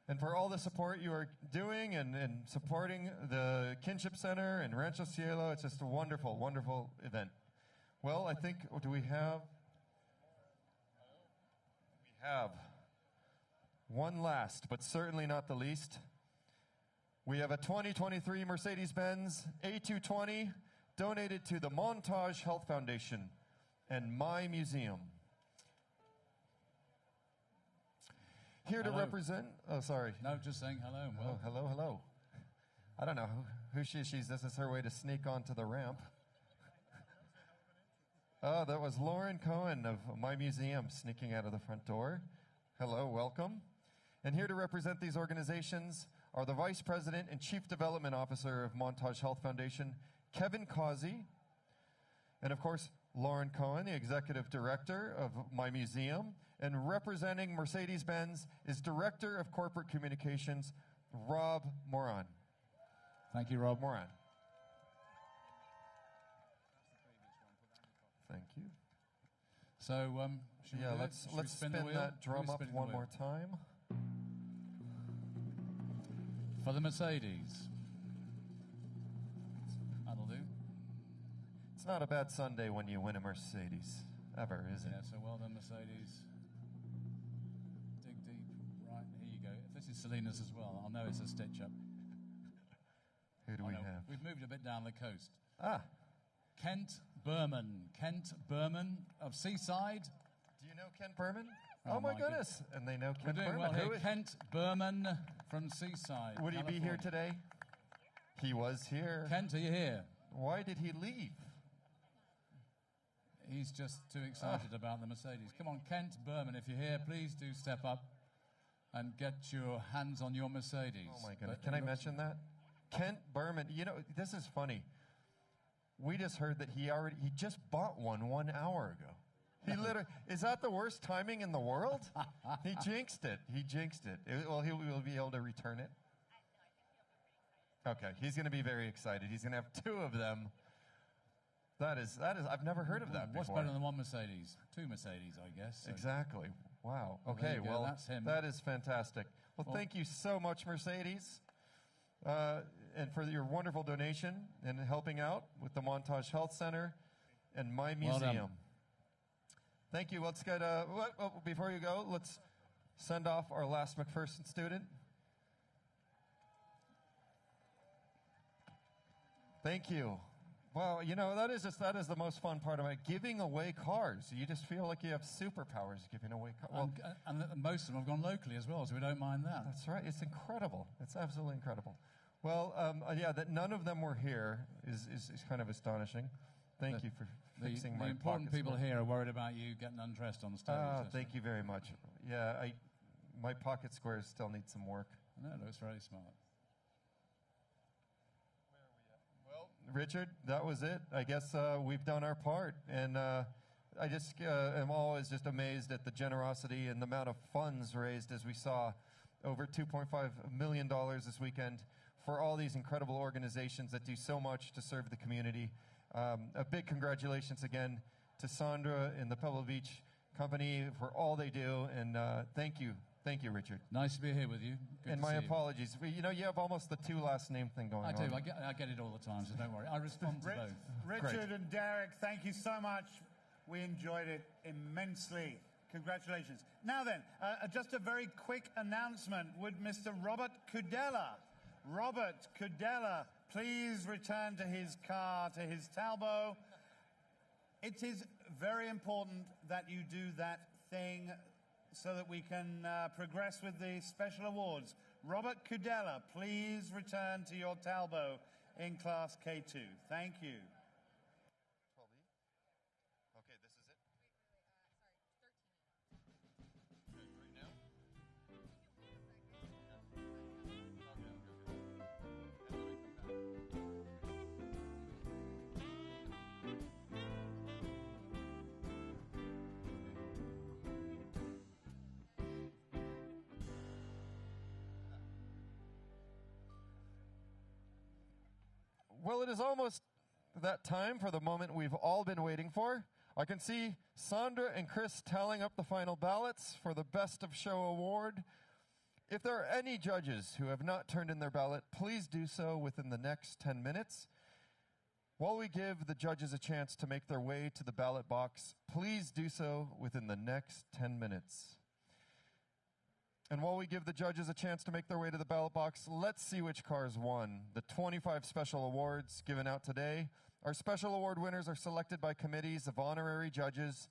Speaker 2: and for all the support you are doing and supporting the Kinship Center and Rancho Cielo. It's just a wonderful, wonderful event. Well, I think, do we have? We have. One last, but certainly not the least. We have a 2023 Mercedes-Benz A220 donated to the Montage Health Foundation and My Museum. Here to
Speaker 6: Hello.
Speaker 2: represent, oh, sorry.
Speaker 6: No, just saying hello and welcome.
Speaker 2: Oh, hello. I don't know who she is. This is her way to sneak onto the ramp. Oh, that was Lauren Cohen of My Museum sneaking out of the front door. Hello, welcome. And here to represent these organizations are the Vice President and Chief Development Officer of Montage Health Foundation, Kevin Causey, and of course, Lauren Cohen, the Executive Director of my museum, and representing Mercedes-Benz is Director of Corporate Communications, Rob Moran.
Speaker 6: Thank you, Rob.
Speaker 2: Moran. Thank you.
Speaker 6: So,
Speaker 2: let's spin that drum up one more time.
Speaker 6: For the Mercedes. That'll do.
Speaker 2: It's not a bad Sunday when you win a Mercedes, ever, is it?
Speaker 6: Yeah, so well done, Mercedes. Dig deep. Right, here you go. If this is Selena's as well, I'll know it's a stitch-up.
Speaker 2: Who do we have?
Speaker 6: We've moved a bit down the coast.
Speaker 2: Ah.
Speaker 6: Kent Berman. Kent Berman of Seaside.
Speaker 2: Do you know Kent Berman? Oh my goodness. And they know Kent
Speaker 6: We're doing
Speaker 2: Berman.
Speaker 6: well here. Kent Berman from Seaside.
Speaker 2: Would he be here today? He was here.
Speaker 6: Kent, are you here?
Speaker 2: Why did he leave?
Speaker 6: He's just too excited about the Mercedes. Come on, Kent Berman, if you're here, please do step up and get your hands on your Mercedes.
Speaker 2: Oh my goodness. Can I mention that? Kent Berman, you know, this is funny. We just heard that he just bought one 1 hour ago. He literally, is that the worst timing in the world? He jinxed it. He jinxed it. Well, he will be able to return it. Okay, he's going to be very excited. He's going to have 2 of them. That is, I've never heard of that before.
Speaker 6: What's better than 1 Mercedes? 2 Mercedes, I guess. So.
Speaker 2: Exactly. Wow.
Speaker 6: Well,
Speaker 2: okay, well,
Speaker 6: that's him.
Speaker 2: That is fantastic. Well, thank you so much, Mercedes, and for your wonderful donation and helping out with the Montage Health Center and my museum.
Speaker 6: Well done.
Speaker 2: Thank you. Let's get, before you go, let's send off our last McPherson student. Thank you. Well, you know, that is the most fun part of it, giving away cars. You just feel like you have superpowers giving away cars. Well,
Speaker 6: and most of them have gone locally as well, so we don't mind that.
Speaker 2: That's right. It's incredible. It's absolutely incredible. Well, yeah, that none of them were here is kind of astonishing. Thank you for fixing my
Speaker 6: The important people
Speaker 2: pockets.
Speaker 6: here are worried about you getting undressed on stage.
Speaker 2: Thank you very much. Yeah, my pocket squares still need some work.
Speaker 6: No, it looks very smart.
Speaker 2: Richard, that was it. I guess we've done our part. And I just am always just amazed at the generosity and the amount of funds raised, as we saw, over $2.5 million this weekend for all these incredible organizations that do so much to serve the community. A big congratulations again to Sandra and the Pebble Beach Company for all they do. And thank you. Thank you, Richard.
Speaker 6: Nice to be here with you. Good
Speaker 2: and
Speaker 6: to
Speaker 2: my
Speaker 6: see you.
Speaker 2: apologies. You know, you have almost the 2 last name thing going on.
Speaker 6: I do. I get it all the time, so don't worry. I respond to both.
Speaker 3: Richard and Derek, thank you so much. We enjoyed it immensely. Congratulations. Now then, just a very quick announcement. Would Mr. Robert Cudella, please return to his car, to his Talbot. It is very important that you do that thing so that we can progress with the special awards. Robert Cudella, please return to your Talbot in Class K2. Thank you.
Speaker 2: 12E? Okay, this is it? Sorry, 13E. Right now? Well, it is almost that time for the moment we've all been waiting for. I can see Sandra and Chris tallying up the final ballots for the Best of Show award. If there are any judges who have not turned in their ballot, please do so within the next 10 minutes. While we give the judges a chance to make their way to the ballot box, please do so within the next 10 minutes. And while we give the judges a chance to make their way to the ballot box, let's see which cars won. The 25 special awards given out today. Our special award winners are selected by committees of honorary judges,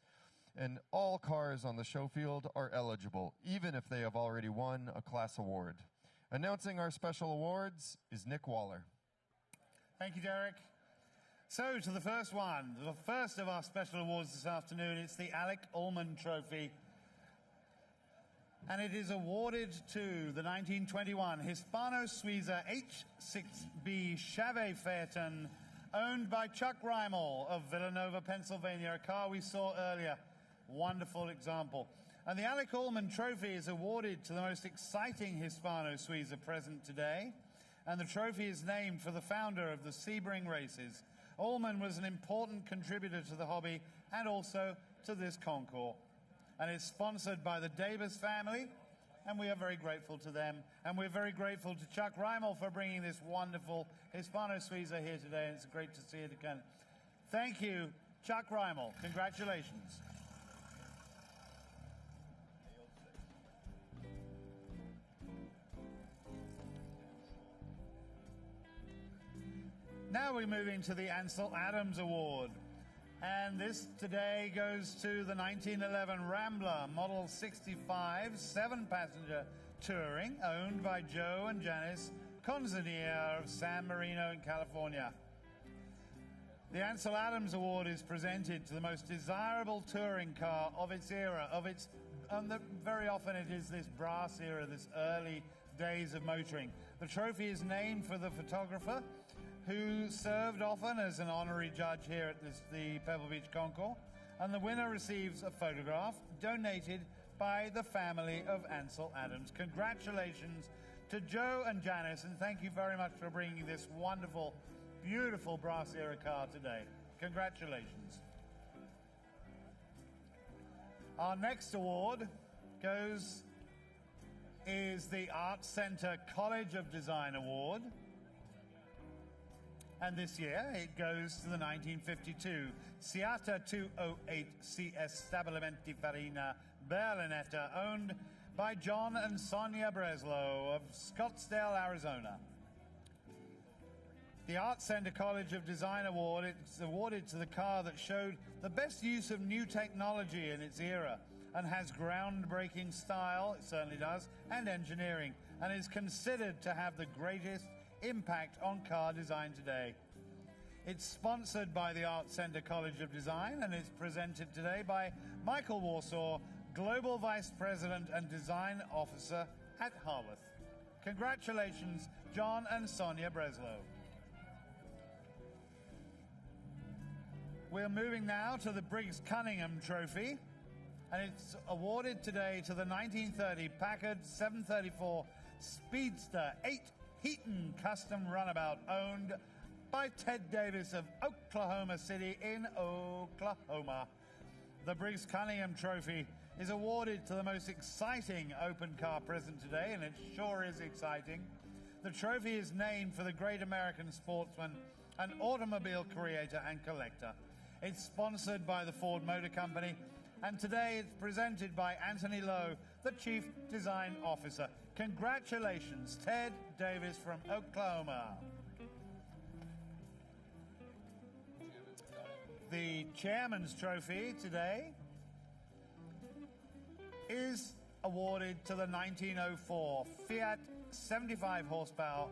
Speaker 2: and all cars on the show field are eligible, even if they have already won a class award. Announcing our special awards is Nick Waller.
Speaker 3: Thank you, Derek. So, to the first one, the first of our special awards this afternoon, it's the Alec Ullman Trophy. And it is awarded to the 1921 Hispano-Suiza H6B Chevy Phaeton, owned by Chuck Reimel of Villanova, Pennsylvania, a car we saw earlier. Wonderful example. And the Alec Ullman Trophy is awarded to the most exciting Hispano-Suiza present today. And the trophy is named for the founder of the Sebring races. Ullman was an important contributor to the hobby and also to this concours. And it's sponsored by the Davis family, and we are very grateful to them. And we're very grateful to Chuck Reimel for bringing this wonderful Hispano-Suiza here today, and it's great to see it again. Thank you, Chuck Reimel. Congratulations. Now we're moving to the Ansel Adams Award. And this today goes to the 1911 Rambler Model 65 7-passenger touring, owned by Joe and Janice Conzanier of San Marino in California. The Ansel Adams Award is presented to the most desirable touring car of its era, very often it is this brass era, this early days of motoring. The trophy is named for the photographer who served often as an honorary judge here at the Pebble Beach Concours, and the winner receives a photograph donated by the family of Ansel Adams. Congratulations to Joe and Janice, and thank you very much for bringing this wonderful, beautiful brass era car today. Congratulations. Our next award is the Art Center College of Design Award. And this year, it goes to the 1952 Siata 208 CS Stabilimenti Farina Berlinetta, owned by John and Sonia Breslow of Scottsdale, Arizona. The Art Center College of Design Award, it's awarded to the car that showed the best use of new technology in its era and has groundbreaking style, it certainly does, and engineering, and is considered to have the greatest impact on car design today. It's sponsored by the Art Center College of Design, and it's presented today by Michael Warsaw, Global Vice President and Design Officer at Harworth. Congratulations, John and Sonia Breslow. We're moving now to the Briggs Cunningham Trophy, and it's awarded today to the 1930 Packard 734 Speedster 8 Heaton Custom Runabout, owned by Ted Davis of Oklahoma City in Oklahoma. The Briggs Cunningham Trophy is awarded to the most exciting open car present today, and it sure is exciting. The trophy is named for the great American sportsman, an automobile creator and collector. It's sponsored by the Ford Motor Company, and today it's presented by Anthony Lowe, the Chief Design Officer. Congratulations, Ted Davis from Oklahoma. The Chairman's Trophy today is awarded to the 1904 Fiat 75 horsepower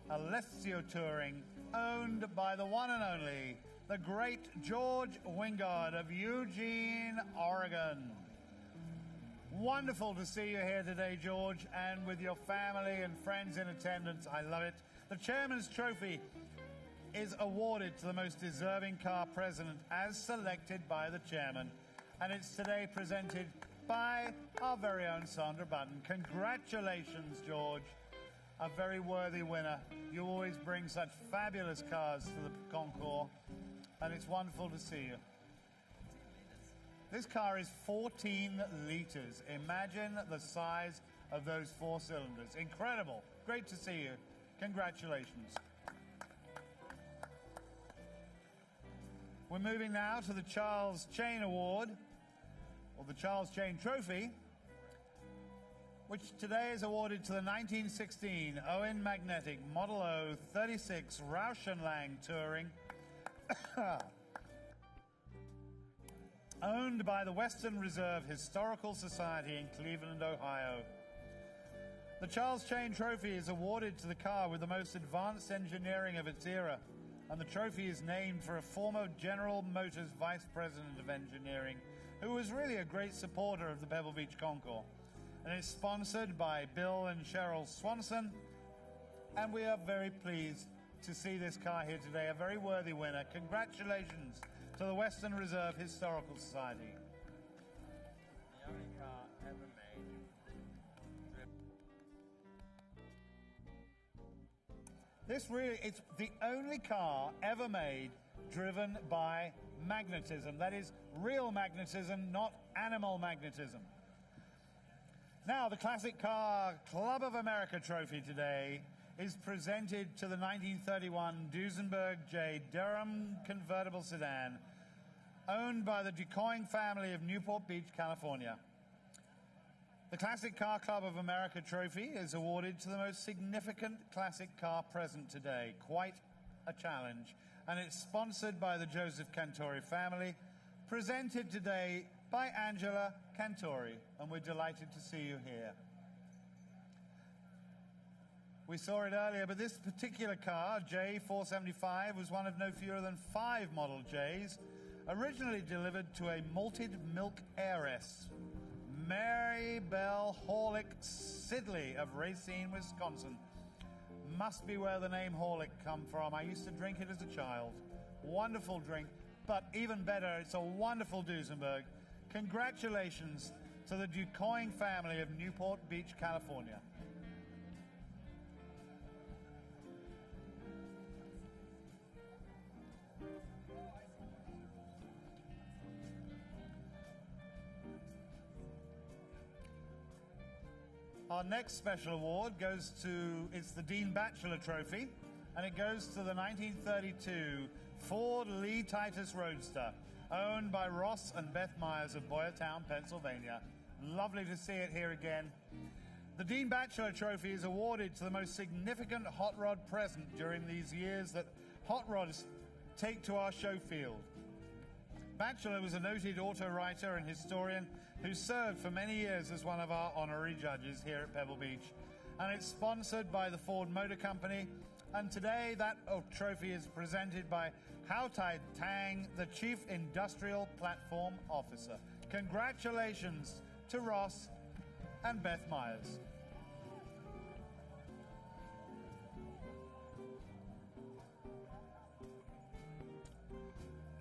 Speaker 3: Alessio Touring, owned by the one and only, the great George Wingard of Eugene, Oregon. Wonderful to see you here today, George, and with your family and friends in attendance. I love it. The Chairman's Trophy is awarded to the most deserving car president as selected by the chairman, and it's today presented by our very own Sandra Button. Congratulations, George. A very worthy winner. You always bring such fabulous cars to the concours, and it's wonderful to see you. This car is 14 liters. Imagine the size of those 4 cylinders. Incredible. Great to see you. Congratulations. We're moving now to the Charles Chain Award, or the Charles Chain Trophy, which today is awarded to the 1916 Owen Magnetic Model O 36 Roush & Lang Touring, owned by the Western Reserve Historical Society in Cleveland, Ohio. The Charles Chain Trophy is awarded to the car with the most advanced engineering of its era, and the trophy is named for a former General Motors Vice President of Engineering, who was really a great supporter of the Pebble Beach Concours. and it's sponsored by Bill and Cheryl Swanson. And we are very pleased to see this car here today, a very worthy winner. Congratulations to the Western Reserve Historical Society.
Speaker 1: The only car ever made.
Speaker 3: It's the only car ever made driven by magnetism. That is real magnetism, not animal magnetism. Now, the Classic Car Club of America trophy today is presented to the 1931 Duesenberg J. Durham convertible sedan, owned by the DuCoing family of Newport Beach, California. The Classic Car Club of America trophy is awarded to the most significant classic car present today. Quite a challenge. And it's sponsored by the Joseph Cantori family, presented today by Angela Cantori, and we're delighted to see you here. We saw it earlier, but this particular car, J475, was one of no fewer than 5 Model Js, originally delivered to a malted milk heiress, Mary Bell Horlick Sidley of Racine, Wisconsin. Must be where the name Horlick come from. I used to drink it as a child. Wonderful drink, but even better, it's a wonderful Duesenberg. Congratulations to the DuCoing family of Newport Beach, California. Our next special award goes to, it's the Dean Batchelor Trophy, and it goes to the 1932 Ford Lee Titus Roadster, owned by Ross and Beth Myers of Boyertown, Pennsylvania. Lovely to see it here again. The Dean Batchelor Trophy is awarded to the most significant hot rod present during these years that hot rods take to our show field. Batchelor was a noted auto writer and historian who served for many years as one of our honorary judges here at Pebble Beach. And it's sponsored by the Ford Motor Company. And today that trophy is presented by Hao Tai Tang, the Chief Industrial Platform Officer. Congratulations to Ross and Beth Myers.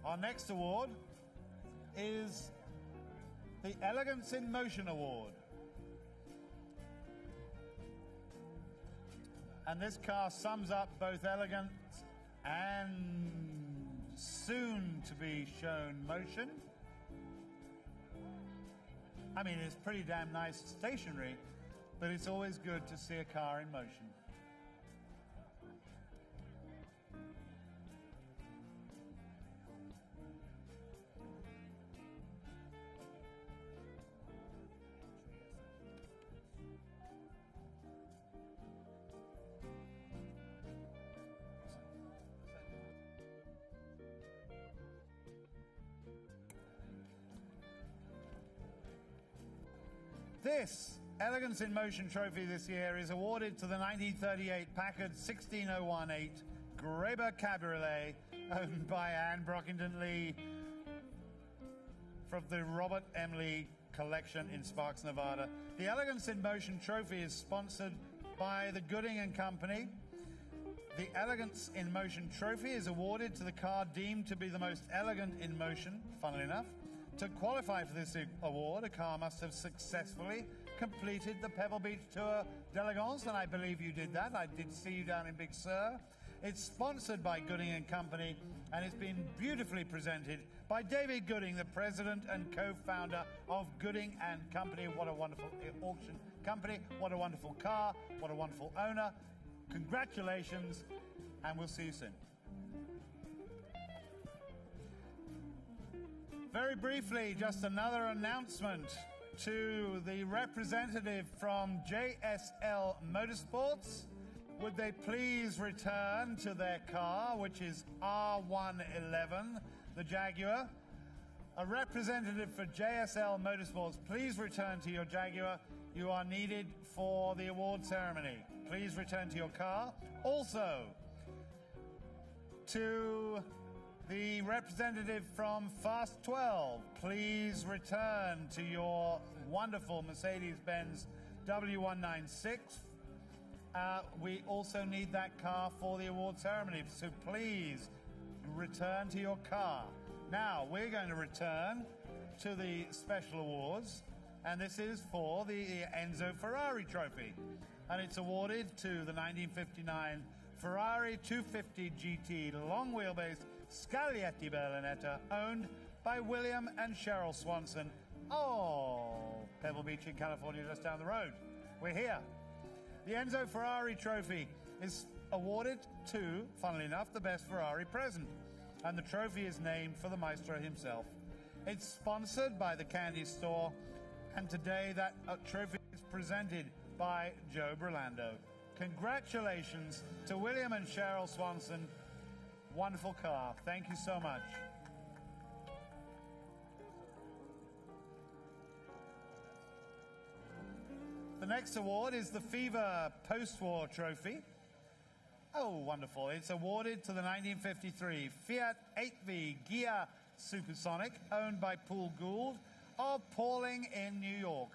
Speaker 3: Our next award is the Elegance in Motion Award. And this car sums up both elegance and soon to be shown motion. I mean, it's pretty damn nice stationary, but it's always good to see a car in motion. This Elegance in Motion trophy this year is awarded to the 1938 Packard 16018 Graber Cabriolet, owned by Anne Brockington Lee from the Robert M. Lee Collection in Sparks, Nevada. The Elegance in Motion trophy is sponsored by the Gooding and Company. The Elegance in Motion trophy is awarded to the car deemed to be the most elegant in motion, funnily enough. To qualify for this award, a car must have successfully completed the Pebble Beach Tour d'Elegance, and I believe you did that. I did see you down in Big Sur. It's sponsored by Gooding and Company, and it's been beautifully presented by David Gooding, the president and co-founder of Gooding and Company. What a wonderful auction company. What a wonderful car. What a wonderful owner. Congratulations, and we'll see you soon. Very briefly, just another announcement to the representative from JSL Motorsports. Would they please return to their car, which is R111, the Jaguar. A representative for JSL Motorsports, please return to your Jaguar. You are needed for the award ceremony. Please return to your car. Also, to The representative from Fast 12, please return to your wonderful Mercedes-Benz W196. We also need that car for the award ceremony, so please return to your car. Now, we're going to return to the special awards, and this is for the Enzo Ferrari trophy. And it's awarded to the 1959 Ferrari 250 GT long wheelbase Scaglietti Berlinetta, owned by William and Cheryl Swanson. Oh, Pebble Beach in California, just down the road. We're here. The Enzo Ferrari trophy is awarded to, funnily enough, the best Ferrari present. And the trophy is named for the maestro himself. It's sponsored by the candy store, and today that trophy is presented by Joe Brolando. Congratulations to William and Cheryl Swanson. Wonderful car. Thank you so much. The next award is the Fever Postwar Trophy. Oh, wonderful. It's awarded to the 1953 Fiat 8V Ghia Supersonic, owned by Paul Gould of Pauling in New York.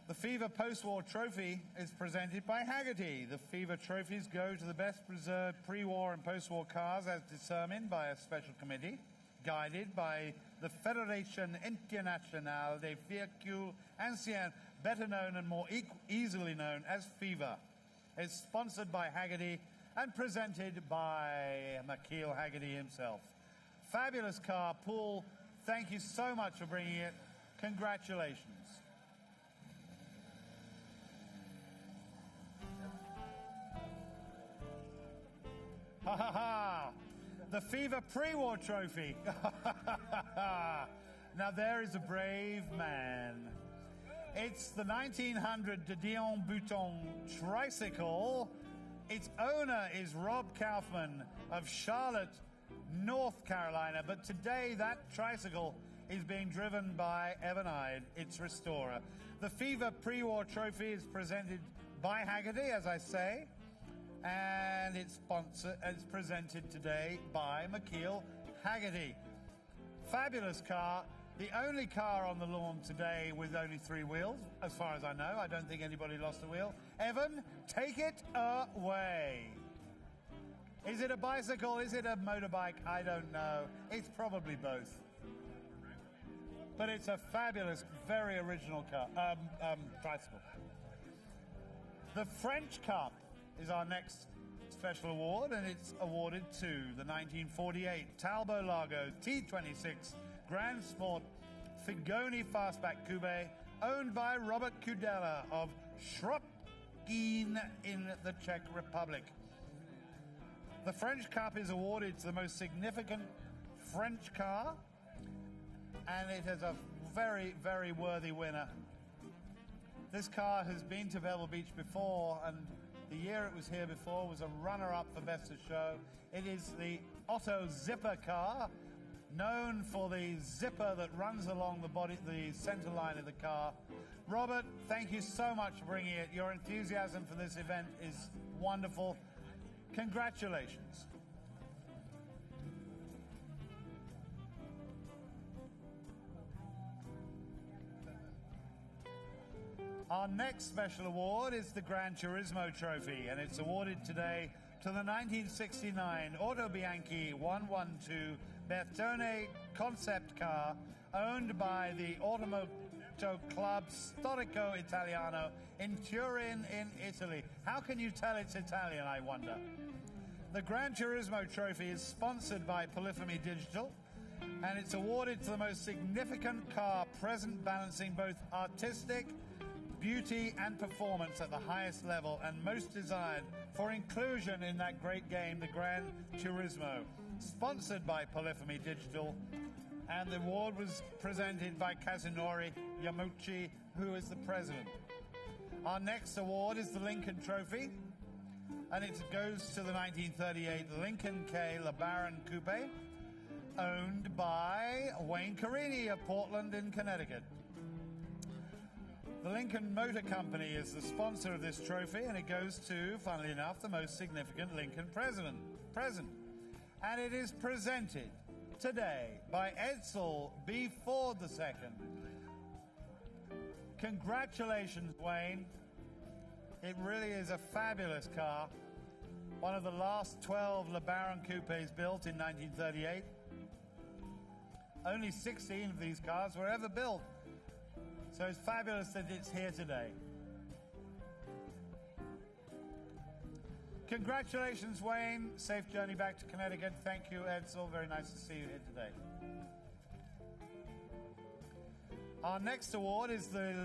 Speaker 3: The Fever Postwar Trophy is presented by Haggerty. The Fever trophies go to the best preserved pre-war and post-war cars as determined by a special committee, guided by the Fédération Internationale des Véhicules Anciens, better known and more easily known as Fever. It's sponsored by Haggerty and presented by McKeel Haggerty himself. Fabulous car, Paul. Thank you so much for bringing it. Congratulations. Ha ha ha! The Fever Pre-War Trophy. Now there is a brave man. It's the 1900 de Dion Bouton tricycle. Its owner is Rob Kaufman of Charlotte, North Carolina. But today that tricycle is being driven by Evan Ide, its restorer. The Fever Pre-War Trophy is presented by Haggerty, as I say. And it's presented today by McKeel Haggerty. Fabulous car. The only car on the lawn today with only 3 wheels, as far as I know. I don't think anybody lost a wheel. Evan, take it away. Is it a bicycle? Is it a motorbike? I don't know. It's probably both. But it's a fabulous, very original car, tricycle. The French Cup is our next special award, and it's awarded to the 1948 Talbot-Lago T26 Grand Sport Figoni Fastback Coupe, owned by Robert Kudela of Shropkin in the Czech Republic. The French Cup is awarded to the most significant French car, and it has a very, very worthy winner. This car has been to Pebble Beach before, and the year it was here before was a runner-up for Best of Show. It is the Otto Zipper car, known for the zipper that runs along the center line of the car. Robert, thank you so much for bringing it. Your enthusiasm for this event is wonderful. Congratulations. Our next special award is the Gran Turismo Trophy, and it's awarded today to the 1969 Auto Bianchi 112 Bertone concept car, owned by the Automoto Club Storico Italiano in Turin in Italy. How can you tell it's Italian, I wonder? The Gran Turismo Trophy is sponsored by Polyphony Digital, and it's awarded to the most significant car present, balancing both artistic beauty and performance at the highest level, and most desired for inclusion in that great game, the Gran Turismo. Sponsored by Polyphony Digital, and the award was presented by Kazunori Yamuchi, who is the president. Our next award is the Lincoln Trophy, and it goes to the 1938 Lincoln K LeBaron Coupe, owned by Wayne Carini of Portland in Connecticut. The Lincoln Motor Company is the sponsor of this trophy, and it goes to, funnily enough, the most significant Lincoln present. and it is presented today by Edsel B. Ford II. Congratulations, Wayne. It really is a fabulous car. One of the last 12 LeBaron coupes built in 1938. Only 16 of these cars were ever built. So it's fabulous that it's here today. Congratulations, Wayne. Safe journey back to Connecticut. Thank you, Edsel. Very nice to see you here today. Our next award is the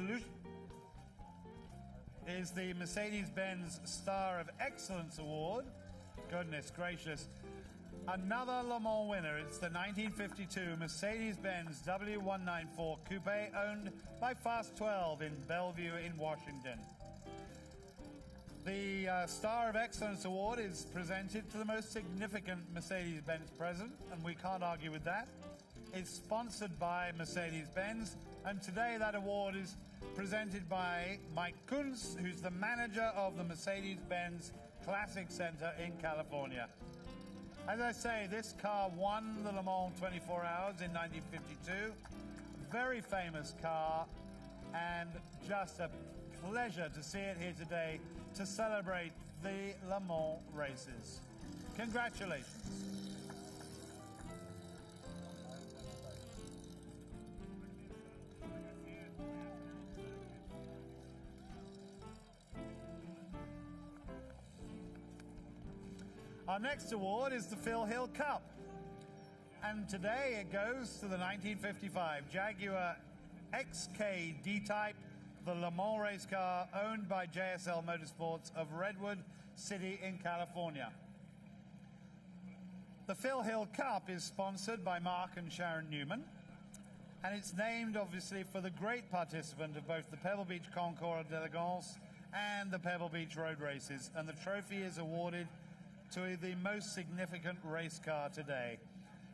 Speaker 3: Mercedes-Benz Star of Excellence Award. Goodness gracious. Another Le Mans winner. It's the 1952 Mercedes-Benz W194 Coupe owned by Fast 12 in Bellevue in Washington. The Star of Excellence Award is presented to the most significant Mercedes-Benz present, and we can't argue with that. It's sponsored by Mercedes-Benz, and today that award is presented by Mike Kunz, who's the manager of the Mercedes-Benz Classic Center in California. As I say, this car won the Le Mans 24 Hours in 1952. Very famous car, and just a pleasure to see it here today to celebrate the Le Mans races. Congratulations. Our next award is the Phil Hill Cup. And today it goes to the 1955 Jaguar XK D-Type, the Le Mans race car owned by JSL Motorsports of Redwood City in California. The Phil Hill Cup is sponsored by Mark and Sharon Newman, and it's named obviously for the great participant of both the Pebble Beach Concours d'Elegance and the Pebble Beach Road Races, and the trophy is awarded to the most significant race car today.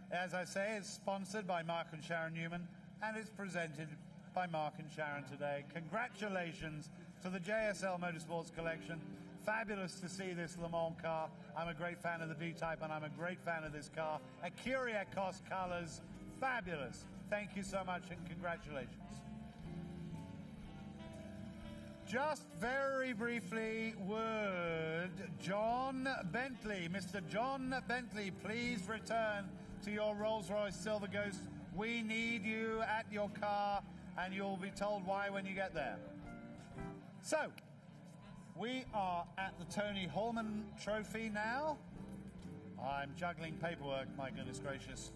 Speaker 3: As I say, it's sponsored by Mark and Sharon Newman, and it's presented by Mark and Sharon today. Congratulations to the JSL Motorsports collection. Fabulous to see this Le Mans car. I'm a great fan of the D-Type, and I'm a great fan of this car. Kyriakos colors, fabulous. Thank you so much, and congratulations. Just very briefly, would John Bentley, Mr. John Bentley, please return to your Rolls-Royce Silver Ghost. We need you at your car, and you'll be told why when you get there. So, we are at the Tony Holman Trophy now. I'm juggling paperwork, my goodness gracious.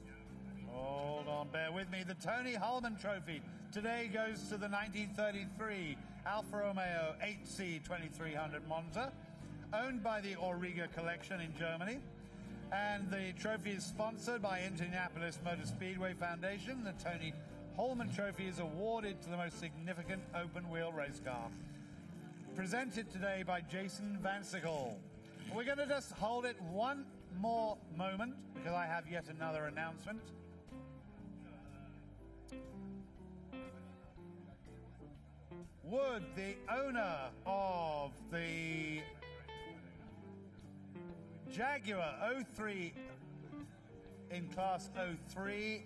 Speaker 3: Hold on, bear with me. The Tony Holman Trophy today goes to the 1933 Alfa Romeo Emcee 2300 Monza, owned by the Auriga Collection in Germany. And the trophy is sponsored by Indianapolis Motor Speedway Foundation. The Tony Holman Trophy is awarded to the most significant open-wheel race car. Presented today by Jason Van Sickle. We're going to just hold it one more moment because I have yet another announcement. Would the owner of the Jaguar 03 in Class 03,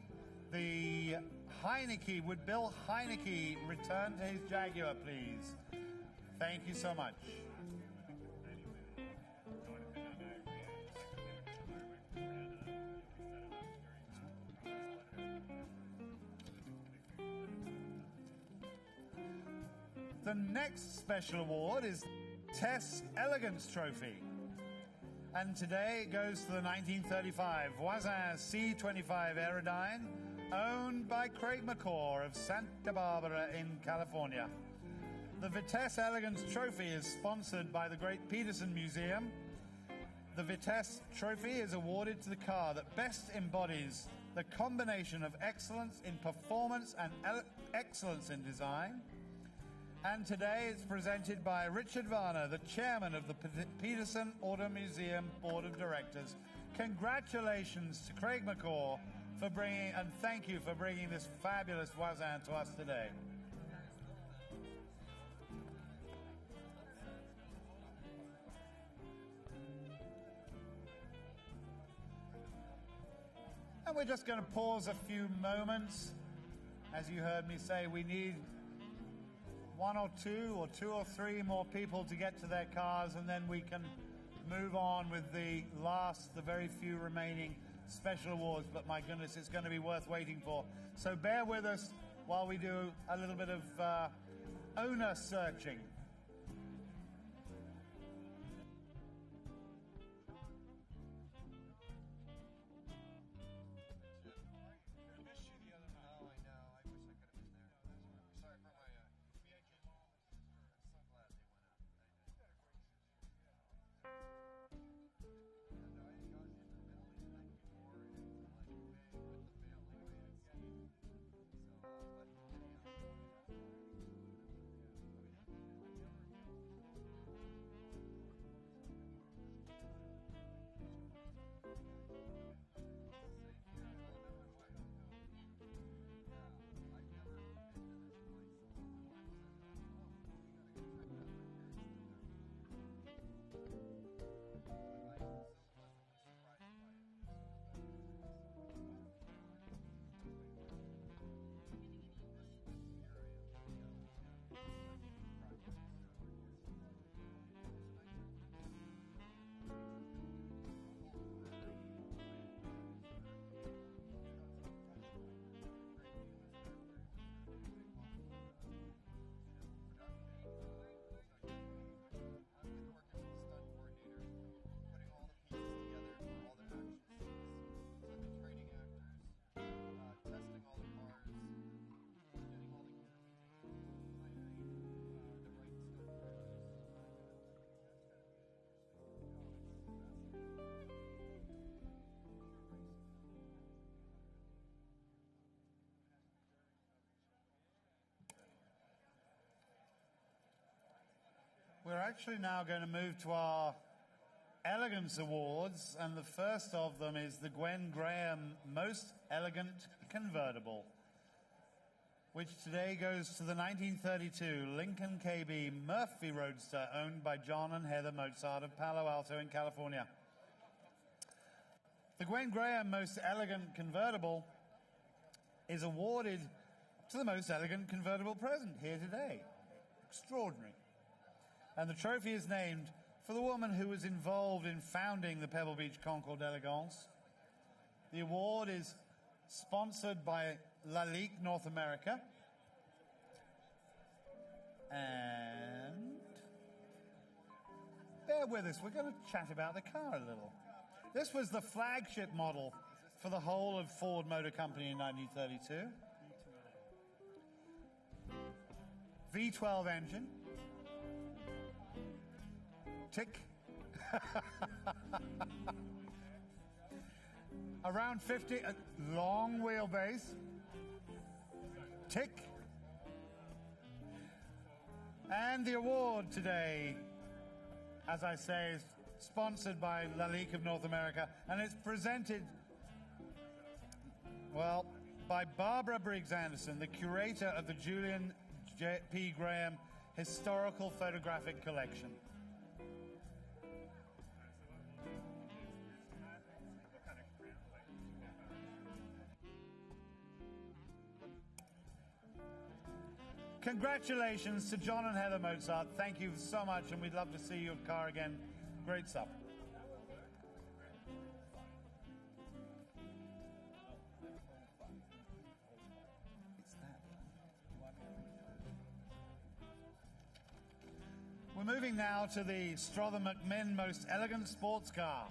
Speaker 3: the Heineke, would Bill Heineke return to his Jaguar, please? Thank you so much. The next special award is Tess Elegance Trophy. And today it goes to the 1935 Voisin C25 Aerodyne, owned by Craig McCaw of Santa Barbara in California. The Vitesse Elegance Trophy is sponsored by the Great Peterson Museum. The Vitesse Trophy is awarded to the car that best embodies the combination of excellence in performance and excellence in design. And today it's presented by Richard Varner, the chairman of the Peterson Auto Museum Board of Directors. Congratulations to Craig McCaw for bringing, and thank you for bringing this fabulous Voisin to us today. And we're just going to pause a few moments. As you heard me say, we need one or two or three more people to get to their cars, and then we can move on with the very few remaining special awards. But my goodness, it's going to be worth waiting for. So bear with us while we do a little bit of owner searching. We're actually now going to move to our Elegance Awards, and the first of them is the Gwen Graham Most Elegant Convertible, which today goes to the 1932 Lincoln KB Murphy Roadster, owned by John and Heather Mozart of Palo Alto in California. The Gwen Graham Most Elegant Convertible is awarded to the most elegant convertible present here today. Extraordinary. And the trophy is named for the woman who was involved in founding the Pebble Beach Concours d'Elegance. The award is sponsored by Lalique North America. And bear with us, we're going to chat about the car a little. This was the flagship model for the whole of Ford Motor Company in 1932. V12 engine. Tick. Around 50, long wheelbase. Tick. And the award today, as I say, is sponsored by Lalique of North America, and it's presented, well, by Barbara Briggs Anderson, the curator of the Julian P. Graham Historical Photographic Collection. Congratulations to John and Heather Mozart. Thank you so much, and we'd love to see your car again. Great stuff. We're moving now to the Strother McMinn Most Elegant Sports Car.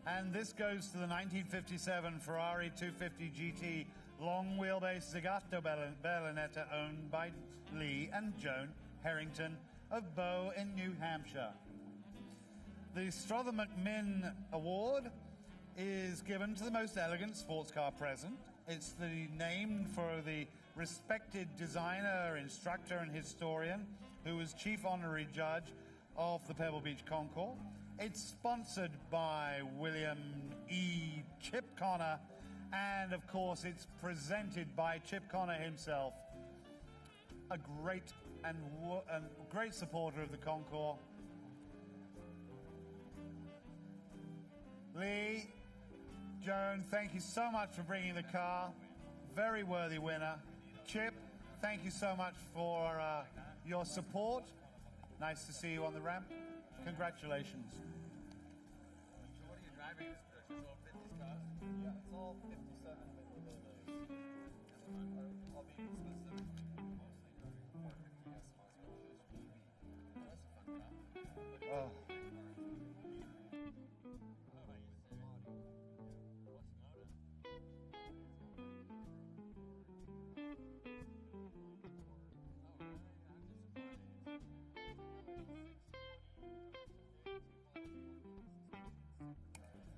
Speaker 3: And this goes to the 1957 Ferrari 250 GT long wheelbase Zagato Berlinetta, owned by Lee and Joan Harrington of Bow in New Hampshire. The Strother McMinn Award is given to the most elegant sports car present. It's named for the respected designer, instructor, and historian who was chief honorary judge of the Pebble Beach Concours. It's sponsored by William E. Chip Connor, and of course it's presented by Chip Connor himself, a great and great supporter of the Concours. Lee, Joan, thank you so much for bringing the car. Very worthy winner. Chip, thank you so much for your support. Nice to see you on the ramp. Congratulations.
Speaker 11: What are you driving? This is all 50s cars? Yeah, it's all 57 millimeters. I'll be specific. Mostly driving 450 S That's a fun car.
Speaker 3: Oh.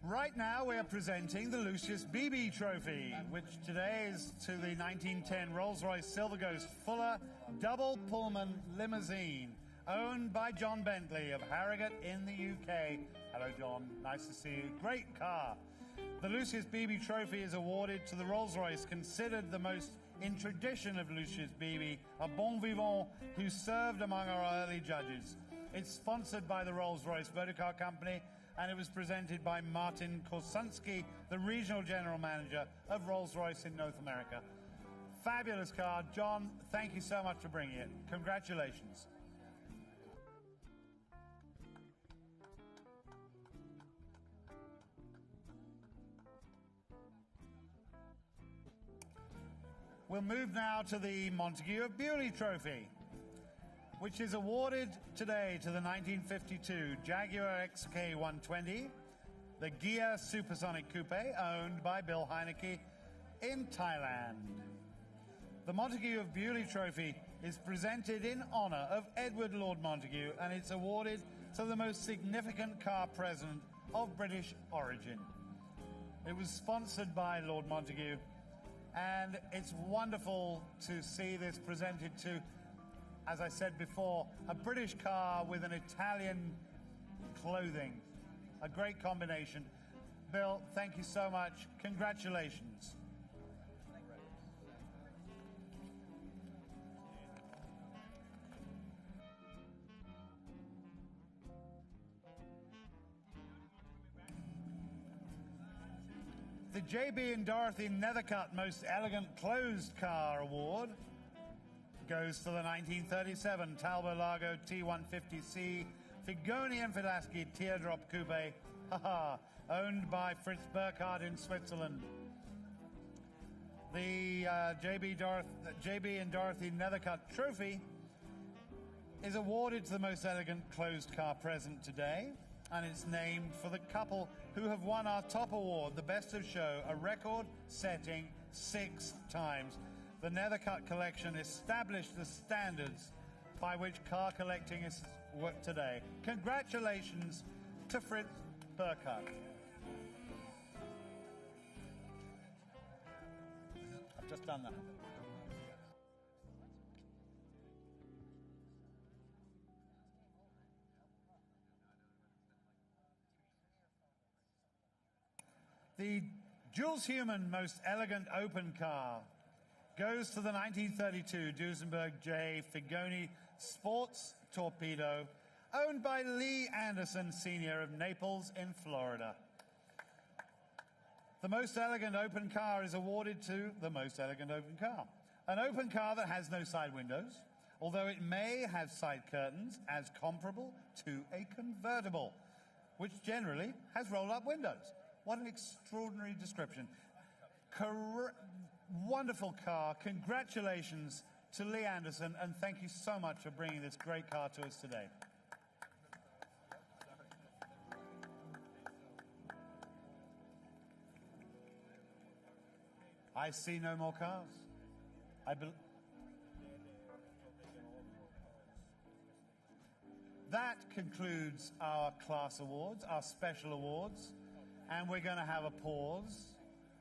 Speaker 3: Right now we are presenting the Lucius Beebe Trophy, which today is to the 1910 Rolls-Royce Silver Ghost Fuller Double Pullman Limousine, owned by John Bentley of Harrogate in the UK. Hello, John. Nice to see you. Great car. The Lucius Beebe Trophy is awarded to the Rolls-Royce, considered the most in tradition of Lucius Beebe, a bon vivant who served among our early judges. It's sponsored by the Rolls-Royce Motor Car Company, and it was presented by Martin Korsunski, the regional general manager of Rolls-Royce in North America. Fabulous car. John, thank you so much for bringing it. Congratulations. We'll move now to the Montague of Bewley Trophy, which is awarded today to the 1952 Jaguar XK120, the Gia Supersonic Coupe, owned by Bill Heineke in Thailand. The Montague of Bewley Trophy is presented in honor of Edward Lord Montague, and it's awarded to the most significant car president of British origin. It was sponsored by Lord Montague, and it's wonderful to see this presented to, as I said before, a British car with an Italian clothing. A great combination. Bill, thank you so much. Congratulations. The JB and Dorothy Nethercutt Most Elegant Closed Car Award goes to the 1937 Talbot-Lago T150C Figoni and Filaschi Teardrop Coupe, owned by Fritz Burkhardt in Switzerland. The JB and Dorothy Nethercutt Trophy is awarded to the most elegant closed car present today, and it's named for the couple who have won our top award, the Best of Show, a record-setting 6 times. The Nethercutt collection established the standards by which car collecting is worked today. Congratulations to Fritz Burkhardt. I've just done that. The Jules Human Most Elegant Open Car goes to the 1932 Duesenberg J Figoni Sports Torpedo, owned by Lee Anderson Sr. of Naples in Florida. The Most Elegant Open Car is awarded to the Most Elegant Open Car, an open car that has no side windows, although it may have side curtains as comparable to a convertible, which generally has roll-up windows. What an extraordinary description. Wonderful car. Congratulations to Lee Anderson, and thank you so much for bringing this great car to us today. I see no more cars. That concludes our class awards, our special awards. And we're going to have a pause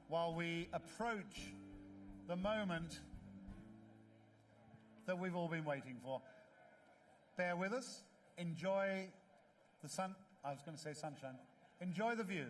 Speaker 3: while we approach the moment that we've all been waiting for. Bear with us. Enjoy the sun. I was going to say sunshine. Enjoy the view.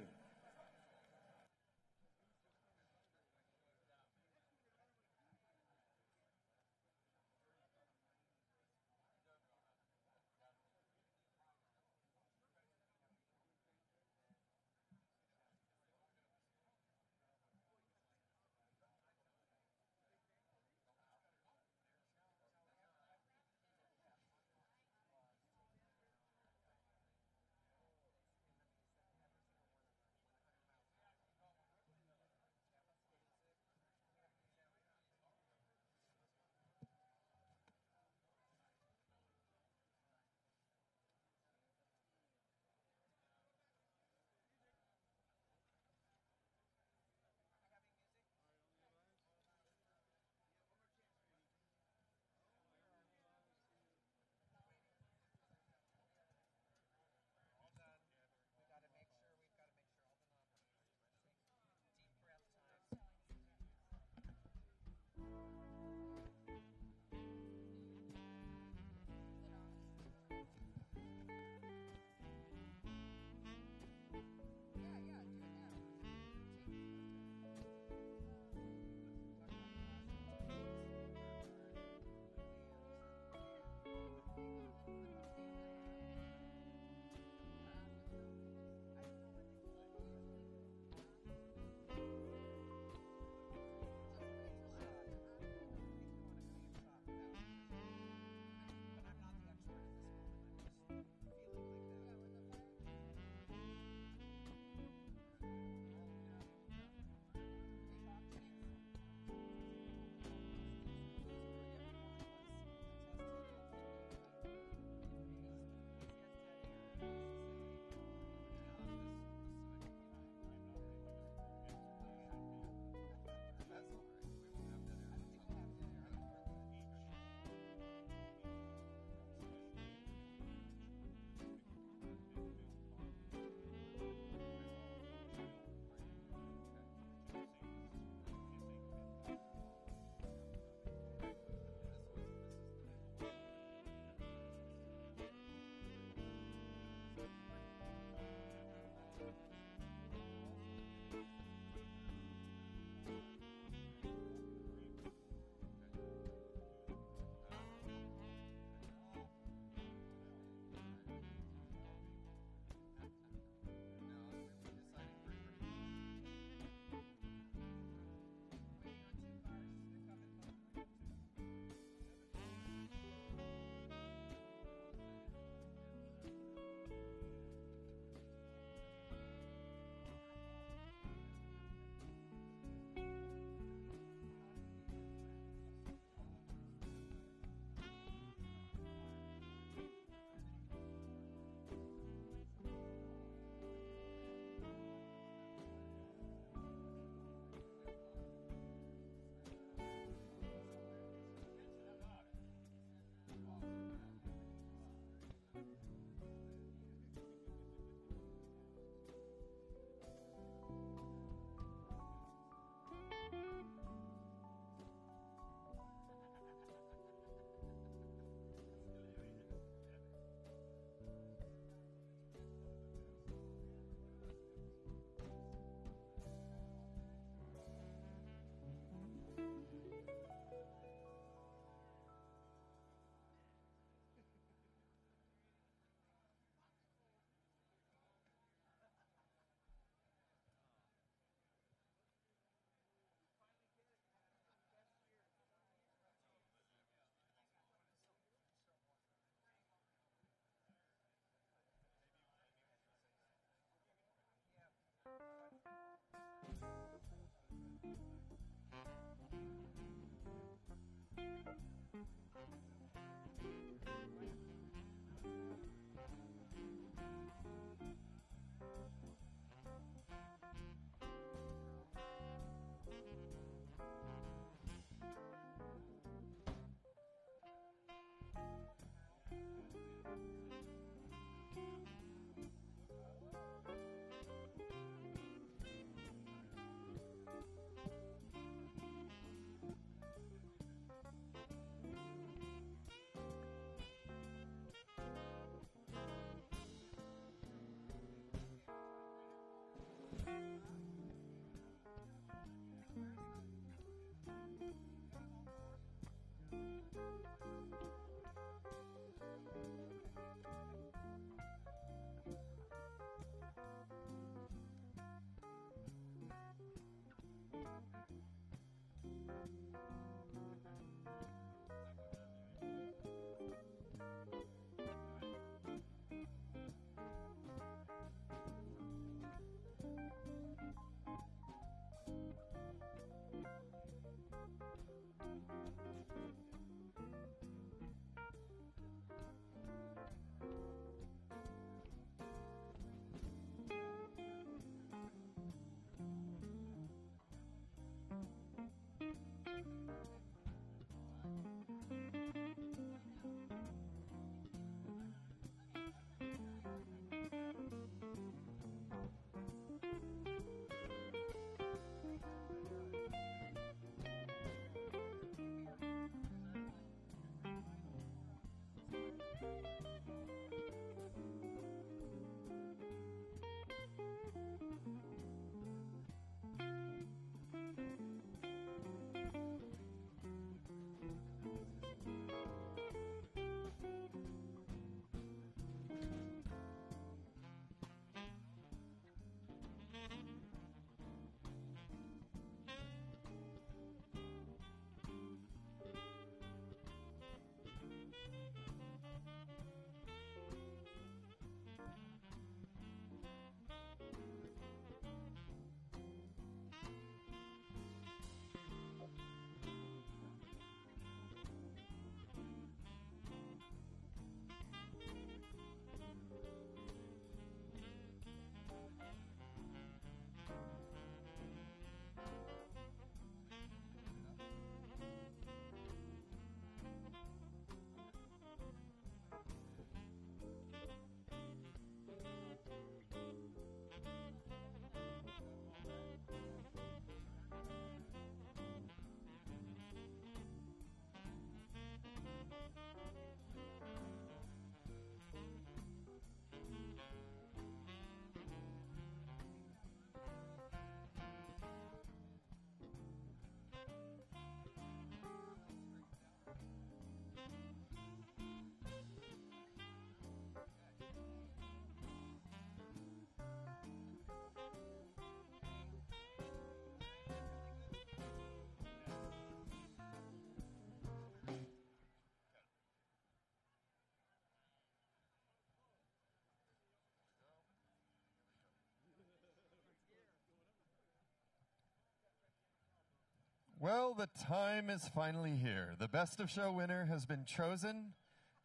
Speaker 2: Well, the time is finally here. The Best of Show winner has been chosen,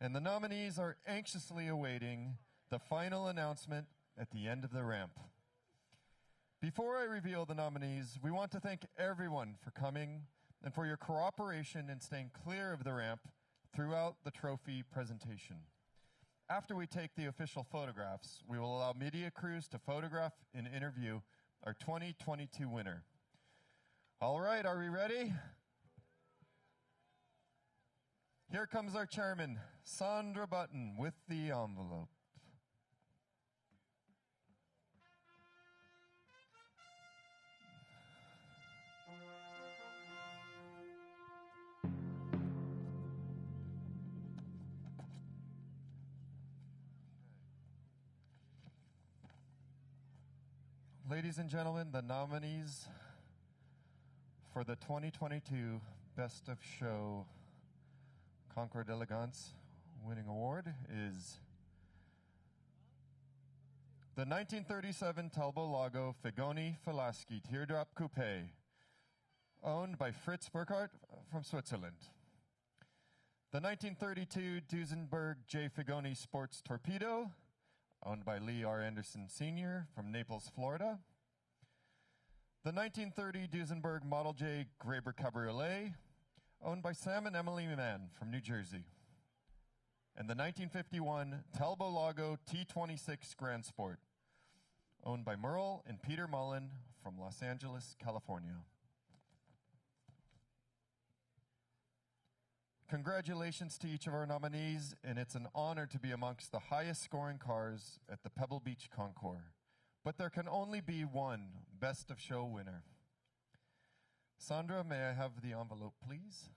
Speaker 2: and the nominees are anxiously awaiting the final announcement at the end of the ramp. Before I reveal the nominees, we want to thank everyone for coming and for your cooperation in staying clear of the ramp throughout the trophy presentation. After we take the official photographs, we will allow media crews to photograph and interview our 2022 winner. All right, are we ready? Here comes our chairman, Sandra Button, with the envelope. Ladies and gentlemen, the nominees for the 2022 Best of Show Concours d'Elegance winning award is the 1937 Talbot-Lago Figoni Falaschi Teardrop Coupe, owned by Fritz Burkhardt from Switzerland. The 1932 Duesenberg J. Figoni Sports Torpedo, owned by Lee R. Anderson Sr. from Naples, Florida. The 1930 Duesenberg Model J Graber Cabriolet, owned by Sam and Emily Mann from New Jersey. And the 1951 Talbot-Lago T26 Grand Sport, owned by Merle and Peter Mullen from Los Angeles, California. Congratulations to each of our nominees, and it's an honor to be amongst the highest scoring cars at the Pebble Beach Concours. But there can only be one Best of Show winner. Sandra, may I have the envelope, please?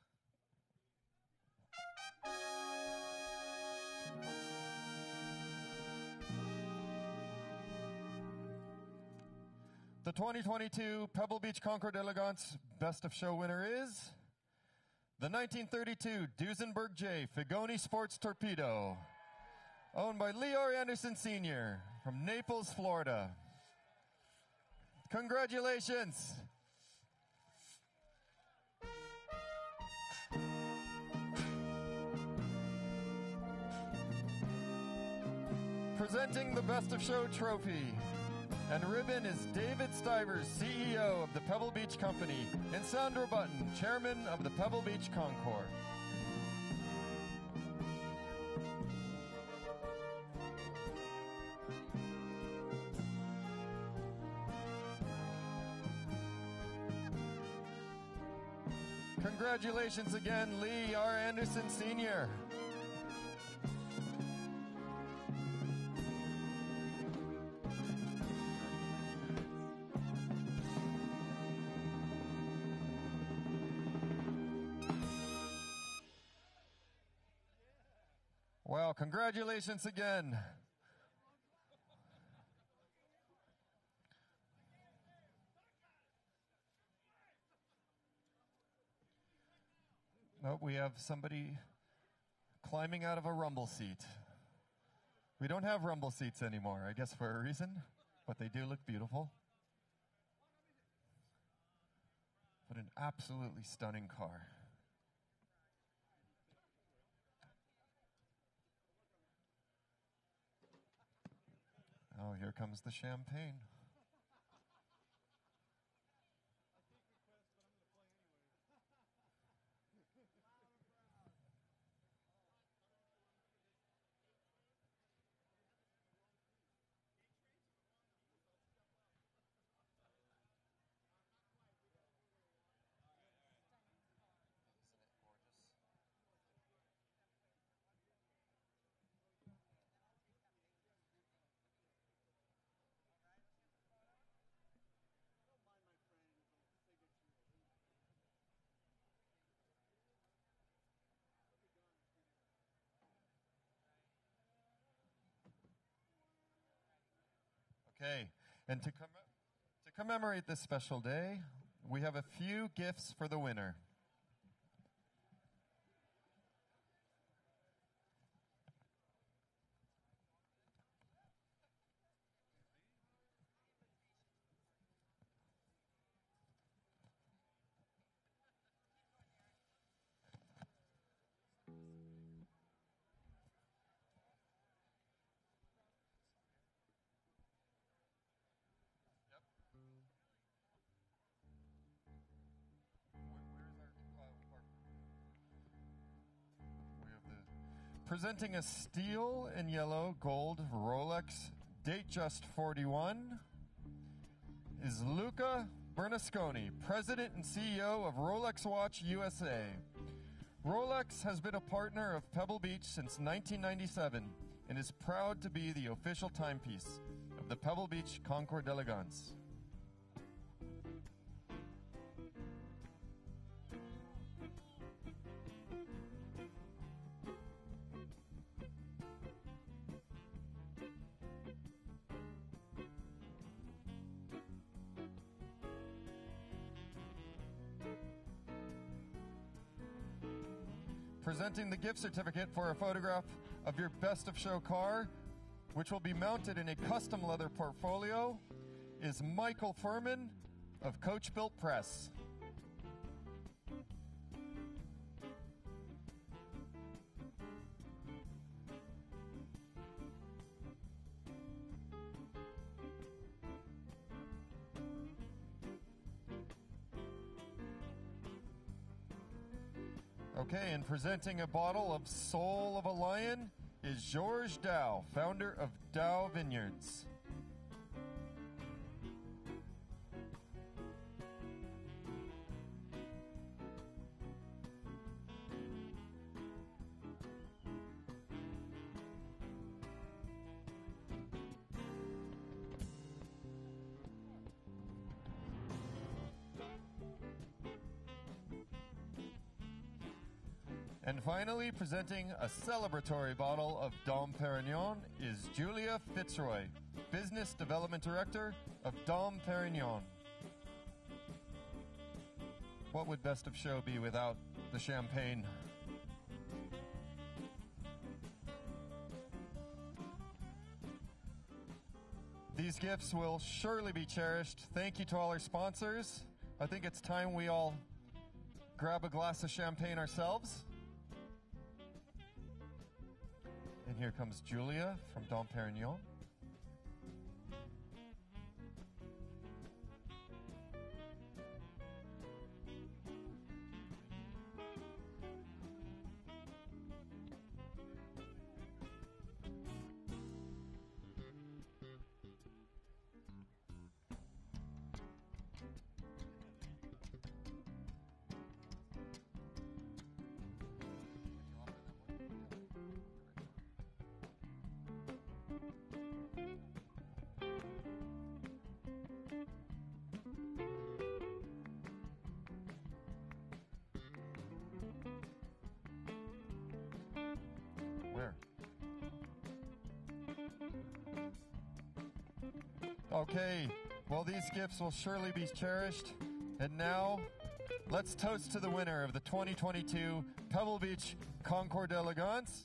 Speaker 2: The 2022 Pebble Beach Concours d'Elegance Best of Show winner is the 1932 Duesenberg J Figoni Sports Torpedo, owned by Lee R. Anderson Sr. from Naples, Florida. Congratulations. Presenting the Best of Show trophy and ribbon is David Stivers, CEO of the Pebble Beach Company, and Sandra Button, Chairman of the Pebble Beach Concours. Congratulations again, Lee R. Anderson Sr. Well, congratulations again. Oh, we have somebody climbing out of a rumble seat. We don't have rumble seats anymore, I guess for a reason, but they do look beautiful. What an absolutely stunning car. Oh, here comes the champagne. Okay, and to commemorate this special day, we have a few gifts for the winner. Presenting a steel and yellow gold Rolex Datejust 41 is Luca Bernasconi, President and CEO of Rolex Watch USA. Rolex has been a partner of Pebble Beach since 1997 and is proud to be the official timepiece of the Pebble Beach Concours d'Elegance. Presenting the gift certificate for a photograph of your best of show car, which will be mounted in a custom leather portfolio, is Michael Furman of Coach Built Press. Okay, and presenting a bottle of Soul of a Lion is Georges Dow, founder of Dow Vineyards. And finally, presenting a celebratory bottle of Dom Perignon is Julia Fitzroy, Business Development Director of Dom Perignon. What would Best of Show be without the champagne? These gifts will surely be cherished. Thank you to all our sponsors. I think it's time we all grab a glass of champagne ourselves. And here comes Julia from Dom Perignon. Where? Okay, well, these gifts will surely be cherished. And now, let's toast to the winner of the 2022 Pebble Beach Concours d'Elegance.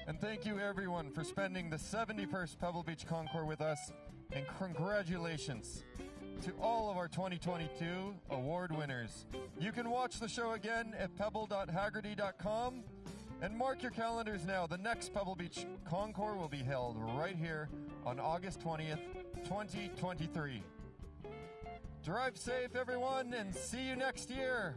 Speaker 2: And thank you, everyone, for spending the 71st Pebble Beach Concours with us. And congratulations to all of our 2022 award winners. You can watch the show again at pebble.haggerty.com. And mark your calendars now. The next Pebble Beach Concours will be held right here on August 20th, 2023. Drive safe, everyone, and see you next year.